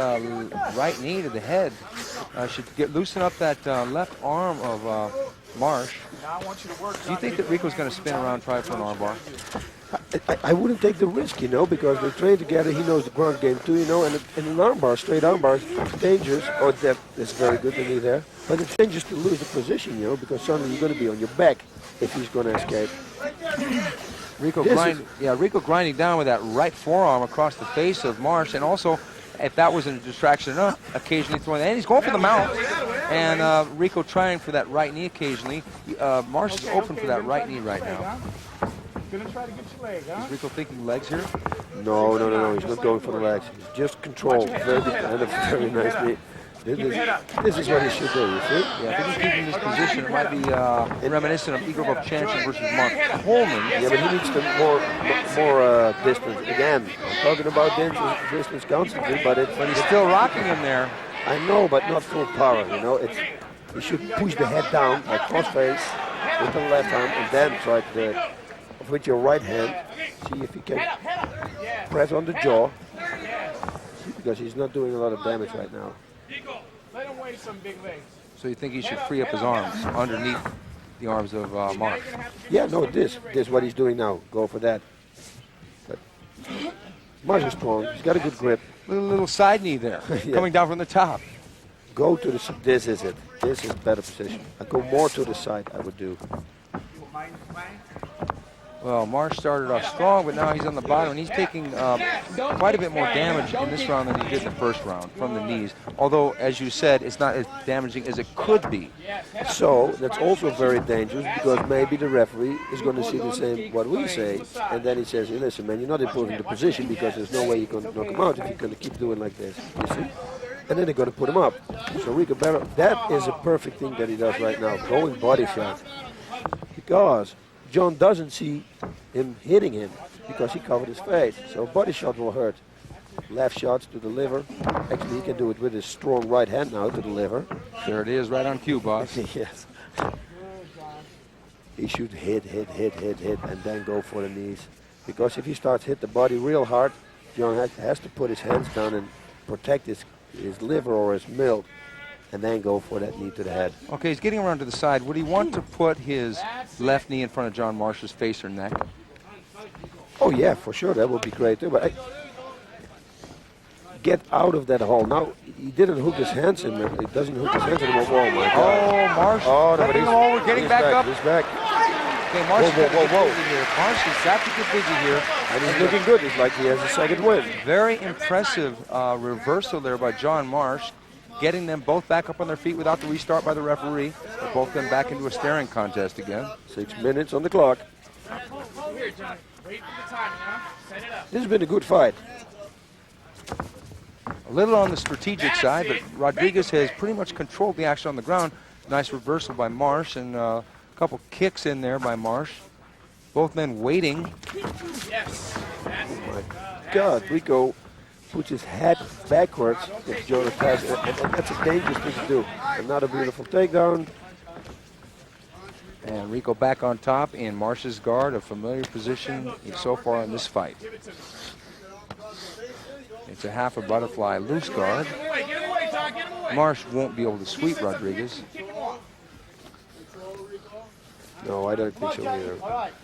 right knee to the head. Should loosen up that left arm of Marsh. Do you think that Rico's going to spin around, try for an armbar? I wouldn't take the risk, you know, because they train together. He knows the ground game too, you know, and an armbar, straight armbar, is dangerous. Oh, that's very good to me there. But it's dangerous to lose the position, you know, because suddenly you're going to be on your back if he's going to escape. Rico grinding down with that right forearm across the face of Marsh, and also, if that wasn't a distraction enough, occasionally throwing that. And he's going for the mount, and Rico trying for that right knee occasionally. Marsh is open for that right knee right now. Gonna try to get your leg, huh? Is Rico thinking legs here? No. He's not going for the legs. He's just control. Very good and a very nice knee. This is what he should do, you see? Yeah, I think he's keeping this position. It might be reminiscent of Igor Vovchanchyn versus Mark Coleman. Yeah, but he needs to more distance. Again, I'm talking about distance constantly, but he's still rocking him there. I know, but not full power, you know. He should push the head down, like cross-face, with the left arm, and then try to, with your right hand, see if he can press on the jaw, because he's not doing a lot of damage right now. Let him weigh some big legs. So you think he should free up his arms underneath the arms of Marsh? Yeah, no, this is what he's doing now. Go for that. But Marsh is strong. He's got a good grip. Little side knee there, Yeah. coming down from the top. Go to the side. This is it. This is better position. I go more to the side, I would do. Well, Marsh started off strong, but now he's on the bottom, and he's taking quite a bit more damage in this round than he did in the first round from the knees. Although, as you said, it's not as damaging as it could be. So that's also very dangerous, because maybe the referee is going to see the same what we say, and then he says, hey, listen, man, you're not improving the position, because there's no way you're going to knock him out if you're going to keep doing like this. You see? And then they're going to put him up. So Rico Barra, that is a perfect thing that he does right now, going body shot. Because John doesn't see him hitting him because he covered his face. So body shot will hurt. Left shots to the liver. Actually, he can do it with his strong right hand now to the liver. There it is, right on cue, boss. Yes. He should hit, and then go for the knees. Because if he starts hit the body real hard, John has to put his hands down and protect his liver or his milk, and then go for that knee to the head. Okay, he's getting around to the side. Would he want to put his left knee in front of John Marsh's face or neck? Oh yeah, for sure, that would be great too. But get out of that hole. Now, he didn't hook his hands in there. He doesn't hook his hands anymore. Oh my God. Oh, Marsh. Oh, no, we're getting back up. He's back. Okay, Marsh whoa. Marsh is got to get busy here. And he's looking good. It's like he has a second win. Very impressive reversal there by John Marsh, getting them both back up on their feet without the restart by the referee. They're both then back into a staring contest again. 6 minutes on the clock. Here, John. Wait for the timing, huh? Set it up. This has been a good fight. A little on the strategic side, but Rodriguez has pretty much controlled the action on the ground. Nice reversal by Marsh, and a couple kicks in there by Marsh. Both men waiting. Yes. Oh my God, Rico puts his head backwards if John attacks, and that's a dangerous thing to do. Another beautiful takedown. And Rico back on top in Marsh's guard, a familiar position so far in this fight. It's a half a butterfly loose guard. Marsh won't be able to sweep Rodriguez. No, I don't think so either.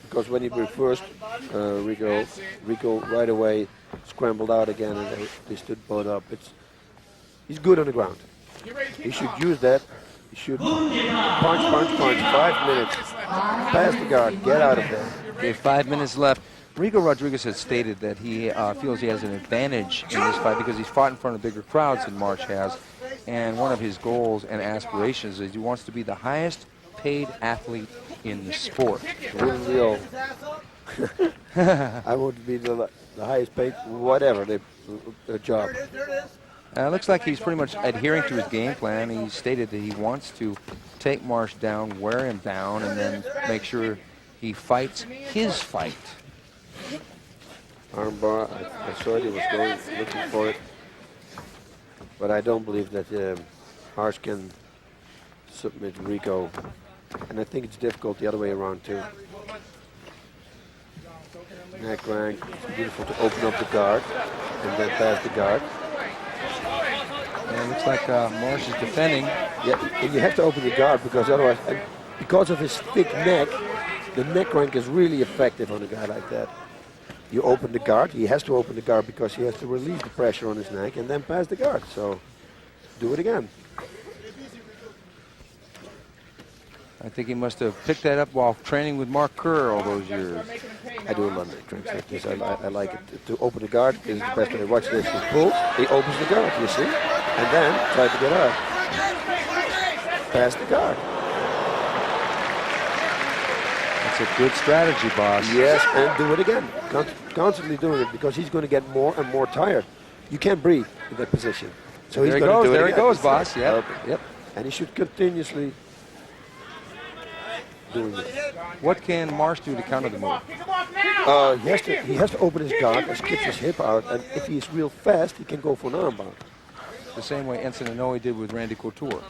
Because when he reversed, Rico right away scrambled out again, and they stood both up. He's good on the ground. He should use that. He should punch. 5 minutes. Pass the guard. Get out of there. Okay, 5 minutes left. Rico Rodriguez has stated that he feels he has an advantage in this fight because he's fought in front of bigger crowds than Marsh has. And one of his goals and aspirations is he wants to be the highest paid athlete in the sport. Wouldn't we all? I want to be the highest paid, whatever, the job. Looks like he's pretty much adhering to his game plan. He stated that he wants to take Marsh down, wear him down, and then make sure he fights his fight. Armbar, I saw it, he was looking for it. But I don't believe that Marsh can submit Rico. And I think it's difficult the other way around too. Neck crank. It's beautiful to open up the guard and then pass the guard. And it looks like Marsh is defending. Yeah, and you have to open the guard because otherwise, and because of his thick neck, the neck crank is really effective on a guy like that. You open the guard. He has to open the guard because he has to release the pressure on his neck and then pass the guard. So do it again. I think he must have picked that up while training with Mark Kerr all those years. I do a lot of neck cranks like this. I like it to open the guard. This is the best way. Watch this. He pulls. He opens the guard. You see, and then try to get out. Pass the guard. That's a good strategy, boss. Yes, and do it again. Constantly doing it because he's going to get more and more tired. You can't breathe in that position. So he's there he going goes. to do it There again. he goes, boss. Yep. Okay. Yep. And he should continuously doing it. What can Marsh do to counter the move? He has to open his guard and kick his hip out, and if he's real fast, he can go for an armbar. The same way Enson and Noe did with Randy Couture.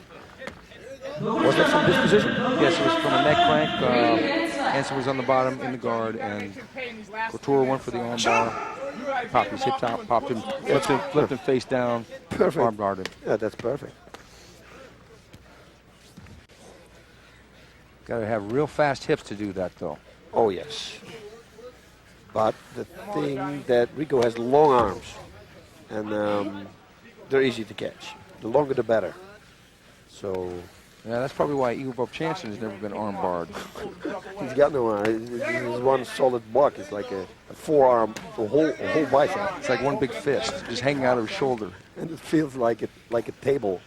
Was that from this position? Yes, it was from a neck crank. Enson was on the bottom in the guard, and Couture went for the armbar. Popped his hips out, popped him, flipped him face down, Perfect. armbarred him. Yeah, that's perfect. Got to have real fast hips to do that, though. Oh, yes. But the thing that Rico has long arms, and they're easy to catch. The longer, the better. So yeah, that's probably why Igor Vovchanchyn has never been armbarred. He's got no arm. He's one solid block. It's like a forearm, a whole bicep. It's like one big fist, just hanging out of his shoulder. And it feels like a table.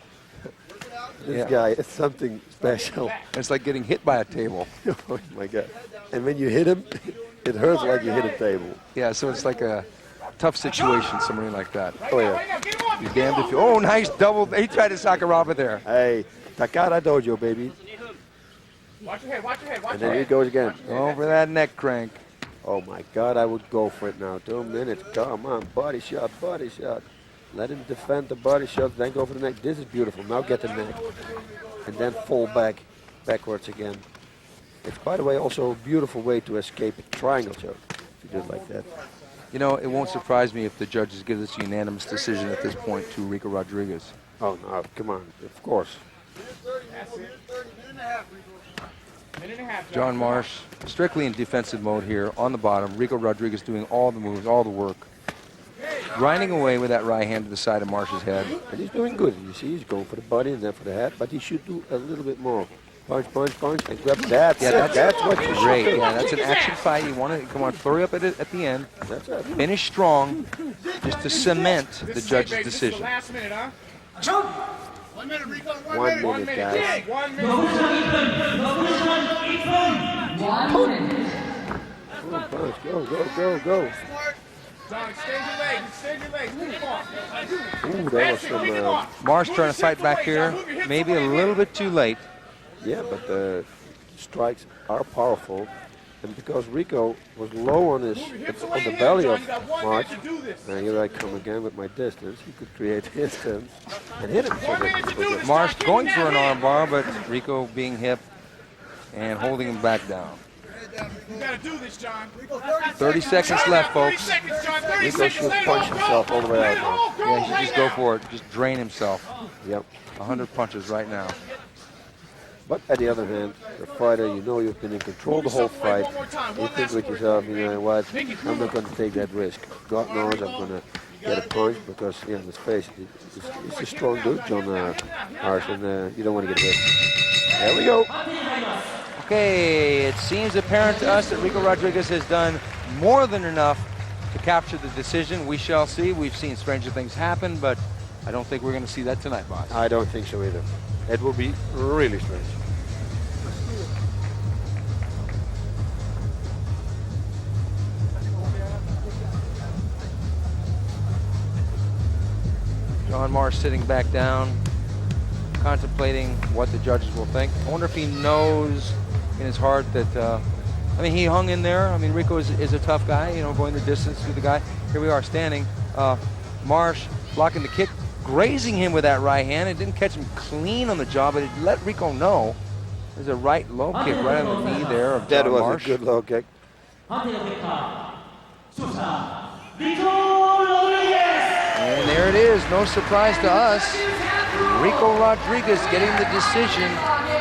This guy is something special. It's like getting hit by a table. Oh my God! And when you hit him, it hurts like you hit a table. Yeah, so it's like a tough situation, somebody like that. Oh yeah. He's damned if you. Oh, nice double. He tried to Sakuraba there. Hey, Takara Dojo, baby. Watch your head, watch your head, watch And your then head. he goes again. Over that neck crank. Oh my God, I would go for it now. 2 minutes. Come on, body shot, body shot. Let him defend the body shot, then go for the neck. This is beautiful. Now get the neck. And then fall backwards again. It's, by the way, also a beautiful way to escape a triangle choke, if you do it like that. You know, it won't surprise me if the judges give this a unanimous decision at this point to Rico Rodriguez. Oh, no, come on. Of course. That's it. Minute and a half. John Marsh, strictly in defensive mode here on the bottom. Rico Rodriguez doing all the moves, all the work. Grinding away with that right hand to the side of Marsh's head. And he's doing good. You see, he's going for the body and then for the head, but he should do a little bit more. Punch, punch, punch, and grab that. Yeah, that's what you great. should do. Yeah, that's an action fight. You want to come on, flurry up at the end. That's it. Finish strong, just to cement the judge's decision. Last minute, huh? 1 minute, Rico. 1 minute, guys. 1 minute. 1 minute. Punch, go, go. John, extend your legs, extend your legs. Move off. Ooh, that was some... Marsh trying to fight back here. Maybe a little bit too late. Yeah, but the strikes are powerful. And because Rico was low on his on the belly of Marsh, and here I come again with my distance, he could create distance and hit him. So Marsh going for an armbar, but Rico being hip and holding him back down. You gotta do this, John. 30 seconds left, folks. Rico should punch himself all the way out now. Yeah, he should just go for it. Just drain himself. Yep. 100 punches right now. But at the other hand, the fighter, you know you've been in control the whole fight. You think with yourself, you know what, I'm not going to take that risk. God knows I'm going to get a punch because, yeah, let's face it, it's a strong dude, John Marsh, and you don't want to get hit. There we go. Okay, it seems apparent to us that Rico Rodriguez has done more than enough to capture the decision. We shall see. We've seen stranger things happen, but I don't think we're going to see that tonight, boss. I don't think so either. It will be really strange. John Marsh sitting back down, contemplating what the judges will think. I wonder if he knows in his heart that, I mean, he hung in there. I mean, Rico is a tough guy, you know, going the distance to the guy. Here we are standing. Marsh blocking the kick grazing him with that right hand. It didn't catch him clean on the jaw, but it let Rico know. There's a right low kick right on the knee there of That John was Marsh. a good low kick. And there it is, no surprise to us. Rico Rodriguez getting the decision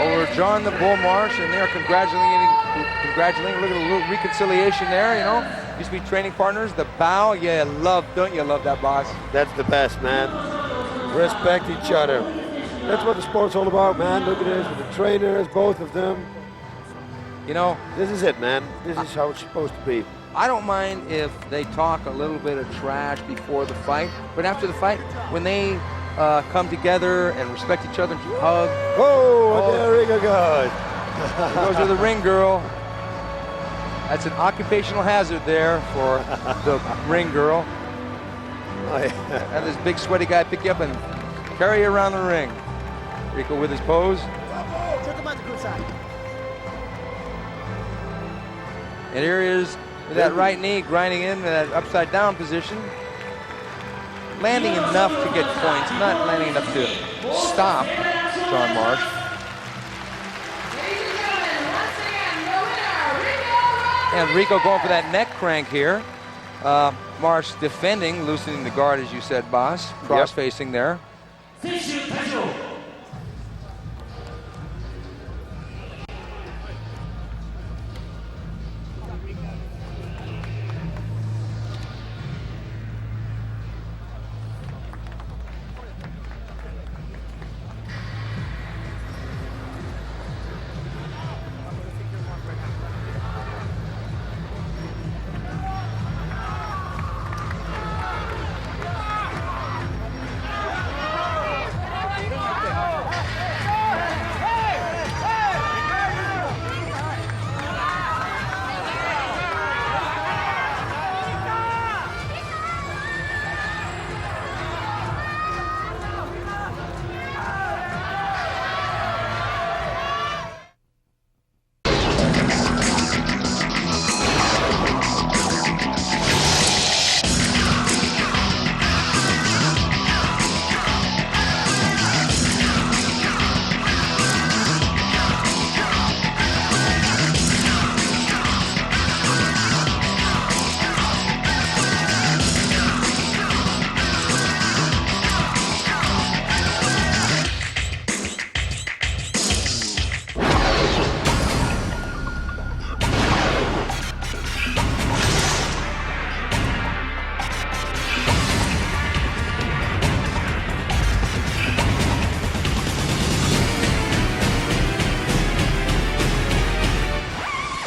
over John the Bull Marsh, and they're congratulating. Look at the little reconciliation there, you know. Used to be training partners. The bow, yeah, don't you love that, boss? That's the best, man. Respect each other. That's what the sport's all about, man. Look at this with the trainers, both of them. You know, this is it, man. This is how it's supposed to be. I don't mind if they talk a little bit of trash before the fight, but after the fight, when they come together and respect each other and hug. Oh, there Rico goes. There goes with the ring girl. That's an occupational hazard there for the ring girl. Have this big sweaty guy pick you up and carry you around the ring. Rico with his pose. And here he is with that right knee grinding in that upside down position. Landing enough to get points, not landing enough to stop John Marsh. And Rico going for that neck crank here. Marsh defending, loosening the guard, as you said, boss. Cross-facing there.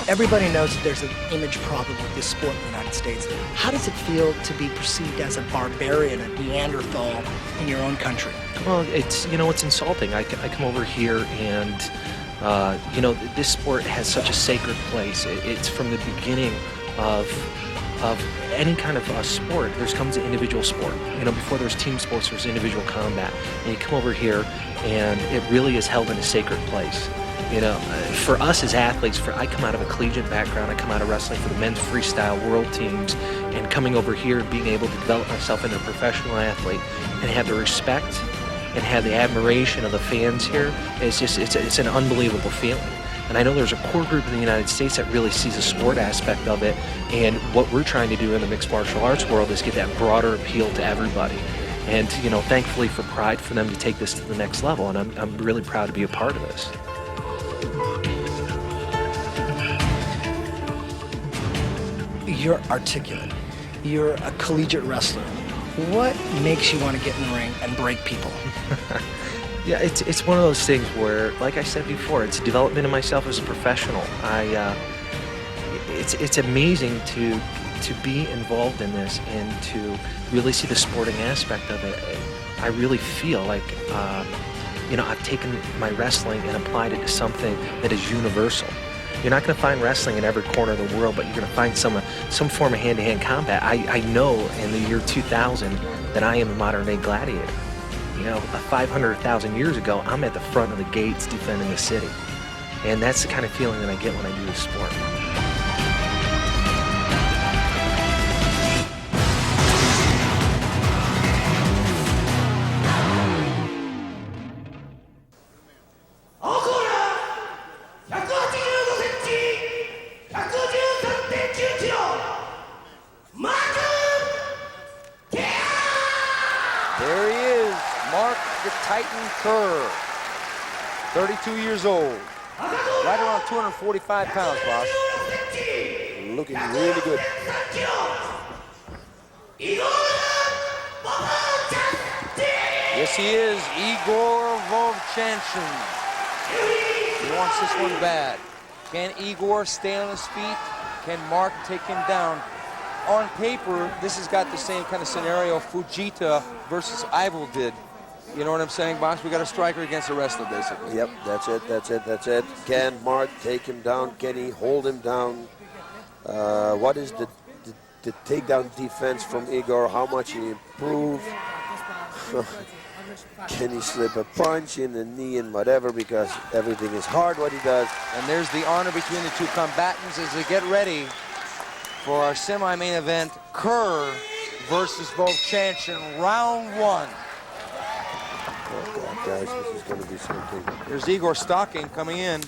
Everybody knows that there's an image problem with this sport in the United States. How does it feel to be perceived as a barbarian, a Neanderthal in your own country? Well, it's, you know, it's insulting. I come over here and, you know, this sport has such a sacred place. It's from the beginning of any kind of sport. There comes an individual sport. You know, before there's team sports, there's individual combat. And you come over here and it really is held in a sacred place. You know, for us as athletes, I come out of a collegiate background. I come out of wrestling for the men's freestyle world teams, and coming over here and being able to develop myself into a professional athlete and have the respect and have the admiration of the fans here, it's an unbelievable feeling. And I know there's a core group in the United States that really sees the sport aspect of it, and what we're trying to do in the mixed martial arts world is get that broader appeal to everybody. And, you know, thankfully for Pride, for them to take this to the next level, and I'm really proud to be a part of this. You're articulate. You're a collegiate wrestler. What makes you want to get in the ring and break people? Yeah, it's one of those things where, like I said before, it's development of myself as a professional. It's amazing to be involved in this and to really see the sporting aspect of it. I really feel like, you know, I've taken my wrestling and applied it to something that is universal. You're not going to find wrestling in every corner of the world, but you're going to find some form of hand-to-hand combat. I know in the year 2000 that I am a modern-day gladiator. You know, 500,000 years ago, I'm at the front of the gates defending the city. And that's the kind of feeling that I get when I do this sport. There he is, Mark the Titan Kerr, 32 years old, right around 245 pounds, boss. Looking really good. Yes, he is, Igor Vovchanchyn. He wants this one bad. Can Igor stay on his feet? Can Mark take him down? On paper, this has got the same kind of scenario Fujita versus Ival did. You know what I'm saying, boss? We got a striker against the wrestler, basically. Yep, that's it, that's it, that's it. Can Mark take him down? Can he hold him down? What is the takedown defense from Igor? How much he improved? Can he slip a punch in the knee and whatever, because everything is hard what he does. And there's the honor between the two combatants as they get ready for our semi-main event, Kerr versus Vovchanchyn, round one. Oh God, guys, this is going to be something. There's Igor stalking, coming in.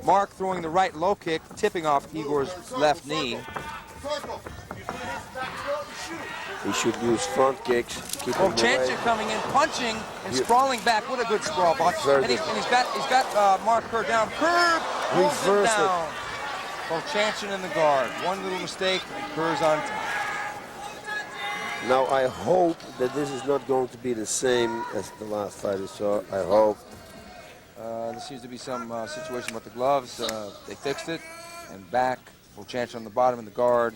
Mark throwing the right low kick, tipping off Igor's left knee. He should use front kicks. Vovchanchyn coming in, punching and sprawling back. What a good sprawl, boss. And he's got Mark Kerr down. Kerr pulls him down. Vovchanchyn in the guard. One little mistake, and Kerr's on top. Now I hope that this is not going to be the same as the last fight we saw. I hope. There seems to be some situation with the gloves. They fixed it. And back. Vovchanchyn on the bottom in the guard.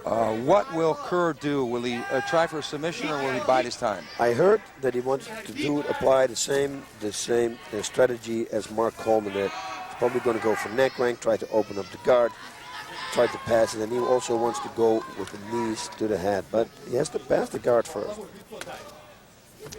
What will Kerr do? Will he try for a submission, or will he bide his time? I heard that he wants to apply the same strategy as Mark Coleman did. He's probably going to go for neck rank, try to open up the guard, try to pass it, and he also wants to go with the knees to the head, but he has to pass the guard first.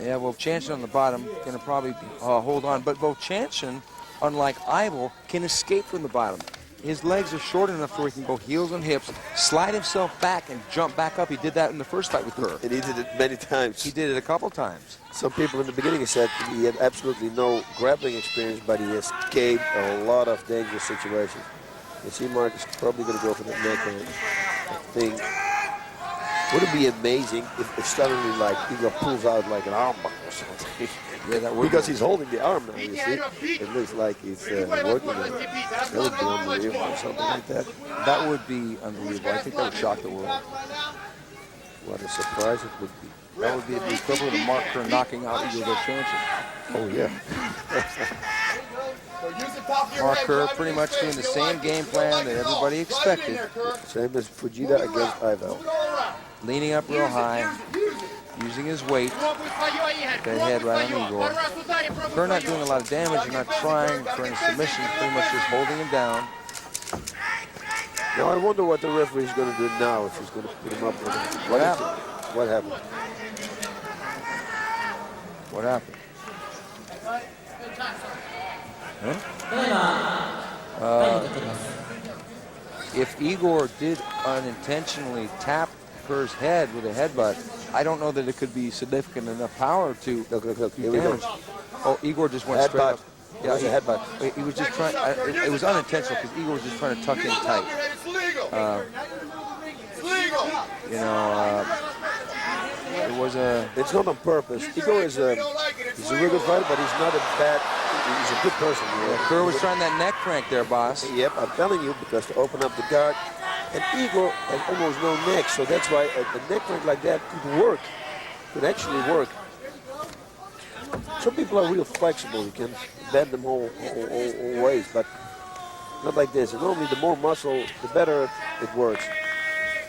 Yeah, Vovchanchyn on the bottom going to probably hold on, but Vovchanchyn, unlike Ival, can escape from the bottom. His legs are short enough where he can go heels and hips, slide himself back, and jump back up. He did that in the first fight with Kerr. And he did it many times. He did it a couple times. Some people in the beginning said he had absolutely no grappling experience, but he escaped a lot of dangerous situations. You see, Mark is probably going to go for that neck range, I think. Would it be amazing if suddenly, like, Igor pulls out like an armbar or something? Yeah, that would because he's holding the arm now, you see. It looks like he's working it. That would be unbelievable or something like that. That would be unbelievable. I think that would shock the world. What a surprise it would be. That would be the equivalent of Mark Kerr knocking out Igor Vovchanchyn. Oh, yeah. Mark Kerr pretty much doing the same game plan that everybody expected. Same as Fujita against Ival. Leaning up real high, using his weight, that head right on Igor. Kerr not doing a lot of damage and not trying for any submission, pretty much just holding him down. Now I wonder what the referee is going to do now, if he's going to put him up with him. What happened? What happened? What happened? If Igor did unintentionally tap Kerr's head with a headbutt, I don't know that it could be significant enough power to look, here we go. Oh, Igor just went straight up. Yeah, it was a headbutt. He was just trying, it was unintentional because Igor was just trying to tuck in tight. You know, it was a... It's not on purpose. Igor is he's a real good fighter, but he's not a bad, he's a good person. Yeah, Kerr was trying that neck crank there, boss. Yep, I'm telling you, because to open up the guard, and Igor has almost no neck, so that's why a neck crank like that could work, could actually work. Some people are real flexible. You can bend them all ways, but not like this. And normally the more muscle, the better it works.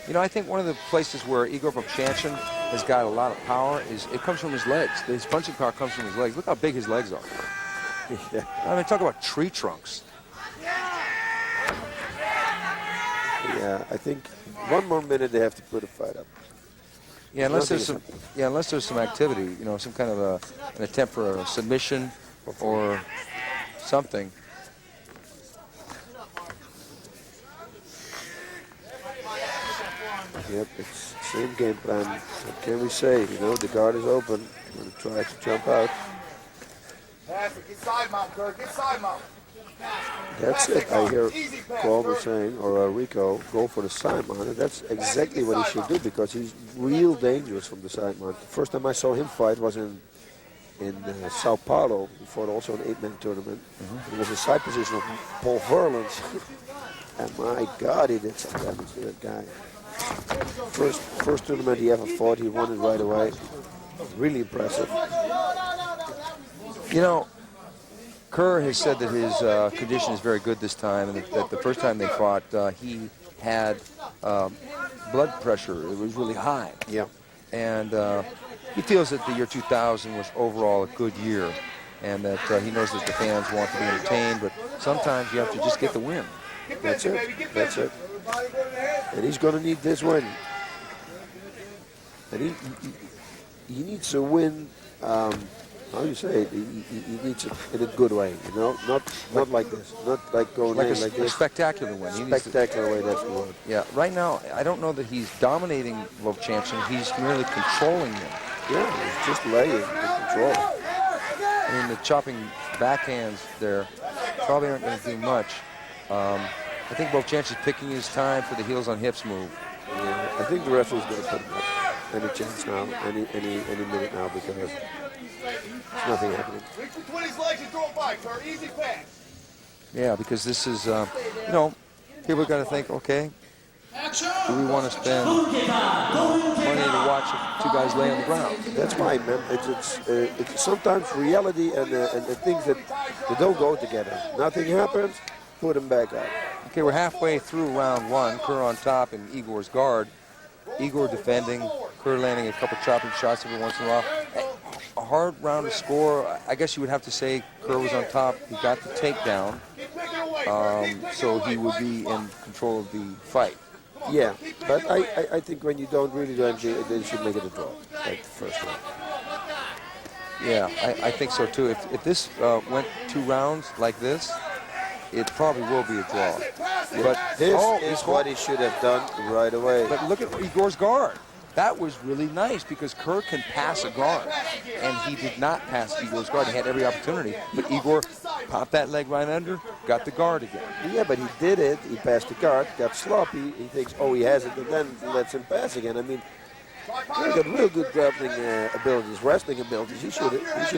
You know, I think one of the places where Igor Vovchanchyn has got a lot of power is it comes from his legs. His punching power comes from his legs. Look how big his legs are. Yeah. I mean, talk about tree trunks. Yeah, I think one more minute they have to put a fight up. Yeah, unless there's some activity, you know, some kind of an attempt for a submission or something. Yep, it's the same game plan. What can we say? You know, the guard is open. We're going to try to jump out. Patrick, get side mount, Kerr. Get side mount. That's it. I hear Cole saying, or Rico, go for the side mount. And that's exactly what he should do because he's real dangerous from the side mount. The first time I saw him fight was in Sao Paulo. He fought also an 8-man tournament. It was a side position of Paul Verlins. And my God, he did some damage to that guy. First tournament he ever fought, he won it right away. Really impressive. You know, Kerr has said that his condition is very good this time, and that the first time they fought, he had blood pressure. It was really high. Yeah. And he feels that the year 2000 was overall a good year, and that he knows that the fans want to be entertained, but sometimes you have to just get the win. That's it. That's it. And he's going to need this win. And he needs to win. How do you say it? He needs it in a good way, you know, not like this, not like going like in like this. A spectacular win. Spectacular way, that's the word. Yeah. Right now, I don't know that he's dominating Vovchanchyn. He's merely controlling him. Yeah, he's just laying and control. I mean, the chopping backhands there probably aren't going to do much. I think Vovchanchyn's picking his time for the heels on hips move. Yeah, I think the referee's going to put him up any chance now, any minute now, because there's nothing happening. Yeah, because this is, you know, people are going to think, okay, do we want to spend money to watch two guys lay on the ground? That's why, man. It's sometimes reality and the things that they don't go together. Nothing happens, put them back up. Okay, we're halfway through round one. Kerr on top in Igor's guard. Igor defending, Kerr landing a couple chopping shots every once in a while. A hard round to score. I guess you would have to say Kerr was on top. He got the takedown, so he would be in control of the fight. Yeah, but I think when you don't really do anything, they should make it a draw, like the first one. Yeah, I think so too. If this went 2 rounds like this, it probably will be a draw. Yeah. But this is what he should have done right away. But look at Igor's guard. That was really nice because Kerr can pass a guard, and he did not pass Igor's guard. He had every opportunity, but Igor popped that leg right under, got the guard again. Yeah, but he did it. He passed the guard, got sloppy. He thinks, oh, he has it, and then lets him pass again. I mean, he got real good grappling abilities, wrestling abilities. He should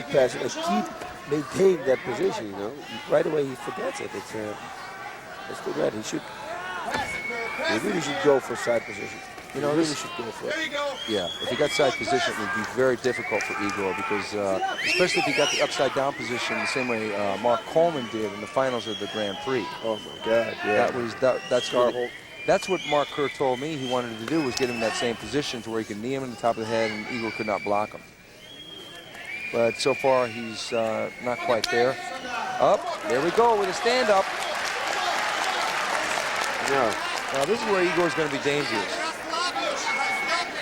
pass it and keep maintaining that position. You know, right away he forgets it. It's too bad. He really should go for side position. You know, really should go for it. Yeah, if he got side position, it would be very difficult for Igor because, especially if he got the upside down position the same way Mark Coleman did in the finals of the Grand Prix. Oh my God! Yeah, that's what Mark Kerr told me he wanted to do was get him in that same position to where he could knee him in the top of the head and Igor could not block him. But so far he's not quite there. Up, there we go with a stand up. Yeah. Now this is where Igor's going to be dangerous.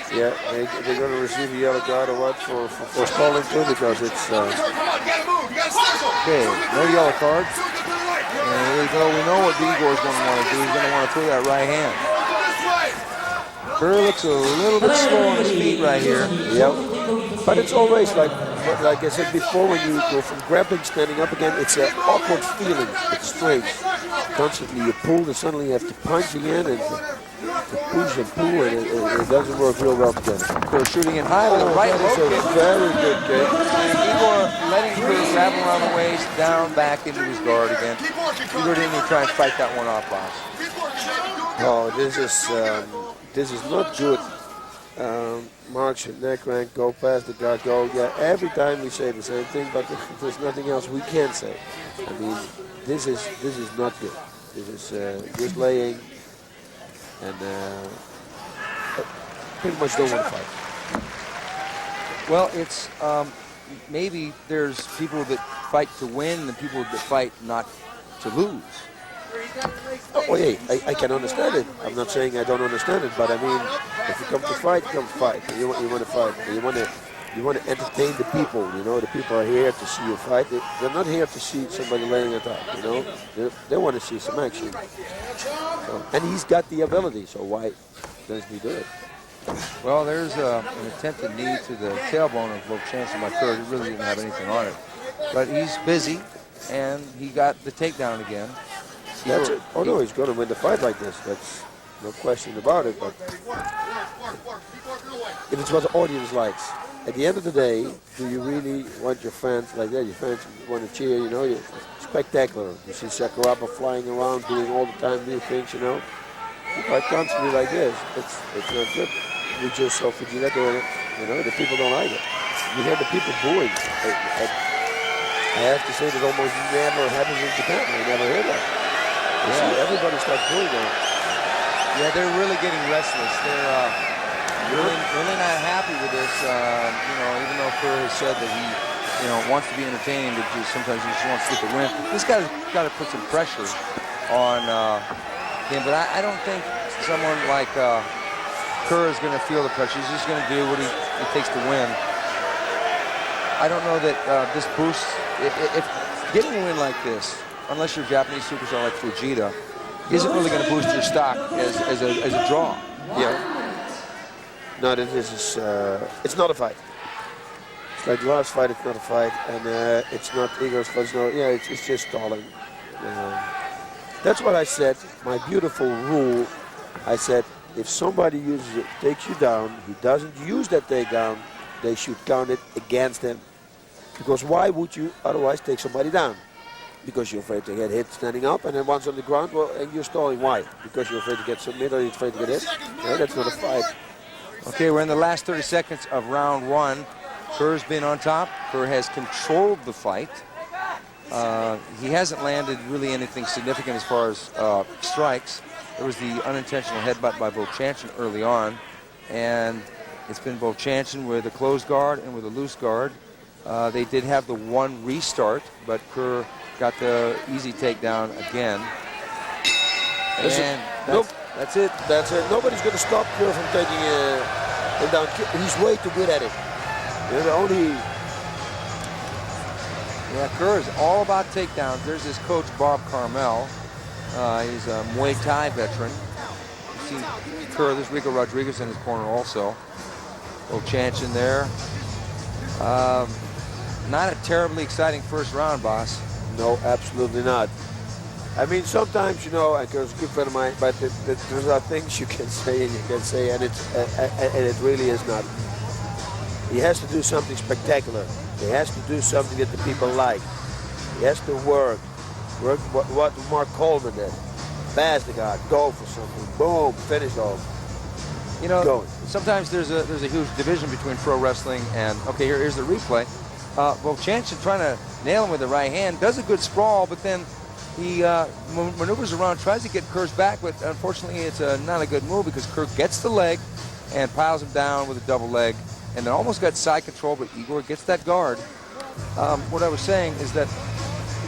Yeah, they're going to receive a yellow card or what for stalling too because it's... Okay, no yellow card. And here we go. We know what Igor's going to want to do. He's going to want to throw that right hand. Kerr looks a little bit slow on his feet right here. Yep. But it's always like I said before, when you go from grappling, standing up again, it's an awkward feeling. It's strange. Constantly you pull, and suddenly you have to punch again, and to push and pull, and it doesn't work real well together. Kerr shooting it high with a right low kick. Very good kick. And Igor letting Kerr grab him around the waist, down, back into his guard again. Igor didn't even try and fight that one off, boss. Oh, this is not good. March and neck rank, go past the guard, go. Yeah, every time we say the same thing, but there's nothing else we can say. I mean, this is not good. This is just laying, and pretty much don't want to fight. Well, it's maybe there's people that fight to win and people that fight not to lose. Oh, hey, I can understand it. I'm not saying I don't understand it, but I mean, if you come to fight, come fight. You want to fight. You want to entertain the people. You know, the people are here to see you fight. They're not here to see somebody laying it up. You know, they want to see some action. So, and he's got the ability, so why doesn't he do it? Well, there's an attempted knee to the tailbone of Vovchanchyn by Kerr. He really didn't have anything on it, but he's busy. and he got the takedown again. That's it. Oh no, he's going to win the fight like this. That's no question about it. But if it's what the audience likes, at the end of the day, do you really want your fans like that? Your fans want to cheer, you know? Spectacular. You see Sakuraba flying around, doing all the time new things, you know? Like constantly like this, it's not good. We just saw Fujita doing it, you know? The people don't like it. You hear the people booing. I have to say that almost never happens in Japan. I never hear that. You see everybody starts booing now. Yeah, they're really getting restless. They're really not happy with this. You know, even though Kerr has said that he, you know, wants to be entertaining, but sometimes he just wants to get the win. This guy's got to put some pressure on him. But I don't think someone like Kerr is going to feel the pressure. He's just going to do what he takes to win. I don't know that this boosts. If getting a win like this, unless you're a Japanese superstar like Fujita, isn't really going to boost your stock as a draw. Yeah. No, this is, it's not a fight. It's like the last fight, it's not a fight. And it's not Igor's fight. No, yeah, it's just stalling. That's what I said. My beautiful rule, I said, if somebody uses it, takes you down, he doesn't use that takedown, they should count it against him. Because why would you otherwise take somebody down? Because you're afraid to get hit standing up, and then once on the ground, well, and you're stalling. Why? Because you're afraid to get submitted, or you're afraid to get hit? No, that's not a fight. Okay, we're in the last 30 seconds of round one. Kerr's been on top. Kerr has controlled the fight. He hasn't landed really anything significant as far as strikes. There was the unintentional headbutt by Vovchanchyn early on, and it's been Vovchanchyn with a closed guard and with a loose guard. They did have the one restart, but Kerr got the easy takedown again. And that's it. That's it. Nobody's going to stop Kerr from taking him down. He's way too good at it. Yeah, Kerr is all about takedowns. There's his coach, Bob Carmel. He's a Muay Thai veteran. You see Kerr, there's Rico Rodriguez in his corner also. Vovchanchyn there. Not a terribly exciting first round, boss. No, absolutely not. I mean, sometimes, you know, Kerr's a good friend of mine, but there's are things you can say and you can say, and it really is not. He has to do something spectacular. He has to do something that the people like. He has to work what Mark Coleman did. Pass the guard, go for something, boom, finish off. You know, sometimes there's a huge division between pro wrestling and, okay, here's the replay. Vovchanchyn trying to nail him with the right hand, does a good sprawl, but then he maneuvers around, tries to get Kerr's back, but unfortunately it's not a good move because Kerr gets the leg and piles him down with a double leg, and then almost got side control, but Igor gets that guard. What I was saying is that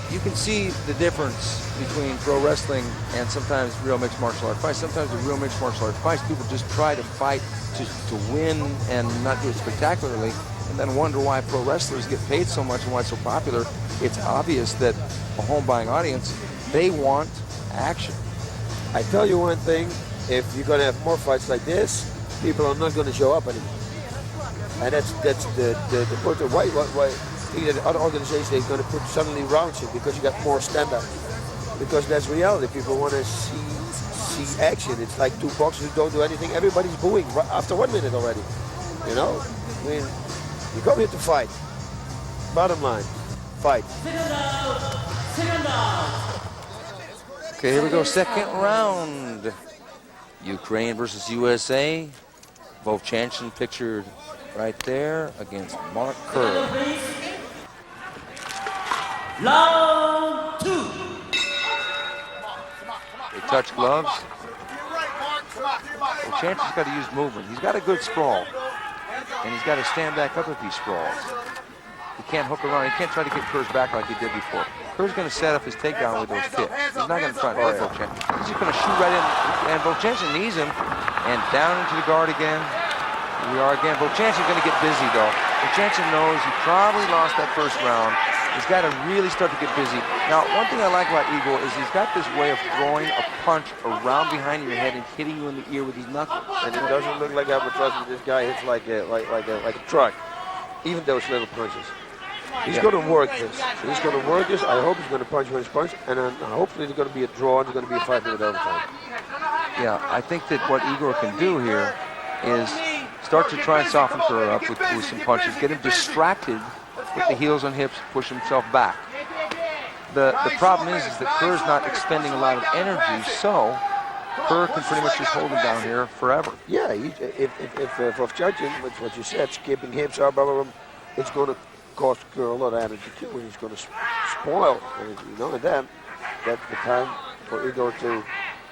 you can see the difference between pro wrestling and sometimes real mixed martial art fights. Sometimes the real mixed martial art fights, people just try to fight to win and not do it spectacularly, and then wonder why pro wrestlers get paid so much and why it's so popular. It's obvious that a home buying audience, they want action. I tell you one thing, if you're going to have more fights like this, people are not going to show up anymore. And that's the point of why other organizations they're going to put suddenly rounds in, because you got more stand-up. Because that's reality. People want to see action. It's like two boxers who don't do anything. Everybody's booing after 1 minute already. You know? I mean, you come here to fight. Bottom line, fight. Okay, here we go, second round. Ukraine versus USA. Vovchanchyn pictured right there against Mark Kerr. Round two. They touch gloves. Vovchanchyn's got to use movement. He's got a good sprawl. And he's got to stand back up if he sprawls. He can't hook around. He can't try to get Kerr's back like he did before. Kerr's going to set up his takedown with those kicks. He's not going to try to hurt Vovchanchyn. He's just going to shoot right in. And Vovchanchyn knees him. And down into the guard again. Here we are again. Vovchanchyn's going to get busy, though. Vovchanchyn knows he probably lost that first round. He's got to really start to get busy. Now, one thing I like about Igor is he's got this way of throwing a punch around behind your head and hitting you in the ear with his knuckles. And it doesn't look like albatross, but this guy hits like a truck. Even those little punches. He's going to work this. He's going to work this. I hope he's going to punch when he's punched, and then hopefully it's going to be a draw and it's going to be a 5-minute overtime. Yeah, I think that what Igor can do here is start to try and soften Kerr up with some punches, get him distracted with the heels and hips, push himself back. The problem is that Kerr's not expending a lot of energy, so Kerr can pretty much just hold him down here forever. Yeah, if Vovchanchyn, which what you said, skipping hips, blah, blah, blah, it's going to cost Kerr a lot of energy too, and he's going to spoil energy, you know, and then that's the time for Igor to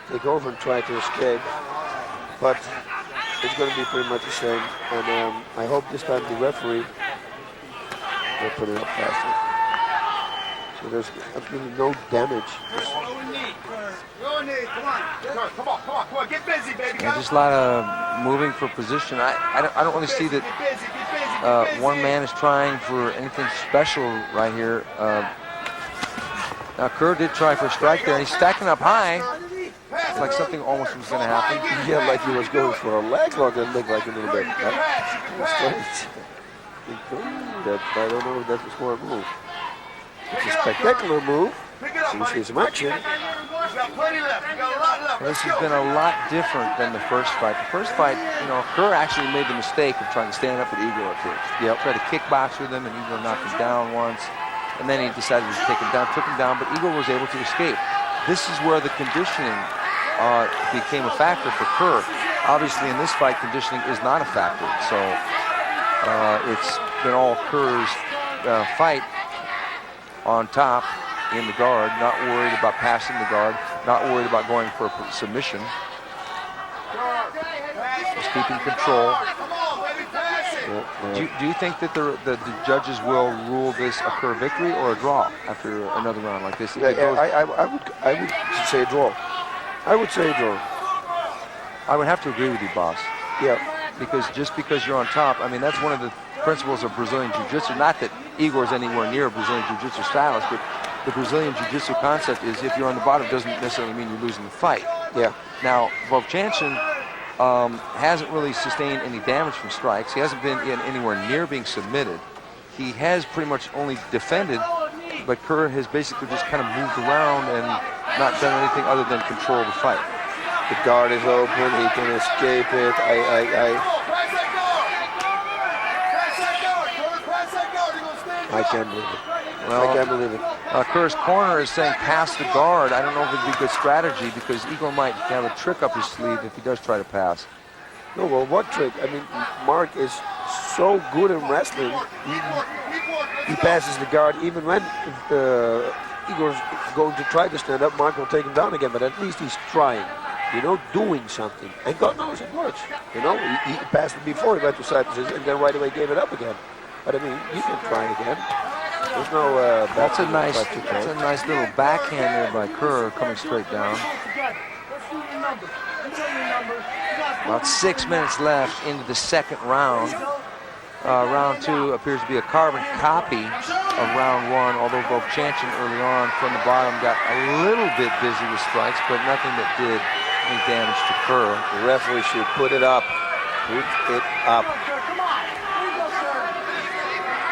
take over and try to escape. But it's going to be pretty much the same, and I hope this time the referee will put it up faster. So there's absolutely no damage. Come on, get busy, baby. And just a lot of moving for position. I don't really see that one man is trying for anything special right here. Now Kerr did try for a strike there, and he's stacking up high. It's like something almost was going to happen. Yeah, like he was going for a leg lock. It looked like a little bit. That's strange. I don't know if that's a smart move. It's a spectacular move. So you see some action. This has been a lot different than the first fight. The first fight, you know, Kerr actually made the mistake of trying to stand up with Igor at first. Yep. Tried to kickbox with him, and Igor knocked him down once. And then he decided to take him down, took him down, but Igor was able to escape. This is where the conditioning became a factor for Kerr. Obviously, in this fight, conditioning is not a factor. So it's been all Kerr's fight on top in the guard, not worried about passing the guard, not worried about going for a submission. Just keeping control. Do you think that the judges will rule this a Kerr victory or a draw after another round like this? I would say a draw. I would say a draw. I would have to agree with you, boss. Yeah. Because just because you're on top, I mean, that's one of the principles of Brazilian Jiu-Jitsu. Not that Igor's anywhere near a Brazilian Jiu-Jitsu stylist, but the Brazilian Jiu-Jitsu concept is if you're on the bottom, doesn't necessarily mean you're losing the fight. Yeah. Now, Vovchanchyn hasn't really sustained any damage from strikes. He hasn't been anywhere near being submitted. He has pretty much only defended, but Kerr has basically just kind of moved around and not done anything other than control the fight. The guard is open, he can escape it. I can't believe it. Well, I can't believe it. Kerr's corner is saying pass the guard. I don't know if it'd be good strategy because Igor might have a trick up his sleeve if he does try to pass. No, well, what trick? I mean, Mark is so good in wrestling. He passes the guard even when Igor's going to try to stand up. Mark will take him down again, but at least he's trying. You know, doing something. And God knows it works. You know, he passed it before he went to side position and then right away gave it up again. But I mean, you can try again. There's no. That's a nice little backhand there by Kerr coming straight down. About 6 minutes left into the second round. Round two appears to be a carbon copy of round one, although Vovchanchyn early on from the bottom got a little bit busy with strikes, but nothing that did any damage to Kerr. The referee should put it up. Put it up.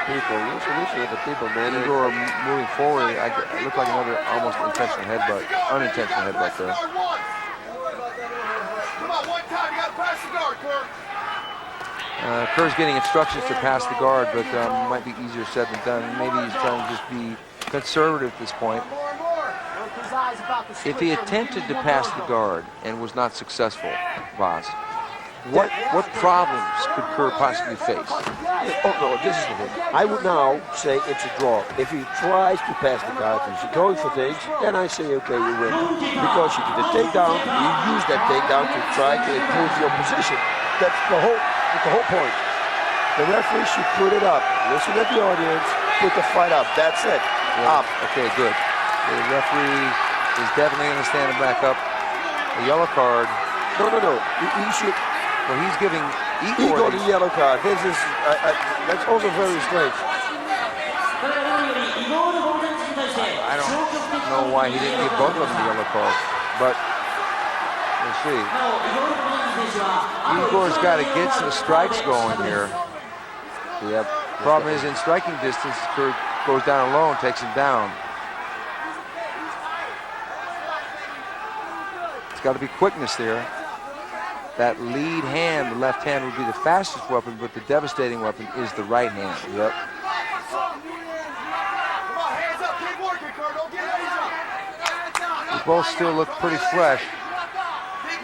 People, listen to the people, man. Igor moving forward, it looked like another almost intentional headbutt, unintentional headbutt there. Come on, one time, you gotta pass the guard, Kerr. Kerr's getting instructions to pass the guard, but might be easier said than done. Maybe he's trying to just be conservative at this point. If he attempted to pass the guard and was not successful, boss, what problems could Kerr possibly face? Oh no, this is the thing. I would now say it's a draw. If he tries to pass the guard and he's going for things, then I say okay, you win. Because you did a takedown, you use that takedown to try to improve your position. That's the whole point. The referee should put it up. Listen at the audience, put the fight up. That's it. Yeah. Up. Okay, good. The referee is definitely going to stand him back up. A yellow card. No. He should. Well, he's giving Igor the yellow card. This is that's also very strange. I don't know why he didn't give both of them the yellow card, but we'll see. Igor's got to get some strikes going here. Yep. Problem is, in striking distance, Kerr goes down low and takes him down. It's got to be quickness there. That lead hand, the left hand, would be the fastest weapon, but the devastating weapon is the right hand. Yep. They both still look pretty fresh.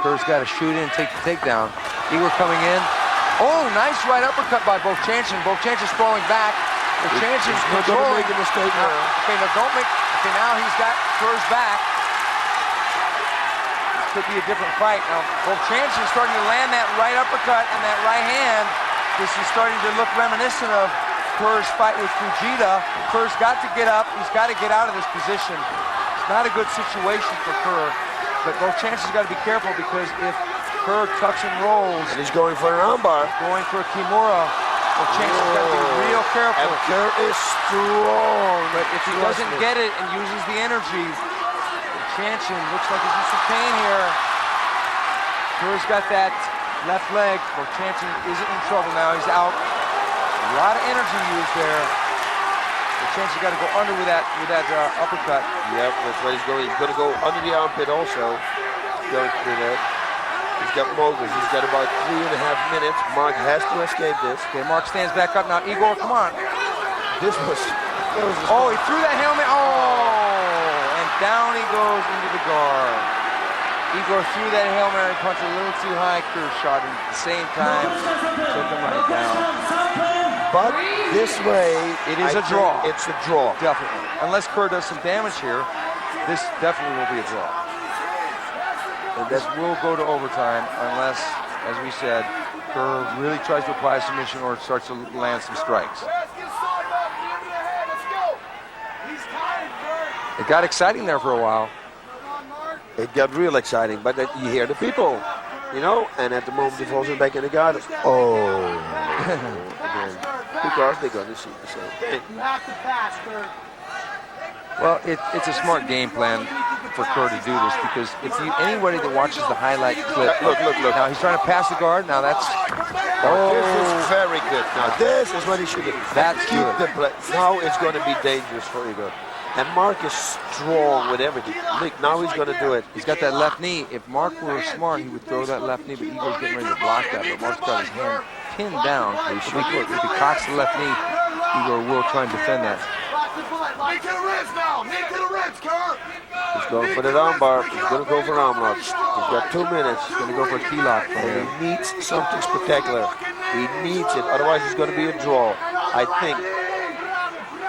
Kerr's got to shoot in, take the takedown. Igor coming in. Oh, nice right uppercut by Vovchanchyn. Vovchanchyn's falling back. Vovchanchyn's controlling. Don't make a mistake now. Okay, now don't make. Okay, now he's got Kerr's back. Could be a different fight. Now, Vovchanchyn's starting to land that right uppercut and that right hand. This is starting to look reminiscent of Kerr's fight with Fujita. Kerr's got to get up. He's got to get out of this position. It's not a good situation for Kerr. But Vovchanchyn's got to be careful because if Kerr tucks and rolls... And he's going for an armbar. Going for a Kimura. Vovchanchyn's got to be real careful. And Kerr is strong. But if he doesn't get it and uses the energy... Vovchanchyn looks like he's in some pain here. Kerr's got that left leg. Vovchanchyn isn't in trouble now. He's out. A lot of energy used there. Vovchanchyn's got to go under with that uppercut. Yep, that's what he's going. He's going to go under the armpit also. Going through that. He's got Moses. He's got about 3.5 minutes. Mark has to escape this. Okay, Mark stands back up now. Igor, come on. This was. Oh, he threw that helmet. Oh! Down he goes into the guard. Igor threw that Hail Mary punch a little too high. Kerr shot him at the same time. Took him right down. But this way, it is a draw. It's a draw. Definitely. Unless Kerr does some damage here, this definitely will be a draw. And this will go to overtime unless, as we said, Kerr really tries to apply a submission or starts to land some strikes. It got exciting there for a while. It got real exciting, but you hear the people, you know, and at the moment he falls back in the guard. Oh, because they're going to see the same thing. You have to pass, Kerr. Well, it's a smart game plan for Kerr to do this because if anybody that watches the highlight clip, look. Now he's trying to pass the guard. Now that's this is very good. Now this is what he should do. That's keep good. the play. Now it's going to be dangerous for Igor. And Mark is strong with everything. Look, now he's going to do it. He's got that left knee. If Mark were smart, he would throw that left knee, but Igor's getting ready to block that. But Mark's got his hand pinned down. If he cocks the left knee, Igor will try and defend that. He's going for the armbar. He's going to go for arm locks. He's got 2 minutes. He's going to go for a key lock. And he needs something spectacular. He needs it. Otherwise, it's going to be a draw, I think.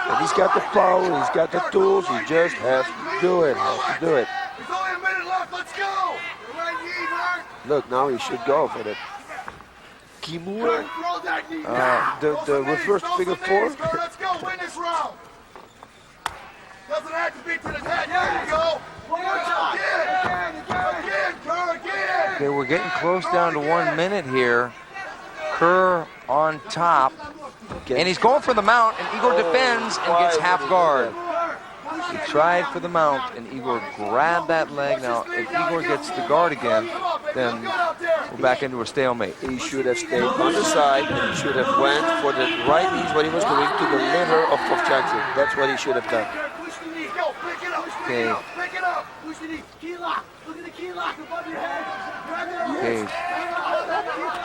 And he's got the power, he's got the tools, he just has to do it, There's only a minute left, let's go! Look, now he should go for the Kimura. The reverse figure four. Let's go, win this round! Doesn't have to be to the head, there you go! One more time! Again, Kerr, again! Okay, we're getting close down to 1 minute here. Kerr on top. And he's going for the mount, and Igor defends and gets half guard. He tried for the mount, and Igor grabbed that leg. Now, if Igor gets the guard again, then we're back into a stalemate. He should have stayed on the side, and he should have went for the right knees when he was going to the liver of Vovchanchyn. That's what he should have done. Okay. Okay.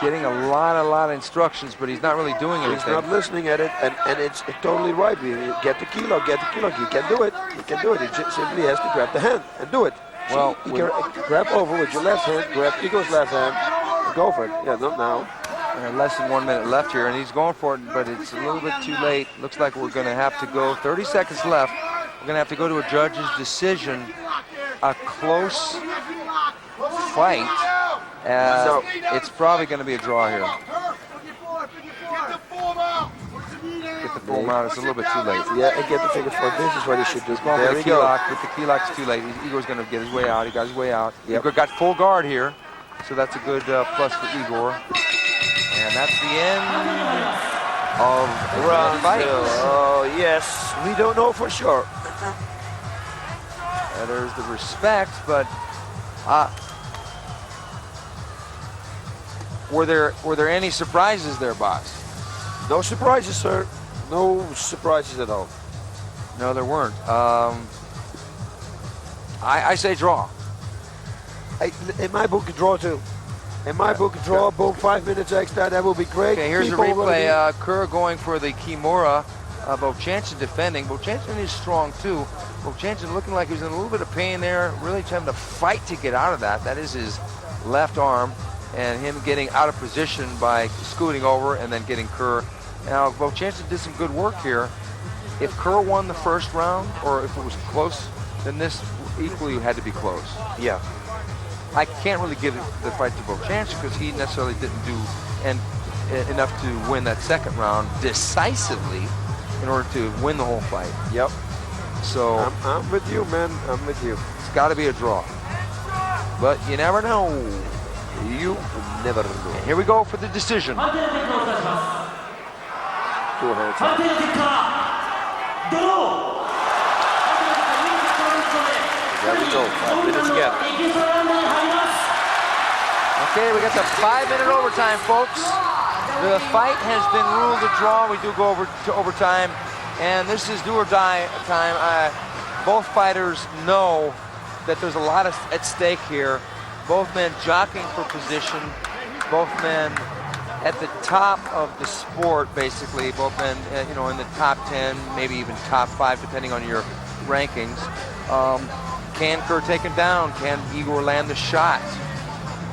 Getting a lot of instructions, but he's not really doing anything. He's not listening at it, and it's totally right. Get the key lock, get the key lock. You can do it. You can do it. He simply has to grab the hand and do it. Well, you can grab over with your left hand, grab Igor's left hand, and go for it. Yeah, not now. Less than 1 minute left here, and he's going for it, but it's a little bit too late. Looks like we're going to have to go. 30 seconds left. We're going to have to go to a judge's decision. A close fight. It's probably going to be a draw here. Get the full mount. It's a little bit too late. Yeah, and get the figure four. This is what he should do. There we go. With the key lock, it's too late. Igor's going to get his way out. He got his way out. Yep. Igor got full guard here, so that's a good plus for Igor. And that's the end of the fight. Oh, yes. We don't know for sure. There's the respect, but were there any surprises there, boss? No surprises, sir. No surprises at all. No, there weren't. I say draw. In my book, a draw too. In my book, a draw, boom, 5 minutes extra, that will be great. Okay, here's People the replay. Kerr going for the Kimura. Vovchanchyn defending. Vovchanchyn is strong too. Vovchanchyn looking like he's in a little bit of pain there, really having to fight to get out of that. That is his left arm, and him getting out of position by scooting over and then getting Kerr. Now, Vovchanchyn did some good work here. If Kerr won the first round, or if it was close, then this equally had to be close. Yeah. I can't really give the fight to Vovchanchyn because he necessarily didn't do enough to win that second round decisively in order to win the whole fight. Yep. So I'm with you, man. I'm with you. It's got to be a draw. But you never know. You never know. And here we go for the decision. 2 hands up. There we go. 5 minutes again. Okay, we got the 5-minute overtime, folks. The fight has been ruled a draw. We do go over to overtime, and this is do or die time. Both fighters know that there's a lot at stake here. Both men jockeying for position. Both men at the top of the sport, basically. Both men, in the top 10, maybe even top 5, depending on your rankings. Can Kerr take him down? Can Igor land the shot?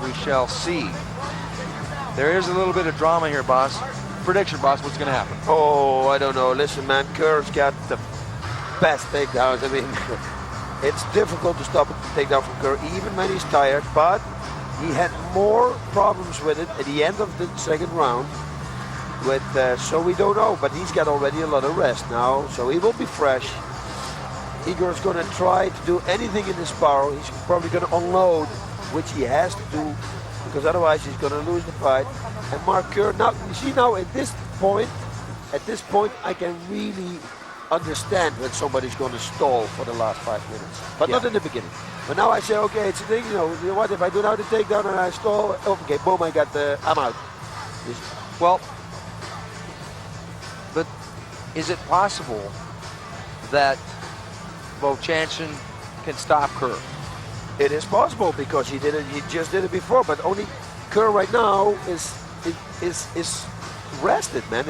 We shall see. There is a little bit of drama here, boss. Prediction, boss, what's going to happen? Oh, I don't know. Listen, man, Kerr's got the best takedowns. I mean, it's difficult to stop a takedown from Kerr, even when he's tired, but he had more problems with it at the end of the second round. So we don't know, but he's got already a lot of rest now, so he will be fresh. Igor's going to try to do anything in his power. He's probably going to unload, which he has to do, because otherwise he's going to lose the fight. And Mark Kerr, now you see, now at this point, I can really understand when somebody's going to stall for the last 5 minutes, but not in the beginning. But now I say, okay, it's a thing. You know what? If I do now the takedown and I stall, okay, boom, I'm out. Well, but is it possible that Vovchanchyn can stop Kerr? It is possible because he did it. He just did it before, but only Kerr right now is rested, man.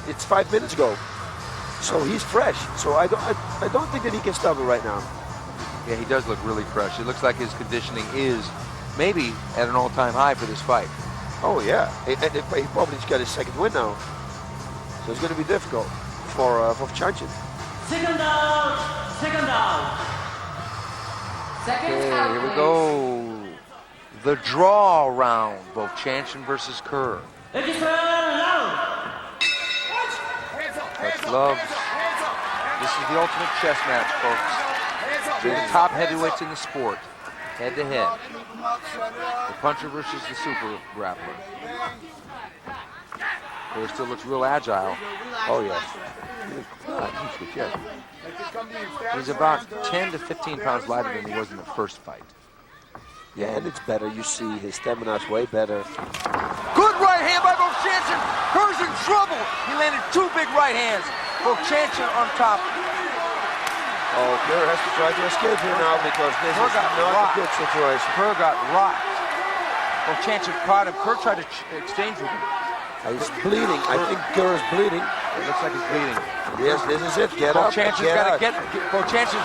It's 5 minutes ago, so he's fresh. So I don't think that he can stop it right now. Yeah, he does look really fresh. It looks like his conditioning is maybe at an all-time high for this fight. Oh yeah, he probably got his second win now, so it's going to be difficult for Vovchanchyn. Second down. Okay, here we go. The draw round, Vovchanchyn versus Kerr. Touch gloves. This is the ultimate chess match, folks. Two of the top heavyweights in the sport, head to head. The puncher versus the super grappler. Kerr still looks real agile. Oh yeah. He's about 10 to 15 pounds lighter than he was in the first fight. Yeah, and it's better. You see his stamina is way better. Good right hand by Vovchanchyn. Kerr's in trouble. He landed 2 big right hands. Vovchanchyn on top. Oh, Kerr has to try to escape here now because this is not a good situation. Kerr got rocked. Vovchanchyn caught him. Kerr tried to exchange with him. He's bleeding. I think Kerr is bleeding. It looks like he's bleeding. Yes, this is it. Get up. Vovchanchyn's got to get Vovchanchyn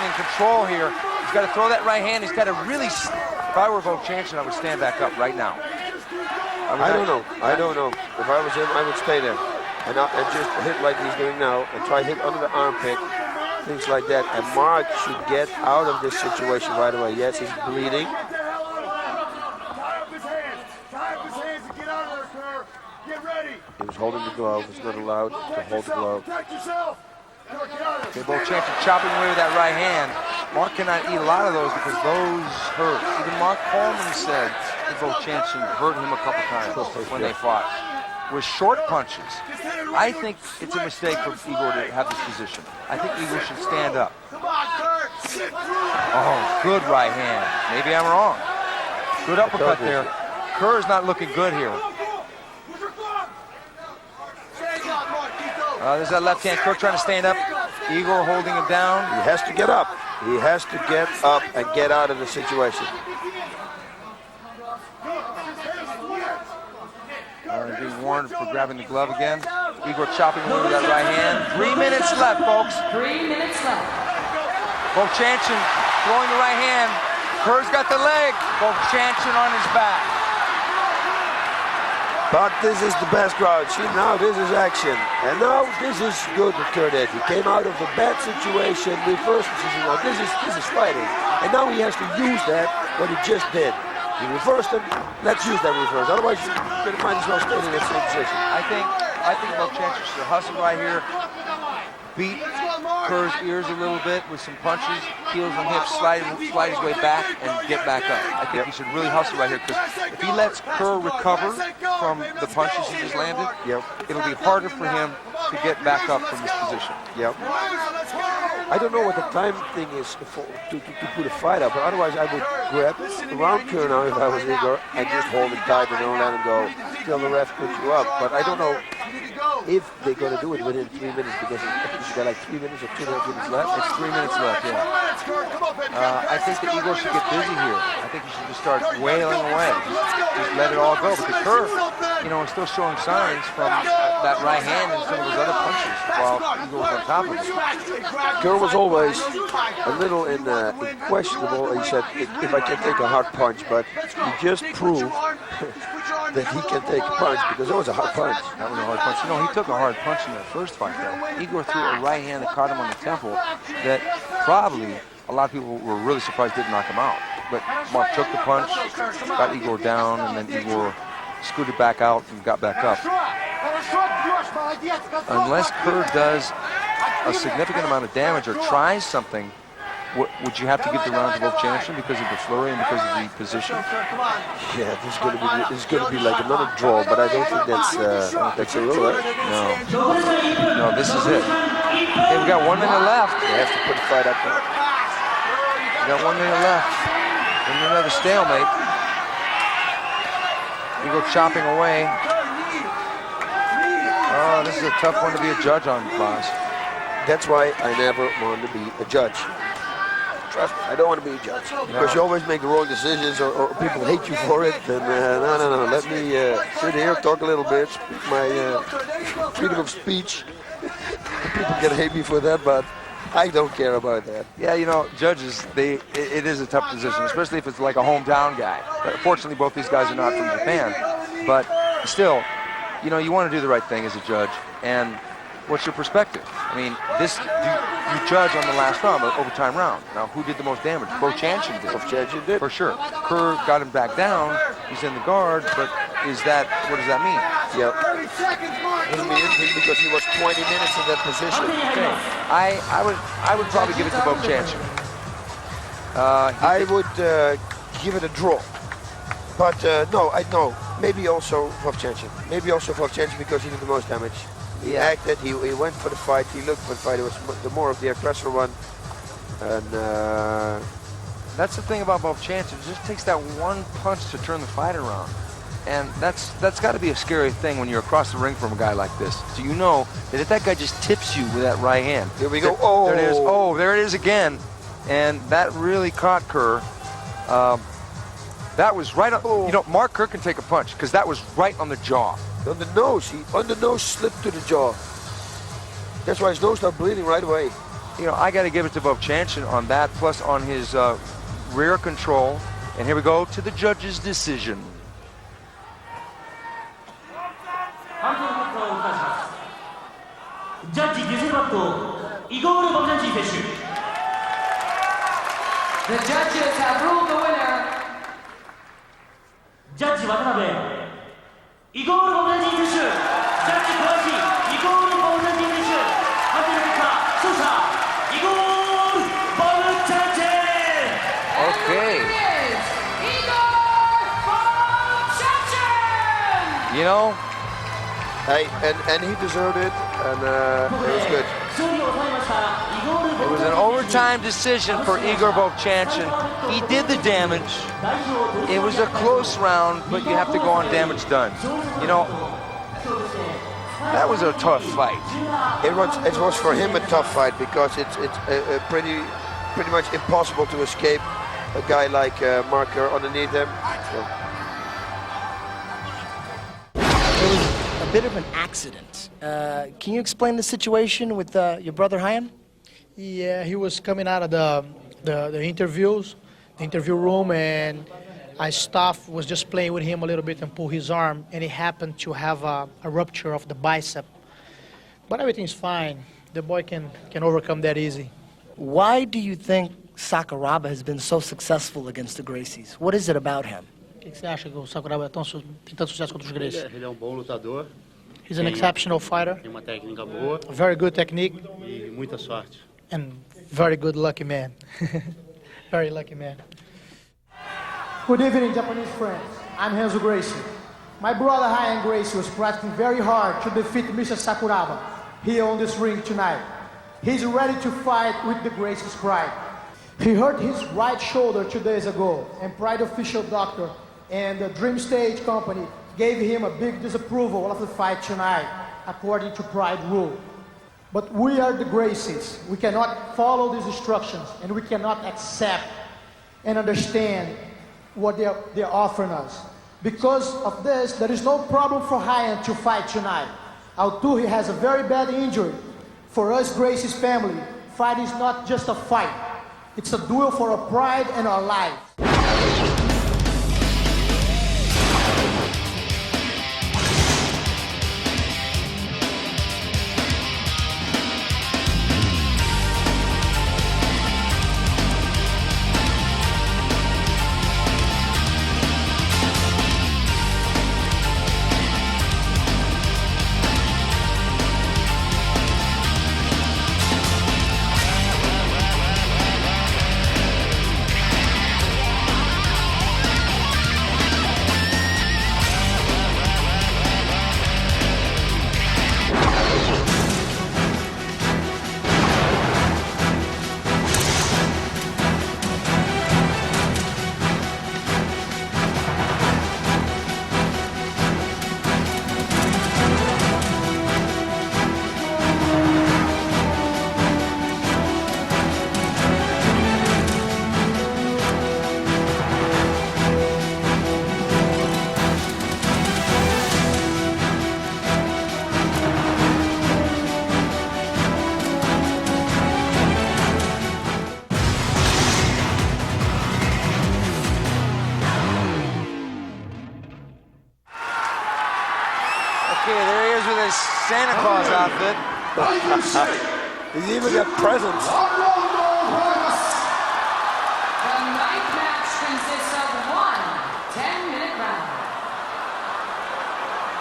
in control here. He's got to throw that right hand. He's got to really. If I were Vovchanchyn, I would stand back up right now. I don't know. If I was him, I would stay there and just hit like he's doing now and try to hit under the armpit, things like that. And Mark should get out of this situation right away. Yes, he's bleeding. He was holding the glove. He's not allowed to hold the glove. Okay, Vovchanchyn chopping away with that right hand. Mark cannot eat a lot of those because those hurt. Even Mark Coleman said that Vovchanchyn hurt him a couple times when they fought with short punches. I think it's a mistake for Igor to have this position. I think Igor should stand up. Oh, good right hand. Maybe I'm wrong. Good uppercut there. Kerr is not looking good here. There's that left hand. Kerr trying to stand up. Igor holding him down. He has to get up. He has to get up and get out of the situation. Being warned for grabbing the glove again. Igor chopping away with that right hand. 3 minutes left, folks. 3 minutes left. Vovchanchyn throwing the right hand. Kerr's got the leg. Vovchanchyn on his back. But this is the best crowd. See, now this is action. And now this is good with Kerr. He came out of a bad situation, reversed position. Now this is fighting. And now he has to use that, what he just did. He reversed him. Let's use that reverse. Otherwise, you might as well stay in that same position. I think Vovchanchyn should hustle right here. Beat Kerr's ears a little bit with some punches, heels and hips, slide his way back and get back up. I think he should really hustle right here, because if he lets Kerr recover from the punches he just landed, it'll be harder for him to get back up from this position. I don't know what the time thing is to put a fight up, but otherwise I would grab around Kerr now if I was Igor and just hold him tight and don't let him go till the ref puts you up. But I don't know if they're going to do it within 3 minutes, because I think he's got like 3 minutes or 2.5 minutes left. It's 3 minutes left, yeah. I think that Igor should get busy here. I think he should just start wailing away. Just let it all go. Because Kerr, is still showing signs from that right hand and some of his other punches while Igor was on top of him. Kerr was always a little questionable. He said, if I can take a hard punch, but he just proved that he can take a punch, because that was a hard punch. That was a hard punch. He took a hard punch in that first fight, though. Igor threw a right hand that caught him on the temple that probably a lot of people were really surprised didn't knock him out. But Mark took the punch, got Igor down, and then Igor scooted back out and got back up. Unless Kerr does a significant amount of damage or tries something, would you have to give the round to Vovchanchyn because of the flurry and because of the position? Yeah, this is going to be like another draw, but I don't think that's a rule, right? No, this is it. Hey, we got 1 minute left. They have to put the fight up there. We got 1 minute left. And another stalemate. Igor chopping away. Oh, this is a tough one to be a judge on, boss. That's why I never want to be a judge. Trust me, I don't want to be a judge. Because you always make the wrong decisions, or people hate you for it. And no. Let me sit here, talk a little bit, speak my freedom of speech. People can hate me for that, but I don't care about that. Yeah, judges, it is a tough position, especially if it's like a hometown guy. But fortunately, both these guys are not from Japan. But still, you want to do the right thing as a judge. And what's your perspective? I mean, you judge on the last round, the overtime round. Now, who did the most damage? Vovchanchyn did. Vovchanchyn did. For sure. Kerr got him back down. He's in the guard, but what does that mean? Yep. Doesn't mean anything because he was 20 minutes in that position. Okay. I would probably give it to Vovchanchyn. I would give it a draw. But no, maybe also Vovchanchyn. Maybe also Vovchanchyn because he did the most damage. He acted, he went for the fight, he looked for the fight. It was the more of the aggressor one. And that's the thing about Vovchanchyn. It just takes that one punch to turn the fight around. And that's got to be a scary thing when you're across the ring from a guy like this. So you know that if that guy just tips you with that right hand. Here we go. There it is. Oh, there it is again. And that really caught Kerr. That was right on, Mark Kerr can take a punch because that was right on the jaw. On the nose, on the nose slipped to the jaw. That's why his nose started bleeding right away. I got to give it to Vovchanchyn on that, plus on his rear control. And here we go to the judge's decision. Judge Igor Vovchanchyn. The judges have ruled the winner. Judge Watanabe, Igor Vovchanchyn. Judge Gracie, Igor Vovchanchyn. Igor Vovchanchyn. Okay. Igor Vovchanchyn. And he deserved it, and it was good. It was an overtime decision for Igor Vovchanchyn. He did the damage. It was a close round, but you have to go on damage done. That was a tough fight. It was for him a tough fight because it's pretty much impossible to escape a guy like Mark Kerr underneath him. So. There was a bit of an accident. Can you explain the situation with your brother Ryan? Yeah, he was coming out of the interview room, and our staff was just playing with him a little bit and pull his arm, and he happened to have a rupture of the bicep. But everything's fine. The boy can overcome that easy. Why do you think Sakuraba has been so successful against the Gracies? What is it about him? O que você acha que o Sakuraba tem tanto sucesso contra os Gracies? Ele é bom lutador. He's an exceptional fighter. Tem uma técnica boa. A very good technique. E muita sorte. And very good lucky man. Very lucky man. Good evening, Japanese friends. I'm Renzo Gracie. My brother Ryan Gracie was practicing very hard to defeat Mr. Sakuraba here on this ring tonight. He's ready to fight with the Gracie's pride. He hurt his right shoulder 2 days ago, and Pride official doctor and the Dream Stage company gave him a big disapproval of the fight tonight, according to Pride rule. But we are the Gracies. We cannot follow these instructions, and we cannot accept and understand what they're offering us. Because of this, there is no problem for Ryan to fight tonight. Although he has a very bad injury, for us Gracie's family, fight is not just a fight. It's a duel for our pride and our life. Santa Claus outfit. He's even got presents. The night match consists of one 10-minute round.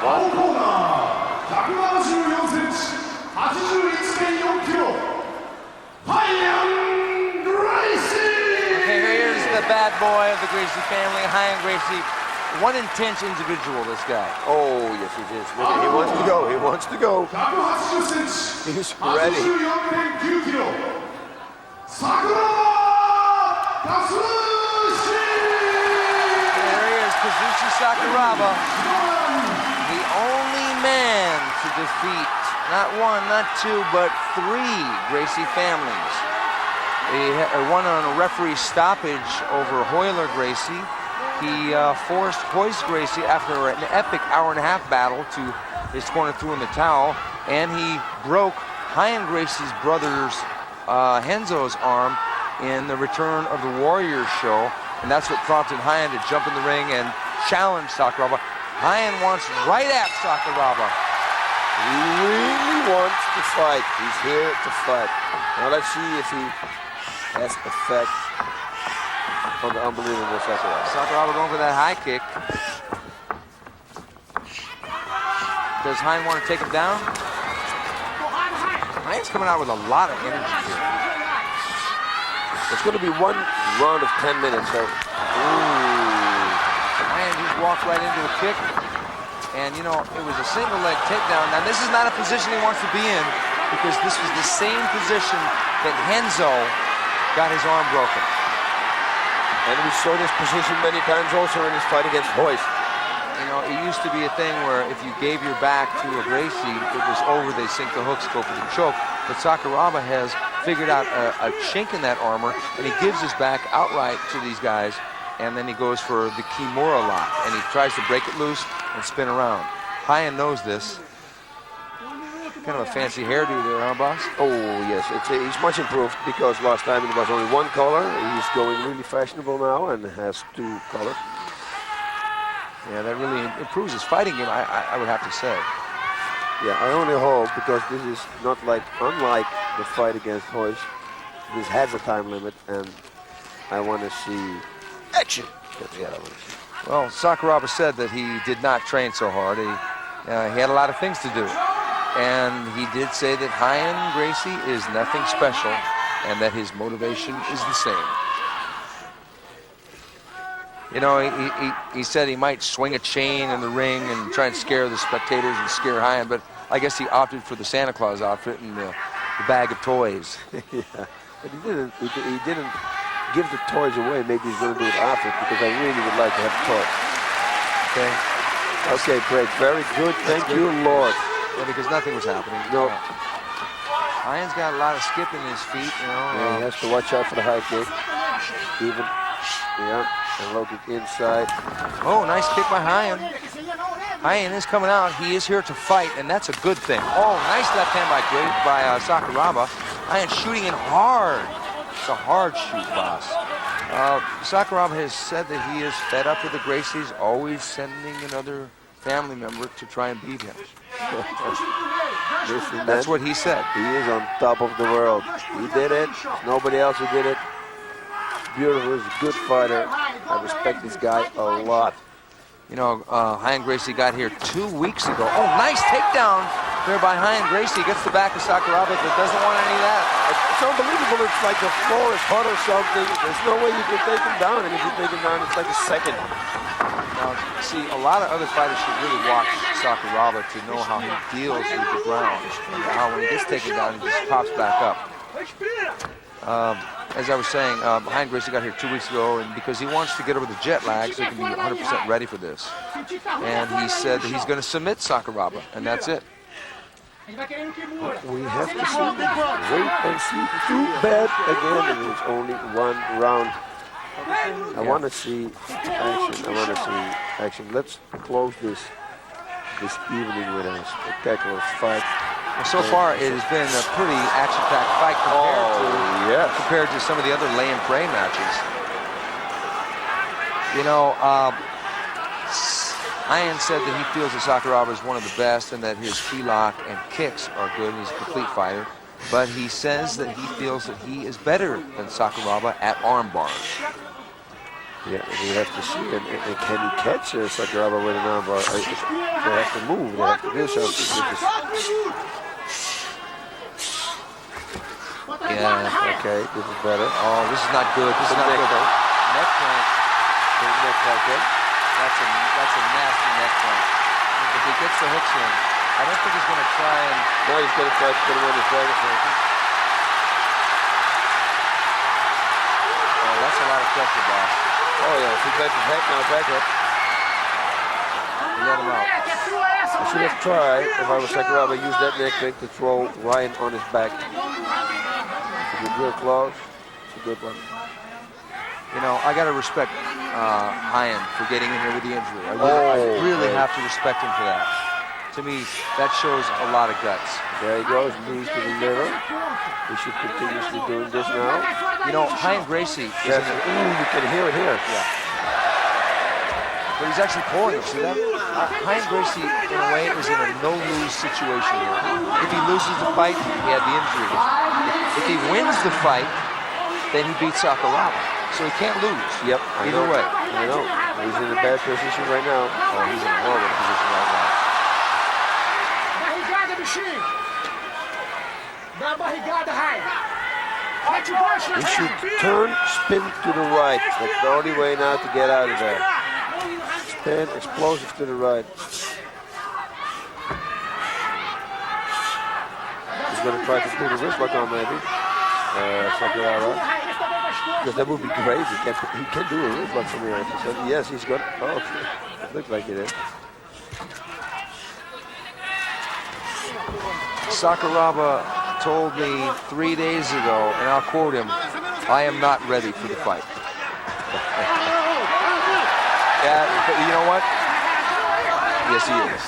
174cm、81.4 kg、Ryan Gracie! Okay, here's the bad boy of the Gracie family, Ryan Gracie. One intense individual, this guy. Oh, yes, he is. Look at, he wants to go. He wants to go. He's ready. 84.9 kg、Sakuraba Kazushi! There he is, Kazushi Sakuraba. The only man to defeat not one, not two, but three Gracie families. He won on a referee stoppage over Hoyler Gracie. He forced Hoist Gracie after an epic hour-and-a-half battle to his corner, threw in the towel, and he broke Ryan Gracie's brother's Henzo's arm in the Return of the Warriors show, and that's what prompted Ryan to jump in the ring and challenge Sakuraba. Ryan wants right at Sakuraba. He really wants to fight. He's here to fight. Now let's see if he has effect on the unbelievable Sakuraba. Sakuraba going for that high kick. Does Ryan want to take him down? Ryan's coming out with a lot of energy here. It's going to be one round of 10 minutes, so. Ryan just walked right into a kick. And, you know, it was a single leg takedown. Now, this is not a position he wants to be in because this was the same position that Henzo got his arm broken. And we saw this position many times also in his fight against Hoist. You know, it used to be a thing where if you gave your back to a Gracie, it was over. They sink the hooks, go for the choke. But Sakuraba has figured out a chink in that armor, and he gives his back outright to these guys, and then he goes for the Kimura lock, and he tries to break it loose and spin around. Hyan knows this. Kind of a fancy hairdo there, huh, boss? Oh, yes. He's much improved because last time it was only one color. He's going really fashionable now and has 2 colors. Yeah, that really improves his fighting game, I would have to say. Yeah, I only hope, because this is not unlike the fight against Hoyce. This has a time limit, and I want to see action. That's what I want to see. Well, Sakuraba said that he did not train so hard. He had a lot of things to do. And he did say that Hyan Gracie is nothing special and that his motivation is the same. You know, he said he might swing a chain in the ring and try and scare the spectators and scare Hyan, but I guess he opted for the Santa Claus outfit and the bag of toys. Yeah, but he didn't give the toys away. Maybe he's going to do it after, because I really would like to have toys. Okay. Okay, great. Very good. Thank you, Lord. Yeah, because nothing was happening. No. Hyan's got a lot of skip in his feet, you know. Yeah, he has to watch out for the high kick. Even. Yeah. And loaded inside. Oh, nice kick by Hyan. Hyan is coming out. He is here to fight, and that's a good thing. Oh, nice left hand by Sakuraba. Hyan shooting in hard. It's a hard shoot, boss. Sakuraba has said that he is fed up with the Gracies, always sending another family member to try and beat him. Listen, that's what he said. He is on top of the world. He did it. Nobody else who did it. Beautiful. He's a good fighter. I respect this guy a lot. You know, Hyan Gracie got here 2 weeks ago. Oh, nice takedown there by Hyan Gracie. Gets the back of Sakuraba, but doesn't want any of that. It's unbelievable. It's like the floor is hot or something. There's no way you can take him down. And if you take him down, it's like a second. Now, see, a lot of other fighters should really watch Sakuraba to know how he deals with the ground. And how when he gets taken down, he just pops back up. As I was saying, Hyan Gracie got here 2 weeks ago, and because he wants to get over the jet lag so he can be 100% ready for this. And he said that he's going to submit Sakuraba, and that's it. We have to see. Wait and see. Too bad again, and it's only 1 round. I want to see action. I want to see action. Let's close this evening with a spectacular fight. Well, so far, it has been a pretty action-packed fight compared to some of the other lay and pray matches. You know, Hyan said that he feels that Sakuraba is one of the best and that his key lock and kicks are good and he's a complete fighter. But he says that he feels that he is better than Sakuraba at arm bars. Yeah, we have to see. And can he catch Sakuraba with an arm bar? They have to move. They have to do something. Yeah. Okay, this is better. Oh, this is not good. This is not good. Neck crank. Neck crank. That's a nasty neck crank. If he gets the hooks in, I don't think he's going to try and... No, he's going to try to put him on his dragon crank. Oh, that's a lot of pressure, boss. Oh, yeah. If he bent his head, now back up. Let him out. I should have tried, if I was Sakuraba, use that neck crank to throw Ryan on his back. It's a good real close. It's a good one. You know, I got to respect Hyan for getting in here with the injury. I really have to respect him for that. To me, that shows a lot of guts. There he goes, knees to the liver. We should continuously doing this now. You know, Hyan Gracie is you can hear it here. Yeah. But he's actually pulling him, see that? Hyan Gracie, in a way, is in a no-lose situation here. If he loses the fight, he had the injury. If he wins the fight, then he beats Sakuraba. So he can't lose. Yep. Either way. I know. He's in a bad position right now. Oh, he's in a horrible position right now. He should turn, spin to the right. That's the only way now to get out of there. Spin, explosive to the right. He's going to try to put a wrist lock on, maybe. Sakuraba. Because that would be great. He can do a reflex from here. So yes, he's got. Oh, okay. It looks like it is. Sakuraba told me 3 days ago, and I'll quote him, "I am not ready for the fight." Yeah, but you know what? Yes, he is.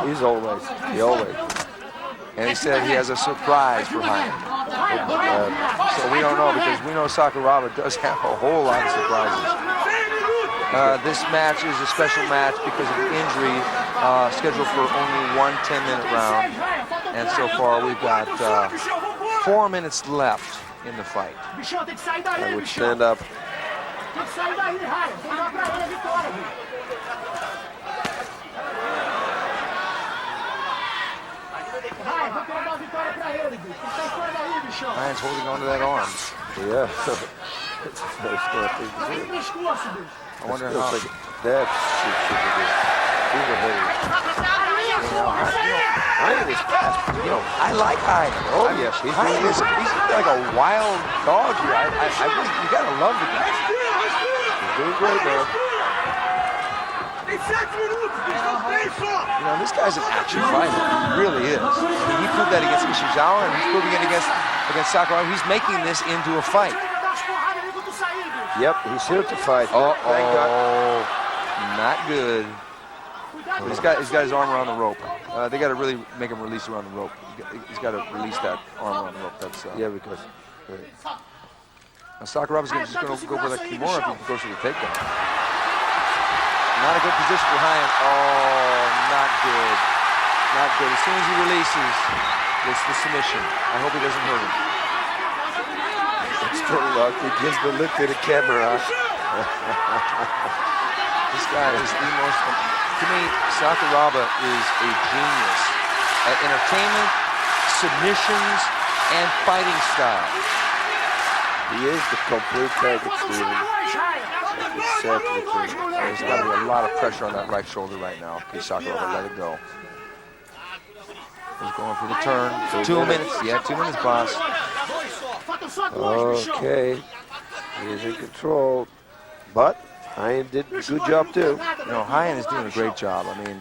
He's always. He always. And he said he has a surprise for Hine. So we don't know, because we know Sakuraba does have a whole lot of surprises. This match is a special match because of the injury, scheduled for only one 10-minute round. And so far we've got 4 minutes left in the fight. I would stand up. Ryan's holding on to that arm. Yeah. I wonder how. That's he's a heavy. Ryan is fast. You know, I like Ryan. Oh yes, he's like a wild dog here. I really, you gotta love the guy. He's doing great, man. You know, this guy's an action fighter. He really is. I mean, he proved that against Ishizawa, and he's proving it against Sakuraba. He's making this into a fight. Yep, he's here to fight. Oh, not good. He's got his arm around the rope. They got to really make him release around the rope. He's got to release that arm around the rope. That's yeah, because Sakuraba's just going to go for that Kimura if he goes for the takedown. Not a good position for Hine. Oh, not good. Not good. As soon as he releases, it's the submission. I hope he doesn't hurt him. It's for luck. He gives the look to the camera. This guy is the most. To me, Sakuraba is a genius at entertainment, submissions, and fighting style. He is the complete package, Steven. There's got to be a lot of pressure on that right shoulder right now. Okay, Sakuraba, let it go. He's going for the turn. 2 minutes. Yeah, 2 minutes, boss. Okay. He's in control. But Hine did a good job, too. You know, Hine is doing a great job. I mean,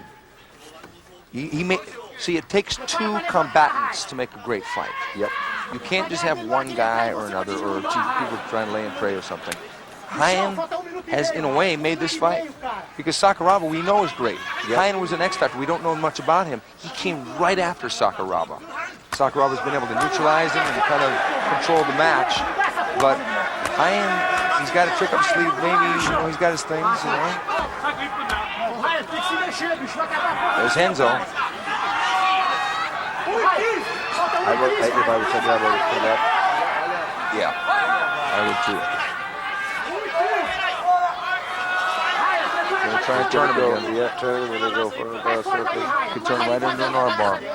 he made. See, it takes two combatants to make a great fight. Yep. You can't just have one guy or another, or two people trying to lay and pray or something. Hine has, in a way, made this fight. Because Sakuraba, we know, is great. Yep. Hine was an X-Factor. We don't know much about him. He came right after Sakuraba. Sakuraba's been able to neutralize him and kind of control the match. But Hine, he's got a trick up his sleeve. Maybe, you know, he's got his things, you know. There's Enson. If I was Sakuraba, I would come up. Yeah, I would too. Gonna try and turn him again. Yeah, turn him and then go for something. Could turn right into an arm bar. 1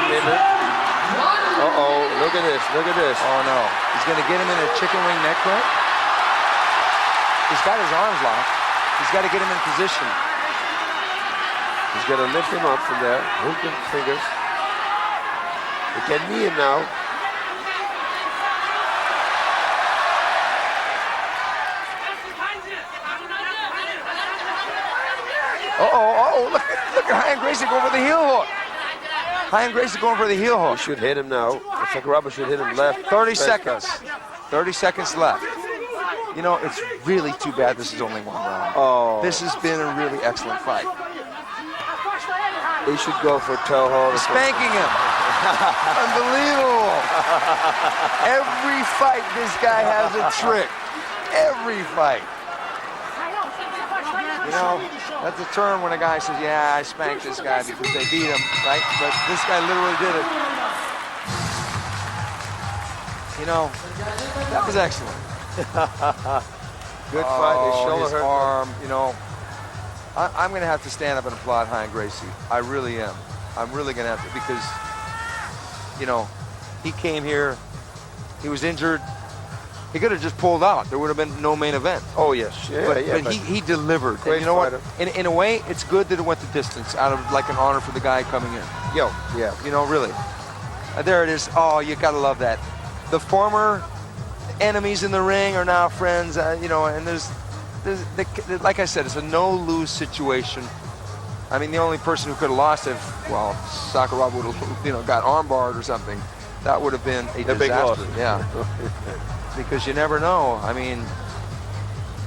minute. Uh-oh, look at this, look at this. Oh no, he's gonna get him in a chicken wing neck cramp. He's got his arms locked. He's got to get him in position. He's got to lift him up from there, hook him fingers. He can knee him now. Look at Hine Gracie going for the heel hook. Hine Gracie going for the heel hook. He should hit him now. Sakuraba should hit him left. 30 seconds. 30 seconds left. You know, it's really too bad this is only one round. Oh. This has been a really excellent fight. He should go for toe hold. Spanking him. Unbelievable. Every fight, this guy has a trick. Every fight. You know, that's a term when a guy says, yeah, I spanked this guy because they beat him, right? But this guy literally did it. You know, that was excellent. Good fight. His shoulder his hurt. arm, you know. I'm going to have to stand up and applaud Hine Gracie. I really am. I'm really going to have to, because, you know, he came here, he was injured. He could have just pulled out. There would have been no main event. Oh, yes. Yeah, but he delivered. Great and you know fighter. what? In a way, it's good that it went the distance out of like an honor for the guy coming in. Yeah. You know, really. There it is. Oh, you gotta love that. The former enemies in the ring are now friends, you know, and like I said, it's a no-lose situation. I mean, the only person who could have lost if, well, Sakuraba would have, you know, got armbarred or something. That would have been a big loss. disaster. Yeah. Because you never know. I mean,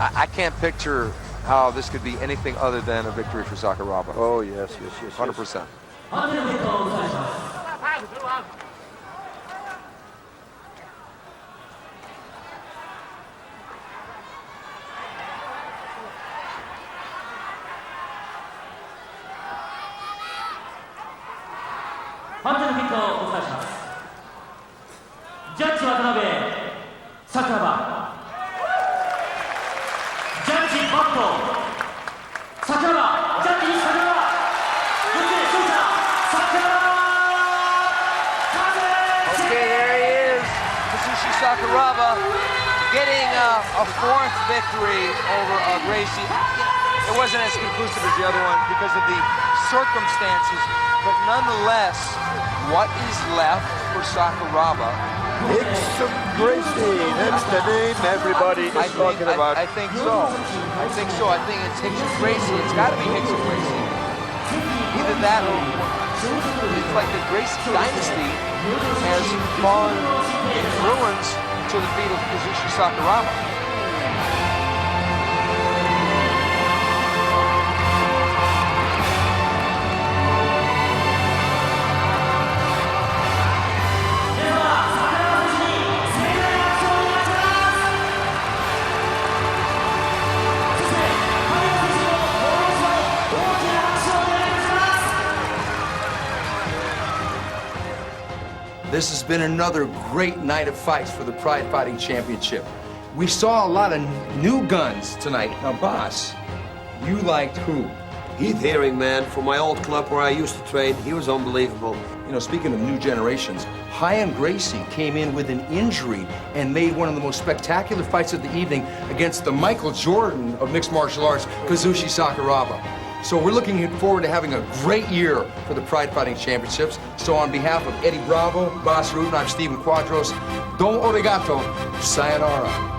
I can't picture how this could be anything other than a victory for Sakuraba. Oh, yes, yes, yes. 100%. Judge Watanabe, Sakuraba. Judge Bato, Sakuraba. Judge Sakuraba. Okay, there he is. Kazushi Sakuraba getting a fourth victory over Gracie. It wasn't as conclusive as the other one because of the circumstances, but nonetheless, what is left for Sakuraba? Gracie, that's the name everybody is talking about. I think so. I think so. I think it's Hickson Gracie. It's got to be Hickson Gracie. Either that or it's like the Gracie dynasty has fallen in ruins to the feet of Kazushi Sakuraba. This has been another great night of fights for the Pride Fighting Championship. We saw a lot of new guns tonight. Now, boss, you liked who? Heath Herring, man, from my old club where I used to train. He was unbelievable. You know, speaking of new generations, High-End Gracie came in with an injury and made one of the most spectacular fights of the evening against the Michael Jordan of mixed martial arts, Kazushi Sakuraba. So we're looking forward to having a great year for the Pride Fighting Championships. So on behalf of Eddie Bravo, Boss Root, and I'm Steven Quadros, Domo Arigato, sayonara.